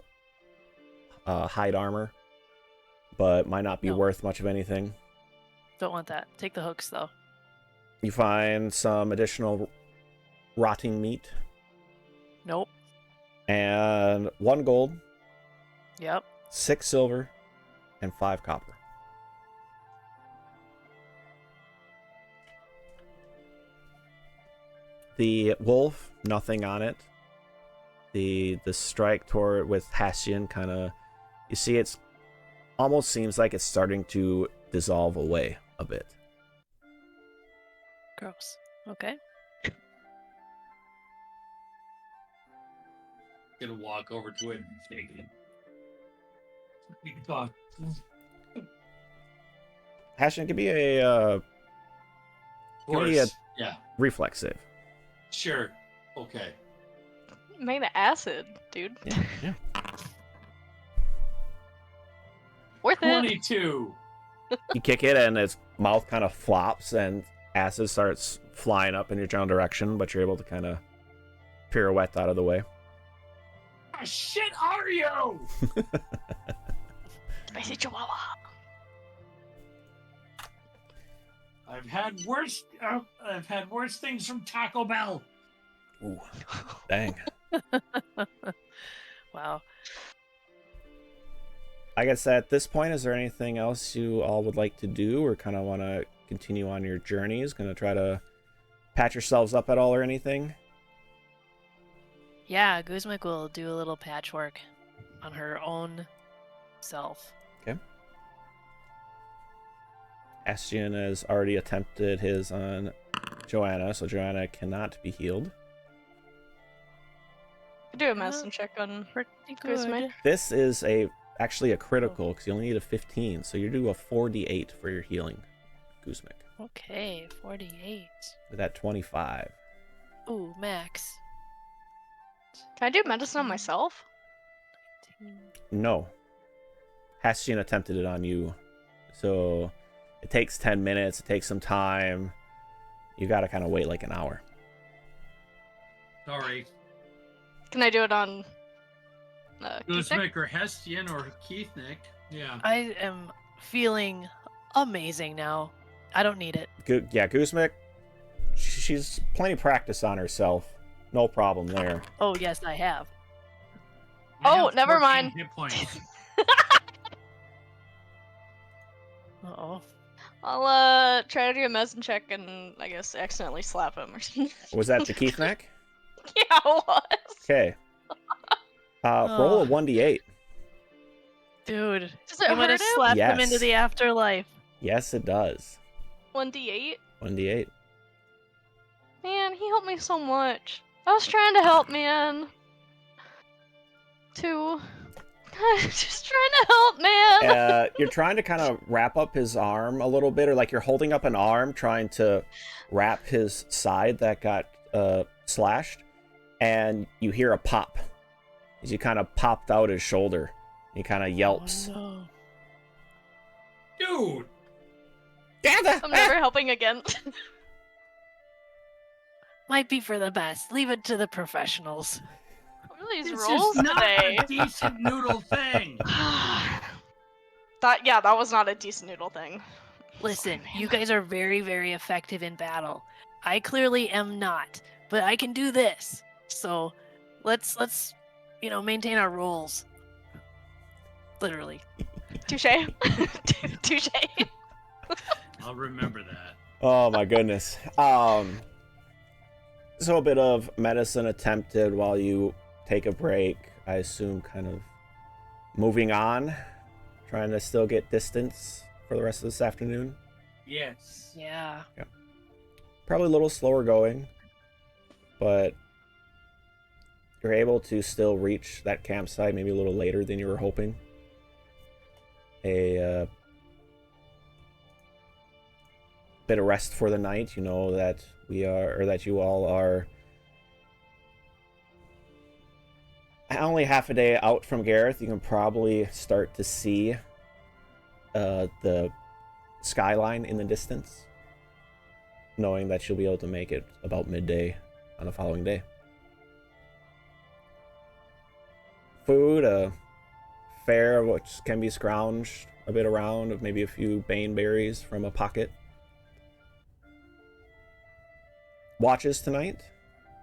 hide armor, but might not be No. worth much of anything. Don't want that. Take the hooks, though. You find some additional rotting meat Nope. and 1 gold, Yep. 6 silver, and 5 copper. The wolf, nothing on it. The strike toward with Hastian kind of, you see it's almost seems like it's starting to dissolve away a bit. Gross. Okay. Gonna walk over to it and take it. God. Hastian, could be a give me a Horse. Yeah, reflex save. sure. Okay. Made of acid, dude. Yeah. Worth it. 22. You kick it and its mouth kind of flops and acid starts flying up in your general direction, but you're able to kind of pirouette out of the way. What shit are you? Spicy Chihuahua. I've had worse things from Taco Bell. Ooh, dang. Wow. I guess at this point, is there anything else you all would like to do or kind of want to continue on your journeys? Going to try to patch yourselves up at all or anything? Yeah, Guzmik will do a little patchwork on her own self. Okay. Estian has already attempted his on Joanna, so Joanna cannot be healed. Do a medicine check on Pretty Guzman. good. This is actually a critical because you only need a 15, so you do a 4d8 for your healing, Guzmik. Okay, 48. With that 25. Ooh, max. Can I do medicine on myself? 19. No. Hastian attempted it on you, so it takes 10 minutes. It takes some time. You gotta kind of wait like an hour. Sorry. Can I do it on Kithnakk? Guzmik or Hestian or Kithnakk. Yeah. I am feeling amazing now. I don't need it. Yeah, Guzmik, she's plenty practice on herself. No problem there. Oh, yes, I have. I Oh, have never 14 mind. Hit points. Uh-oh. I'll try to do a medicine check and I guess accidentally slap him or something. Was that the Kithnakk? Yeah, it was. Okay. Roll a 1d8. Dude, Does it you might hurt have him? slapped him into Yes. the afterlife. Yes, it does. 1d8? 1d8. Man, he helped me so much. I was trying to help, man. Just trying to help, man. You're trying to kind of wrap up his arm a little bit, or like you're holding up an arm trying to wrap his side that got slashed, and you hear a pop as you kind of popped out his shoulder. He kind of yelps. Oh, Dude. I'm never helping again. Might be for the best. Leave it to the professionals. What are these This rolls is not today? a decent noodle thing. that was not a decent noodle thing. Listen, you guys are very, very effective in battle. I clearly am not, but I can do this. So let's maintain our roles. Literally. Touche. Touche. I'll remember that. Oh my goodness. So a bit of medicine attempted while you take a break. I assume kind of moving on, trying to still get distance for the rest of this afternoon. Yes. Yeah. Probably a little slower going, but you're able to still reach that campsite maybe a little later than you were hoping. A bit of rest for the night. You know that that you all are only half a day out from Garath. You can probably start to see the skyline in the distance, knowing that you'll be able to make it about midday on the following day. Food, fare which can be scrounged a bit around, of maybe a few bane berries from a pocket. Watches tonight,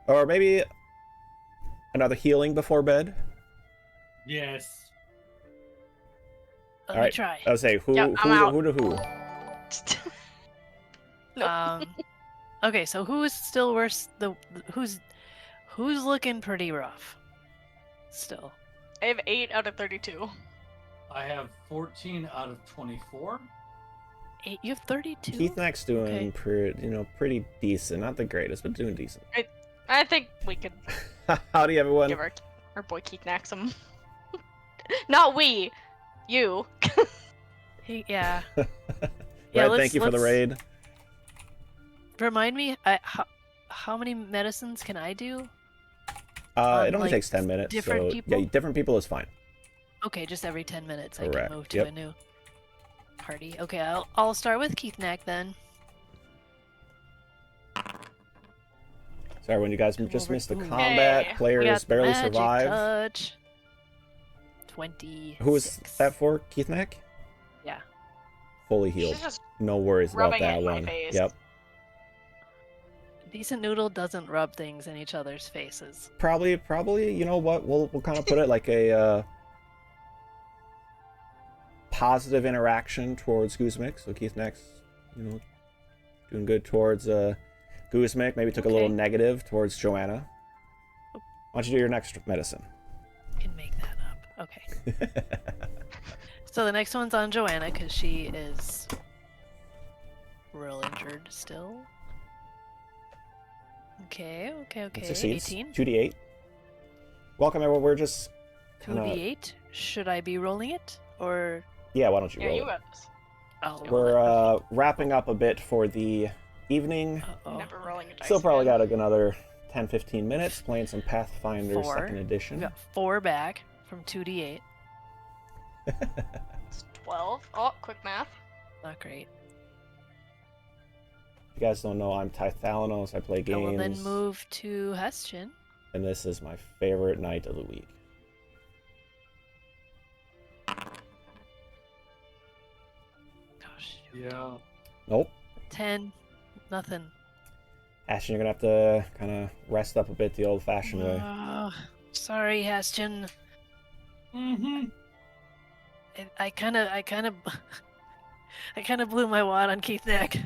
or maybe another healing before bed. Yes. Let All me right. try. I would say who Yeah, I'm out. to who. Nope. Okay, so who is still worse? Who's looking pretty rough? Still. I have 8 out of 32. I have 14 out of 24. 8. You have 32. Kithnak's doing Okay. pretty decent. Not the greatest, but doing decent. I think we could Howdy, everyone. give our boy Kithnakk some. Not we. You. Yeah. Red, Yeah, thank you for the let's- raid. Remind me, how many medicines can I do? It only like, takes 10 minutes. different So people? yeah, different people is fine. Okay, just every 10 minutes I Correct, can move to yep. a new party. Okay, I'll start with Kithnakk then. Sorry, when you guys Come just over- missed the Ooh. combat, Hey. We players got barely magic survive. touch. 20. Who is that for? Kithnakk? Yeah. Fully healed. She's just No worries about rubbing it that in my one. face. Yep. Decent noodle doesn't rub things in each other's faces. Probably. You know what? We'll kind of put it like a positive interaction towards Guzmik. So Kithnak's, doing good towards Guzmik. Maybe took a little Okay. negative towards Joanna. Why don't you do your next medicine? Can make that up. Okay. So the next one's on Joanna because she is real injured still. Okay. It succeeds. 18. 2d8. Welcome, everyone. We're just... 2d8. Should I be rolling it? Or... Yeah, why don't you Yeah, roll you it? got this. I'll roll it. We're wrapping up a bit for the evening. Uh-oh. Never rolling a dice. Still probably again. got another 10-15 minutes playing some Pathfinder 4. 2nd edition. We got 4 back from 2d8. It's 12. Oh, quick math. Not great. If you guys don't know, I'm Tythalanos. I play I will games. then move to Hestian. And this is my favorite night of the week. Gosh. Yeah. Nope. 10. Nothing. Ashton, you're going to have to kind of rest up a bit the old-fashioned way. Sorry, Hestian. Mm-hmm. I kind of blew my wad on Kithnakk.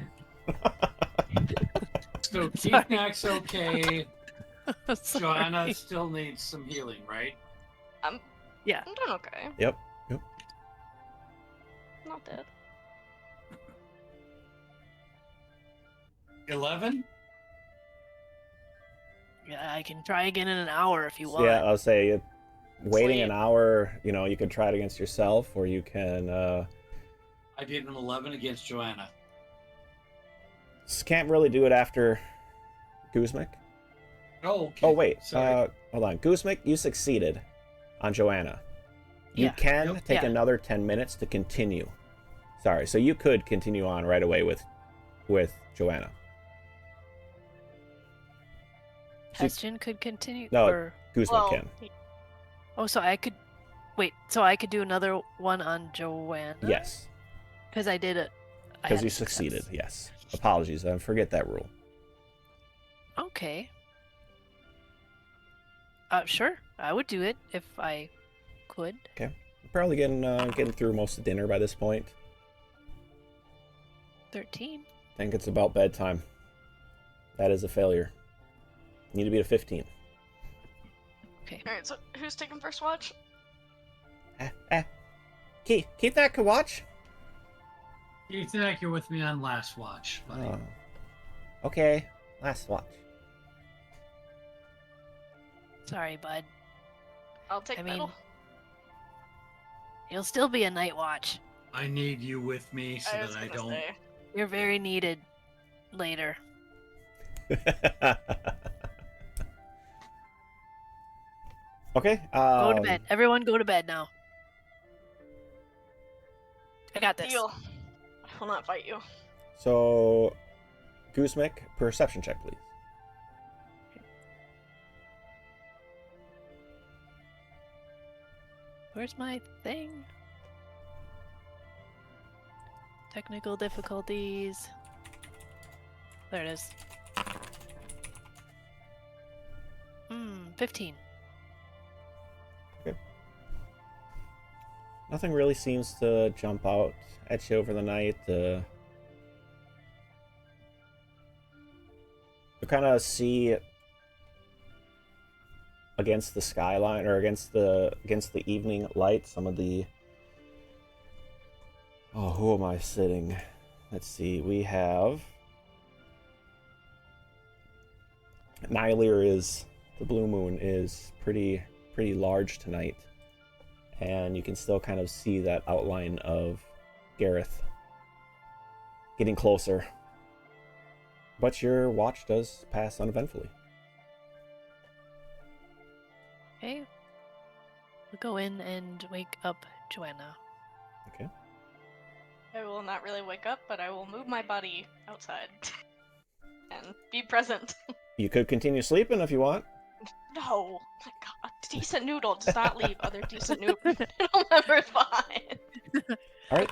So Kithnak's okay. Sorry. Joanna still needs some healing, right? Yeah. I'm doing okay. Yep. Not dead. 11? Yeah, I can try again in an hour if you want. Yeah, I'll say waiting Sleep. an hour, you could try it against yourself, or you can... I did an 11 against Joanna. can't really do it after Guzmik. Oh, okay. Oh, wait. Sorry. Hold on. Guzmik, you succeeded on Joanna. You Yeah. can Yep. take Yeah. another 10 minutes to continue. Sorry, so you could continue on right away with Joanna. Hestian could continue. No. Or... Guzmik Well, can. Oh, so I could. Wait, so I could do another one on Joanna? Yes, Because I did it. I because had you a success. succeeded. Yes. Apologies, I forget that rule. Okay. Sure. I would do it if I could. Probably getting through most of dinner by this point. 13. I think it's about bedtime. That is a failure. You need to be at 15. Okay. Alright, so who's taking first watch? Keep that watch. Kithnakk, you're with me on last watch, buddy. Oh. Okay, last watch. Sorry, bud. I'll take I mean- middle. You'll still be a night watch. I need you with me so was that I gonna don't. say. You're very needed later. Okay. Go to bed. Everyone go to bed now. I got this. Deal. I will not fight you. So, Guzmik, perception check, please. Where's my thing? Technical difficulties. There it is. 15. Nothing really seems to jump out at you over the night. You kind of see against the skyline or against the evening light some of the... Oh, who am I sitting? Let's see. We have... Nylir is... The blue moon is pretty large tonight. And you can still kind of see that outline of Garath getting closer. But your watch does pass uneventfully. Okay. We'll go in and wake up Joanna. Okay. I will not really wake up, but I will move my body outside and be present. You could continue sleeping if you want. No, my God, decent noodle does not leave other decent noodle members behind. All right.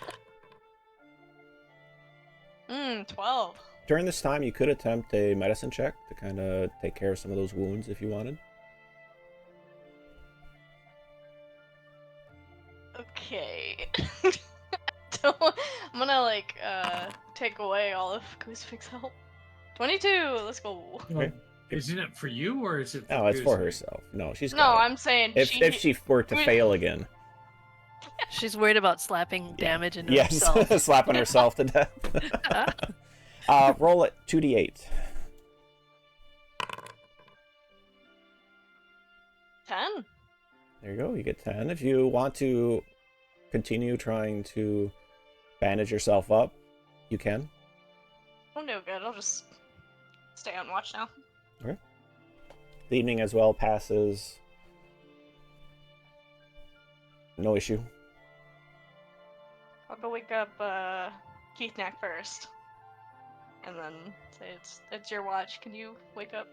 12. During this time, you could attempt a medicine check to kind of take care of some of those wounds if you wanted. Okay. So, I'm gonna take away all of Kuzvik's help. 22. Let's go. Okay. Isn't it for you or is it? No, it's for Guzman? herself. No, she's No, got it. I'm saying If she were to fail again, She's worried about slapping damage into yes, herself. slapping herself to death. Roll it 2d8. 10. There you go. You get 10. If you want to continue trying to bandage yourself up, you can. I'm no good. I'll just stay on watch now. Okay. The evening as well passes. No issue. I'll go wake up Kithnakk first. And then say it's your watch. Can you wake up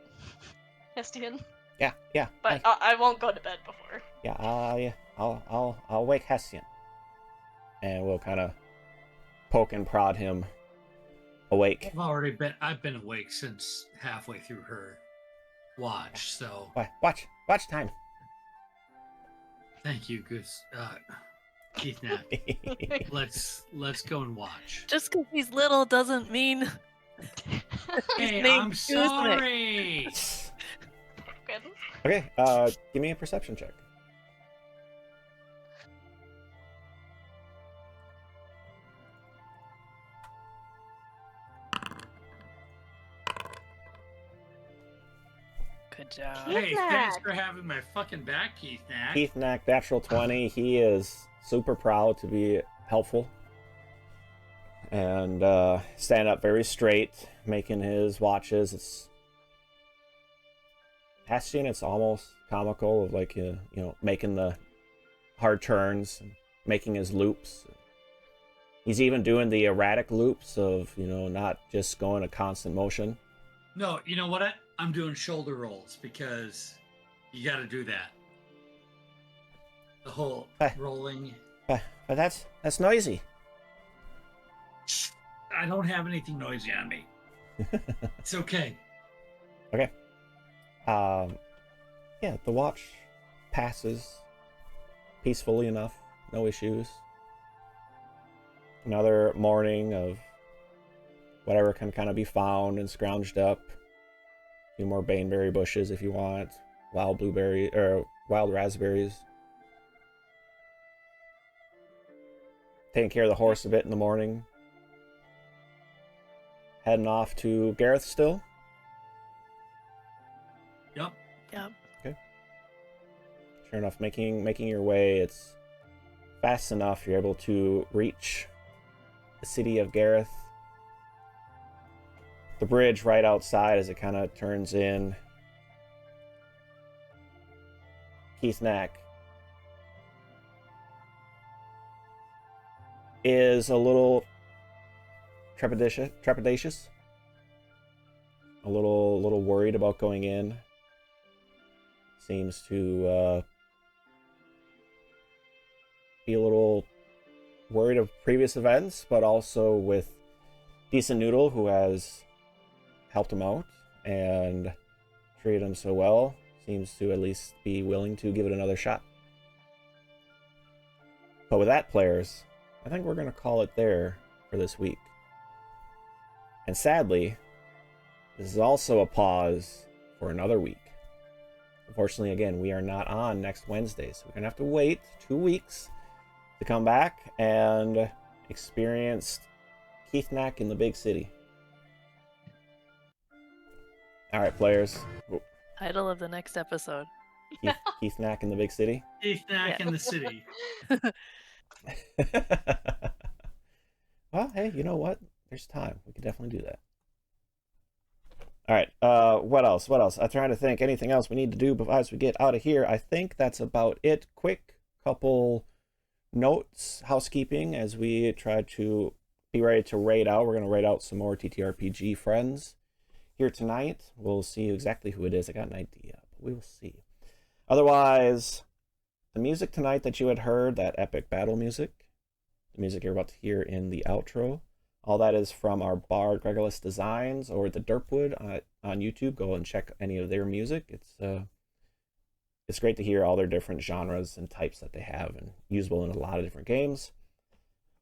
Hestian? Yeah. But I won't go to bed before. Yeah. I'll wake Hessian, and we'll kind of poke and prod him awake. I've been awake since halfway through her watch. So Watch time. thank you, good Kithnakk. Let's go and watch. Just because he's little doesn't mean. Hey, named I'm Kithnakk. sorry. Good. Okay. Give me a perception check. Good job. Hey, thanks Kithnakk. for having my fucking back, Kithnakk. Kithnakk, natural 20. He is super proud to be helpful. And stand up very straight, making his watches. It's Hessian, it's almost comical of like making the hard turns, and making his loops. He's even doing the erratic loops of not just going a constant motion. No, you know what? I'm doing shoulder rolls because you got to do that. The whole rolling. But that's noisy. I don't have anything noisy on me. It's okay. Okay. Yeah, the watch passes peacefully enough, no issues. Another morning of whatever can kind of be found and scrounged up. A few more baneberry bushes if you want, wild blueberry or wild raspberries. Taking care of the horse a bit in the morning. Heading off to Garath still. Yep. Okay. Sure enough, making your way, it's fast enough. You're able to reach the city of Garath. The bridge right outside as it kind of turns in. Kithnakk is a little trepidatious. A little worried about going in. Seems to be a little worried of previous events, but also with Decent Noodle, who has helped him out and treated him so well, seems to at least be willing to give it another shot. But with that, players, I think we're going to call it there for this week. And sadly, this is also a pause for another week. Unfortunately, again, we are not on next Wednesday, so we're going to have to wait 2 weeks to come back and experience Kithnakk in the big city. All right, players. Title of the next episode. Kithnakk in the big city. Kithnakk in the city. Well, hey, you know what? There's time. We can definitely do that. All right. What else? I'm trying to think. Anything else we need to do before we get out of here? I think that's about it. Quick couple notes, housekeeping, as we try to be ready to raid out. We're going to raid out some more TTRPG friends here tonight. We'll see exactly who it is. I got an idea, but we will see. Otherwise, the music tonight that you had heard, that epic battle music, the music you're about to hear in the outro, all that is from our bard Gregorless Designs or the Derpwood on YouTube. Go and check any of their music. It's great to hear all their different genres and types that they have, and usable in a lot of different games.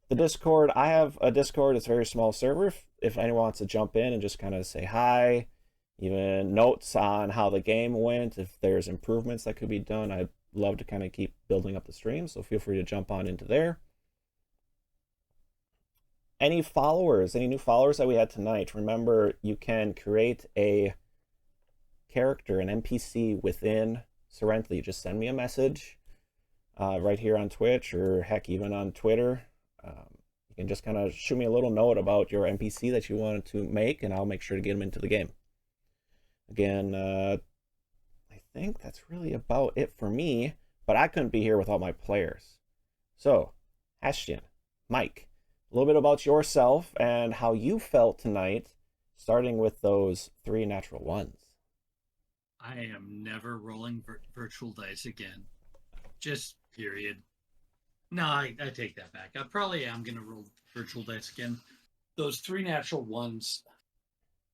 The Discord, I have a Discord. It's a very small server. If anyone wants to jump in and just kind of say hi, even notes on how the game went, if there's improvements that could be done, I'd love to kind of keep building up the stream, so feel free to jump on into there. any followers, any new followers that we had tonight, remember you can create a character, an NPC within Cyrenthe. You just send me a message right here on Twitch, or heck, even on Twitter. You can just kind of shoot me a little note about your NPC that you wanted to make, and I'll make sure to get them into the game. Again, I think that's really about it for me, but I couldn't be here without my players. So, Ashton, Mike, a little bit about yourself and how you felt tonight, starting with those 3 natural ones. I am never rolling virtual dice again. Just period. No, I take that back. I probably am going to roll virtual dice again. Those 3 natural ones.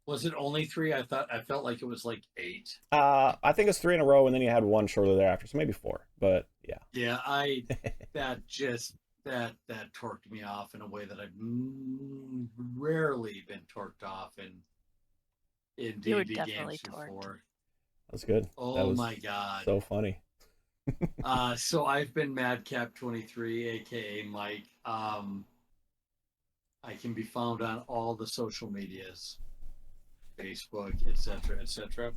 Was it only 3? I felt like it was like 8. I think it's 3 in a row, and then you had 1 shortly thereafter, so maybe 4. But yeah. Yeah, that torqued me off in a way that I've rarely been torqued off in D&D games before. That's good. Oh that was my god, so funny. So I've been Madcap23, aka Mike. I can be found on all the social medias, Facebook, etc., etc.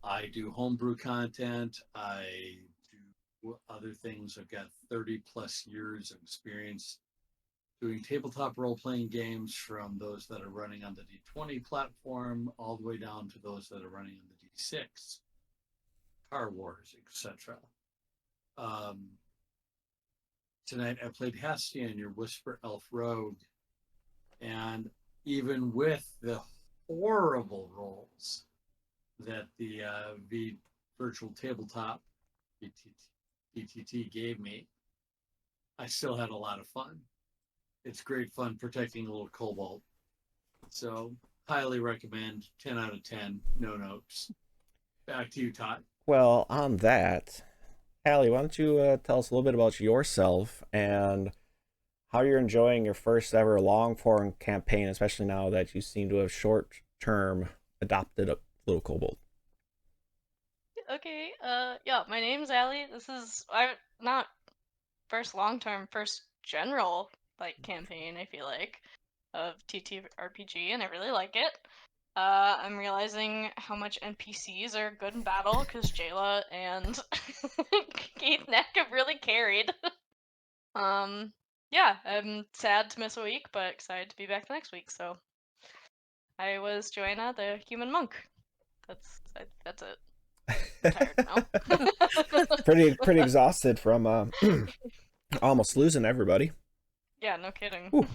I do homebrew content. I do other things. I've got 30 plus years of experience doing tabletop role-playing games, from those that are running on the D20 platform all the way down to those that are running on the D6, Car Wars, etc. Tonight I played Hastian, your Whisper Elf Rogue, and even with the horrible rolls that the virtual tabletop VTT gave me, I still had a lot of fun. It's great fun protecting a little kobold. So, highly recommend. 10 out of 10. No notes. Back to you, Todd. Well, on that, Allie, why don't you tell us a little bit about yourself and how you're enjoying your first ever long-form campaign, especially now that you seem to have short-term adopted a little kobold. Okay, yeah, my name's Allie. This is not first long-term, first general campaign, I feel like, of TTRPG, and I really like it. I'm realizing how much NPCs are good in battle, because Jayla and Kithnakk have really carried. Yeah, I'm sad to miss a week, but excited to be back the next week, so I was Joanna, the human monk. That's it. I'm tired now. pretty exhausted from almost losing everybody. Yeah, no kidding.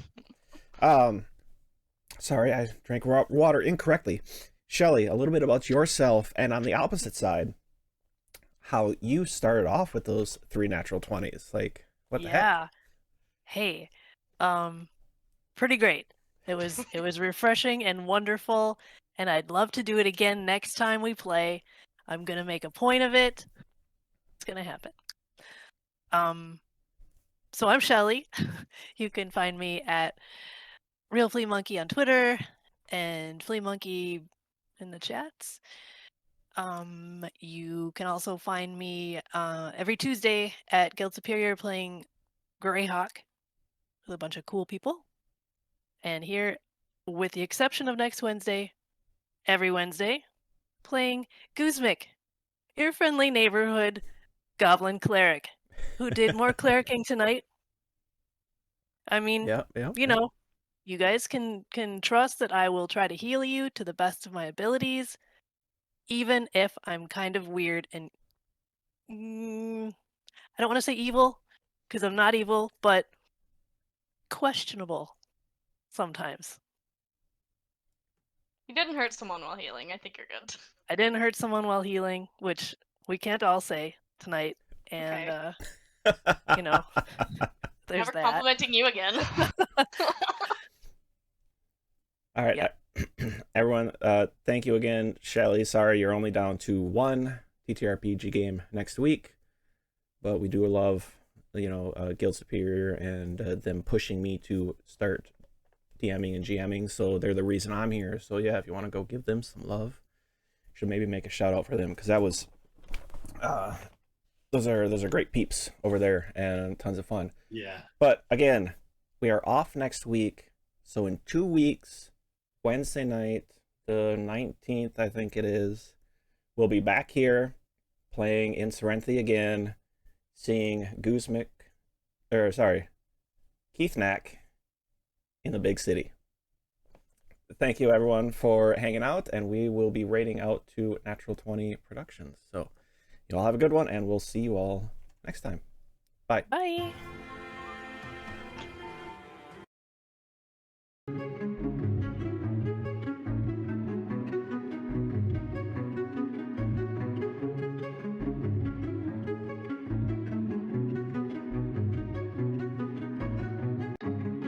Sorry, I drank water incorrectly. Shelly, a little bit about yourself, and on the opposite side, how you started off with those 3 natural 20s. Like, what the heck? Hey, pretty great. It was refreshing and wonderful, and I'd love to do it again next time we play. I'm gonna make a point of it. It's gonna happen. So I'm Shelly. You can find me at Real Flea Monkey on Twitter and Flea Monkey in the chats. You can also find me every Tuesday at Guild Superior playing Greyhawk with a bunch of cool people. And here, with the exception of next Wednesday, every Wednesday, playing Guzmik, your friendly neighborhood goblin cleric, who did more clericing tonight. I mean, you know, you guys can trust that I will try to heal you to the best of my abilities, even if I'm kind of weird and I don't want to say evil, because I'm not evil, but questionable sometimes. You didn't hurt someone while healing. I think you're good. I didn't hurt someone while healing, which we can't all say tonight. And, you know, there's Never that. complimenting you again. All right, everyone, thank you again, Shelly. Sorry, you're only down to 1 TTRPG game next week, but we do love, Guild Superior and them pushing me to start DMing and GMing, so they're the reason I'm here. So yeah, if you want to go give them some love, should maybe make a shout out for them, because that was those are great peeps over there and tons of fun. Yeah. But again, we are off next week So in 2 weeks, Wednesday night, the 19th, I think it is, we'll be back here playing in Cyrenthe again, seeing Kithnakk in the big city. Thank you everyone for hanging out, and we will be raiding out to Natural 20 Productions. So you all have a good one, and we'll see you all next time. Bye. Bye.